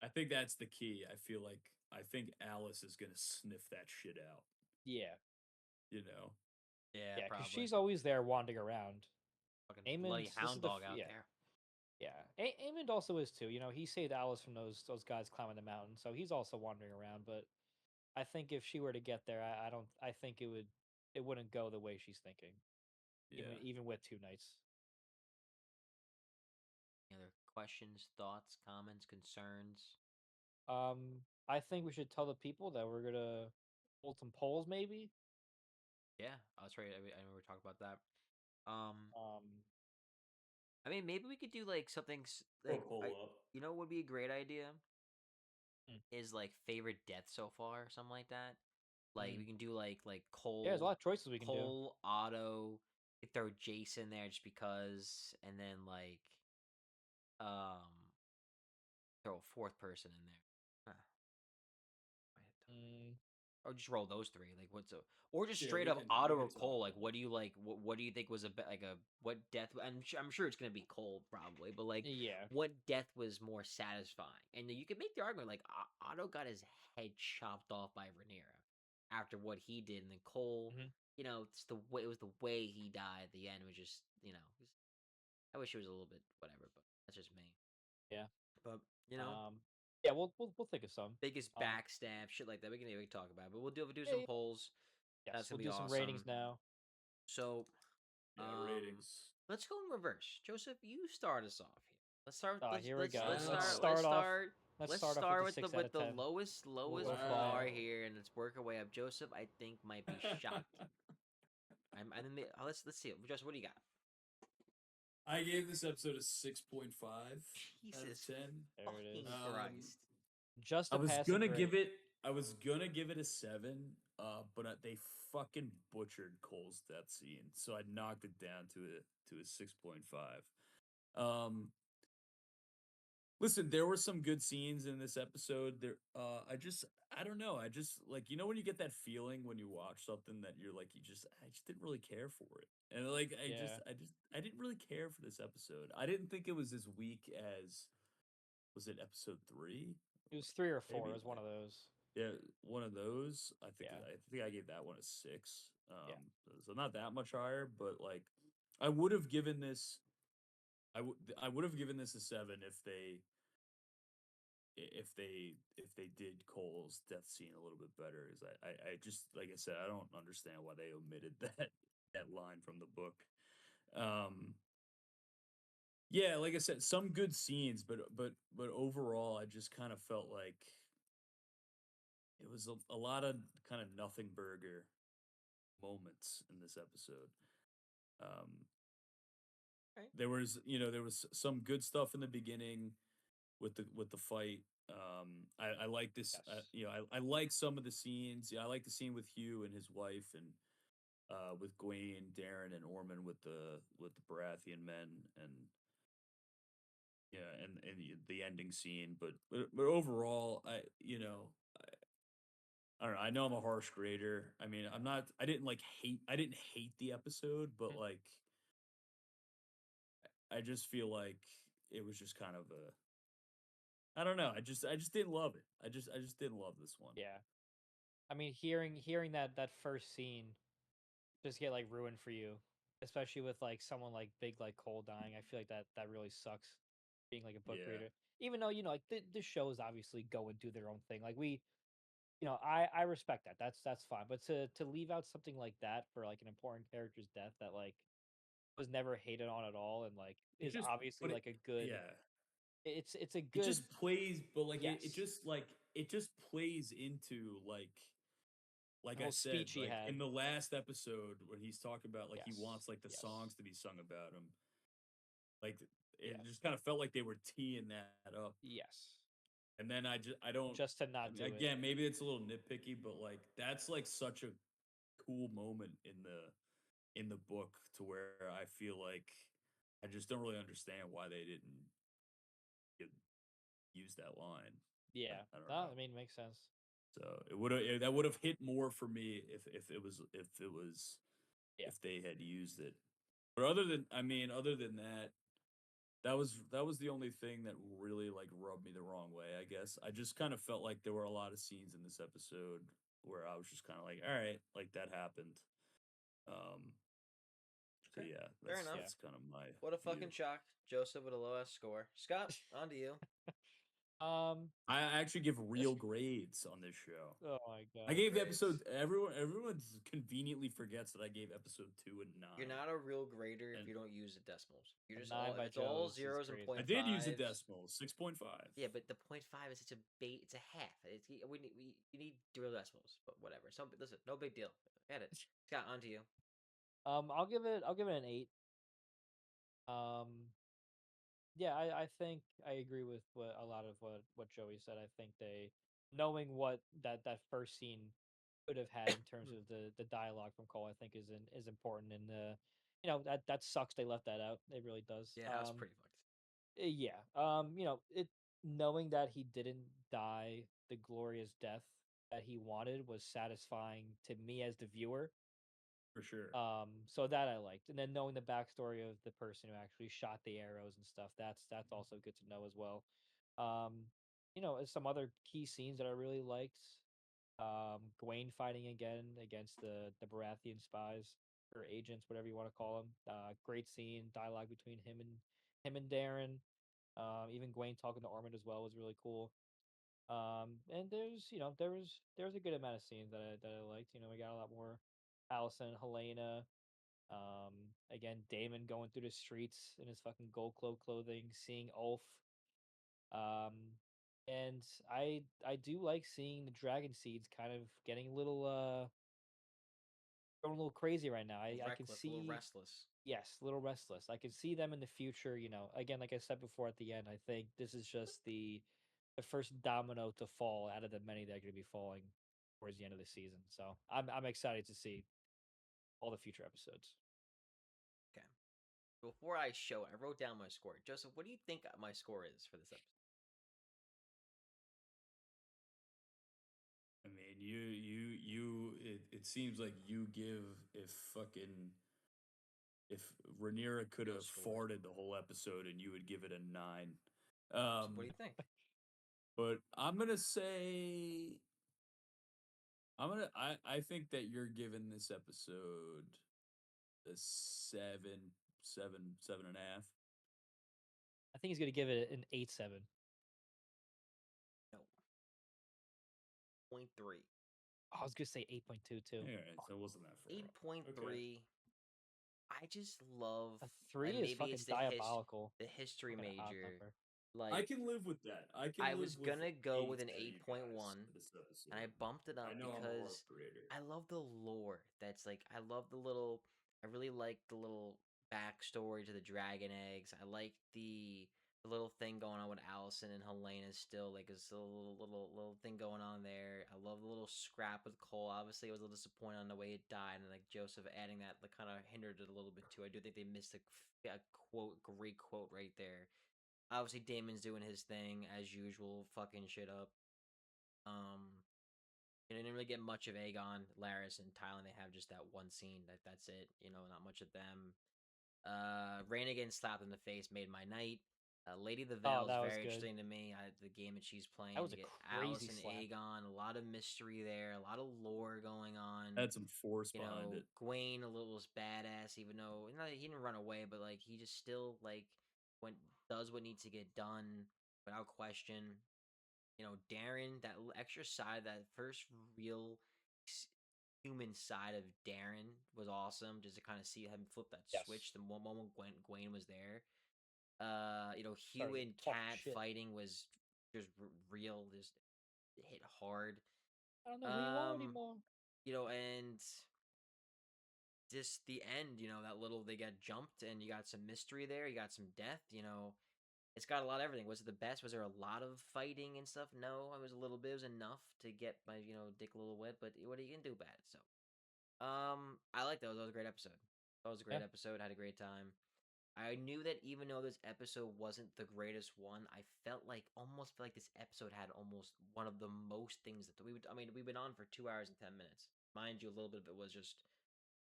I think that's the key. I think Alice is gonna sniff that shit out. Yeah. Yeah, because she's always there wandering around. Fucking bloody hound dog out there. Yeah, Aemond also is too. He saved Alice from those guys climbing the mountain, so he's also wandering around. But I think if she were to get there, I don't. I think it wouldn't go the way she's thinking. Yeah. Even with 2 nights. Any other questions, thoughts, comments, concerns? I think we should tell the people that we're gonna hold some polls, maybe. Yeah, that's right. I know we talked about that. I mean, maybe we could do like something like you know what would be a great idea is like favorite death so far, or something like that. Like we can do like Cole. Yeah, there's a lot of choices we can do. Cole, Otto, throw Jason there just because, and then like throw a fourth person in there. Mm, Or just roll those three. Like or just Yeah, straight we up can Otto or talk Cole. Like, about what do you like? What do you think was what death? I'm sure it's gonna be Cole probably, but like, yeah. what death was more satisfying? And you could make the argument like Otto got his head chopped off by Rhaenyra after what he did, and then Cole, Mhm. it's the way it was the way he died at the end was just I wish it was a little bit whatever, but that's just me. Yeah. But Yeah, we'll think of some. biggest backstab, shit like that. We can talk about it, but we'll do Yeah, some yeah. polls. Yes, That's we'll gonna be do some ratings awesome. now. So, yeah, ratings. let's go in reverse. Joseph, you start us off here. Let's start. Here we Let's go. let's Let's start. start off. Let's Let's start off start with the with 6 out of the 10. lowest Wow. bar here, and let's work our way up. Joseph, I think might be shocked. Let's see. Joseph, what do you got? I gave this episode a 6.5 out of Jesus 10. There it is. Fucking Christ. Just I a was passing gonna grade. give it. I was gonna give it a 7, but they fucking butchered Cole's death scene, so I knocked it down to a 6.5. Listen, there were some good scenes in this episode. I don't know. I just like when you get that feeling when you watch something that you're like I just didn't really care for it, and like Yeah. I didn't really care for this episode. I didn't think it was as weak as was it episode 3? It was 3 or 4. Maybe It was one of those. yeah, one of those. Yeah. I think I gave that one a 6. Yeah. So not that much higher, but like I would have given this. I would have given this a 7 if they did Cole's death scene a little bit better. Is I just like I said, I don't understand why they omitted that line from the book. Yeah, like I said, some good scenes, but overall, I just kind of felt like it was a lot of kind of nothing burger moments in this episode. Right. There was some good stuff in the beginning with the fight. I like this. Yes. I like some of the scenes. Yeah, I like the scene with Hugh and his wife, and with Gwaine, Darren, and Orman with the Baratheon men, and yeah, and the ending scene. But overall, I don't know. I know I'm a harsh grader. I mean, I'm not. I didn't like hate. I didn't hate the episode, but Mhm. like, I just feel like it was just kind of a. I don't know. I just didn't love it. I just didn't love this one. Yeah. I mean, hearing that first scene just get like ruined for you, especially with like someone like big like Cole dying. I feel like that really sucks. Being like a book Yeah. reader, even though like the shows obviously go and do their own thing. Like I respect that. That's fine. But to leave out something like that for like an important character's death that like was never hated on at all and like It is just, obviously but it, like a good. yeah. It's a It good. just plays, but like it Yes. just like it just plays into like The I whole said, speech he like had. in the last episode when he's talking about like he Yes. wants like the Yes. songs to be sung about him. Like it Yes. just kind of felt like they were teeing that up. Yes. And then I don't Just to not do it. again, maybe it's a little nitpicky, but like that's like such a cool moment in the book to where I feel like I just don't really understand why they didn't use that line. Yeah. I don't No, know. I mean, makes sense. So that would have hit more for me Yeah. if they had used it. But other than that, that was the only thing that really like rubbed me the wrong way, I guess. I just kind of felt like there were a lot of scenes in this episode where I was just kind of like, all right, like that happened. So Okay. yeah, Fair enough. that's kind of my What a view. fucking shock. Joseph with a low ass score. Scott, on to you. I actually give real grades on this show. Oh my god. I gave the Grades. episode. Everyone conveniently forgets that I gave episode 2 and 9. You're not a real grader if And you don't use the decimals. You're A just 9 by it's all Joe's is zeros and crazy. point I did use the fives. decimals, 6.5. Yeah, but the 0.5 is such a bait. It's a half. You need real decimals, but whatever. So listen, no big deal. Get it. Scott, on to you. I'll give it an 8. Yeah, I think I agree with what a lot of what Joey said. I think they knowing what that first scene could have had in terms of the dialogue from Cole, I think is important and that sucks they left that out. It really does. Yeah, that was pretty fucked. Yeah. Knowing that he didn't die the glorious death that he wanted was satisfying to me as the viewer. For sure. So that I liked, and then knowing the backstory of the person who actually shot the arrows and stuff, that's also good to know as well. Some other key scenes that I really liked. Gawain fighting again against the Baratheon spies or agents, whatever you want to call them. Great scene, dialogue between him and Darren. Even Gawain talking to Armand as well was really cool. And there was a good amount of scenes that I liked. We got a lot more Allison, Helena. Again, Damon going through the streets in his fucking gold clothing, seeing Ulf. And I do like seeing the dragon seeds kind of getting a little going a little crazy right now. I can Reckless, a little see, restless. yes, a little restless. I can see them in the future. Again, like I said before, at the end, I think this is just the first domino to fall out of the many that are going to be falling towards the end of the season. So I'm excited to see all the future episodes. Okay. Before I show it, I wrote down my score. Joseph, what do you think my score is for this episode? I mean, it seems like you give if Rhaenyra could have farted the whole episode and you would give it a 9. So what do you think? But I'm gonna say I think that you're giving this episode a 7.5. I think he's going to give it an 8.7. No. 0.3. I was going to say 8.2 too. Yeah, so it wasn't that far. 8.3. Okay. I just love a 3 is maybe fucking it's diabolical. the history Fucking odd major. number. Like I can live with that. I was gonna go with an 8.1 and I bumped it up because I love the lore. That's like I love the little. I really like the little backstory to the dragon eggs. I like the little thing going on with Allison and Helena still. Like it's a little thing going on there. I love the little scrap with Cole. Obviously, I was a little disappointed on the way it died, and like Joseph adding that like kind of hindered it a little bit too. I do think they missed a quote, great quote right there. Obviously, Damon's doing his thing as usual, fucking shit up. And I didn't really get much of Aegon, Laris, and Tylan. They have just that one scene. That's it. Not much of them. Rain again slapped in the face, made my night. Lady of the Vale is very interesting to me. The game that she's playing. That was a crazy Alice and slap. Aegon, a lot of mystery there, a lot of lore going on. Had some force behind it. Gwaine a little badass, even though he didn't run away, but like he just still like does what needs to get done without question. Darren, that extra side, that first real human side of Darren was awesome. Just to kind of see him flip that switch. The one moment Gwaine was there. Hugh and Cat fighting was just real. Just hit hard. I don't know who you are anymore. And just the end. That little they got jumped, and you got some mystery there. You got some death. It's got a lot of everything. Was it the best? Was there a lot of fighting and stuff? No, it was a little bit. It was enough to get my dick a little wet. But what are you gonna do about it? So, I like those. That was a great episode. That was a great episode. Had a great time. I knew that even though this episode wasn't the greatest one, I almost felt like this episode had almost one of the most things that we would. I mean, we've been on for 2 hours and 10 minutes. Mind you, a little bit of it was just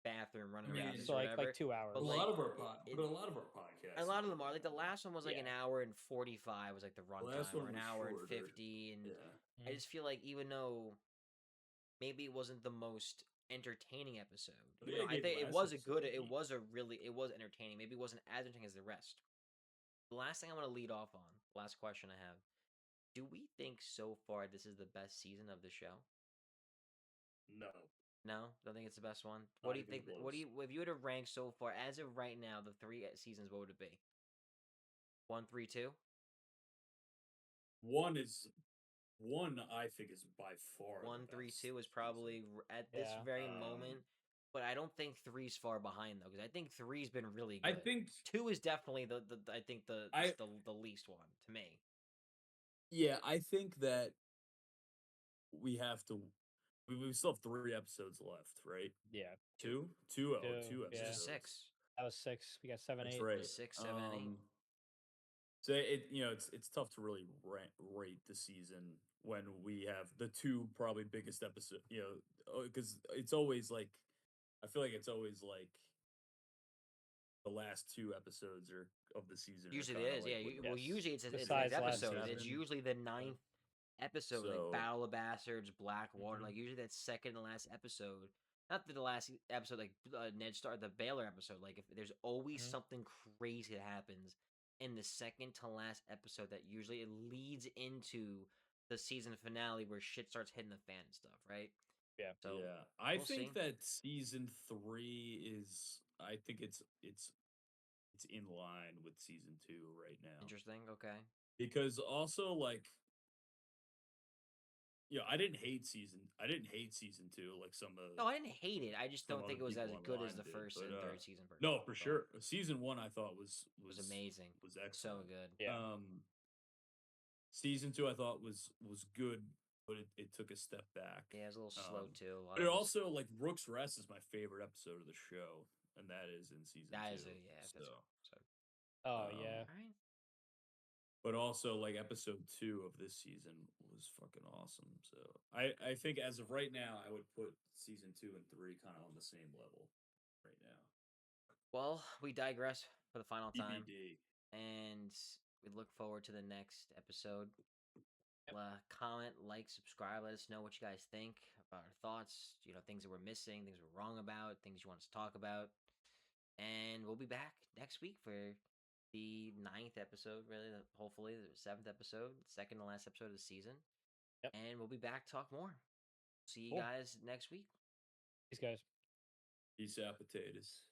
bathroom running around. So like 2 hours. But a lot of our podcasts. A lot of them are like the last one was like an hour and 45 was like the runtime, or an hour and 50, and I just feel like even though maybe it wasn't the most entertaining episode, I think it was it was entertaining. Maybe it wasn't as entertaining as the rest. The last thing I want to lead off on, last question I have: do we think so far this is the best season of the show? No, don't think it's the best one. What do you think? If you were to rank so far as of right now, the 3 seasons, what would it be? 1, 3, 2. One, I think, is by far 1, 3, 2 is probably at this very moment, but I don't think 3's far behind though, because I think 3's been really good. I think 2 is definitely the least one to me. Yeah, I think that we have to. We still have 3 episodes left, right? Yeah. 2 episodes. Yeah. 6. That was 6. We got 7, That's 8. right. 6, 7, and 8. So it's tough to really rate the season when we have the two probably biggest episode, because it's always like I feel like it's always like the last two episodes of the season Usually are it kind is, of like Well, Yes. usually it's Besides an last episode. season. It's usually the 9th episode, like So Battle of Bastards, Blackwater. Mhm. Like usually that second to last episode. Not the last episode, like Ned Stark, the Baylor episode. Like if there's always Mhm. something crazy that happens in the second to last episode that usually it leads into the season finale where shit starts hitting the fan and stuff, right? Yeah. So yeah, I we'll think see. that season 3 is. I think it's in line with season 2 right now. Interesting. Okay. Because also like I didn't hate season 2 like some of No, I didn't hate it. I just some don't other think it was as people good as online the did, first but and third season. no, for But sure. Season 1 I thought was it was amazing. was So excellent. good. Yeah. Season 2 I thought was good, but it took a step back. Yeah, it was a little slow too. But it also like Rook's Rest is my favorite episode of the show, and that is in season 2. That is so. Oh yeah. All right. But also like episode 2 of this season was fucking awesome. So I think as of right now I would put season 2 and 3 kind of on the same level right now. Well, we digress for the final time, TBD. and we look forward to the next episode. Comment, like, subscribe. Let us know what you guys think about our thoughts. Things that we're missing, things we're wrong about, things you want us to talk about. And we'll be back next week for the 9th episode, really. Hopefully, the 7th episode, second to last episode of the season. Yep. And we'll be back to talk more. See you Cool. guys next week. These guys. Peace out, potatoes.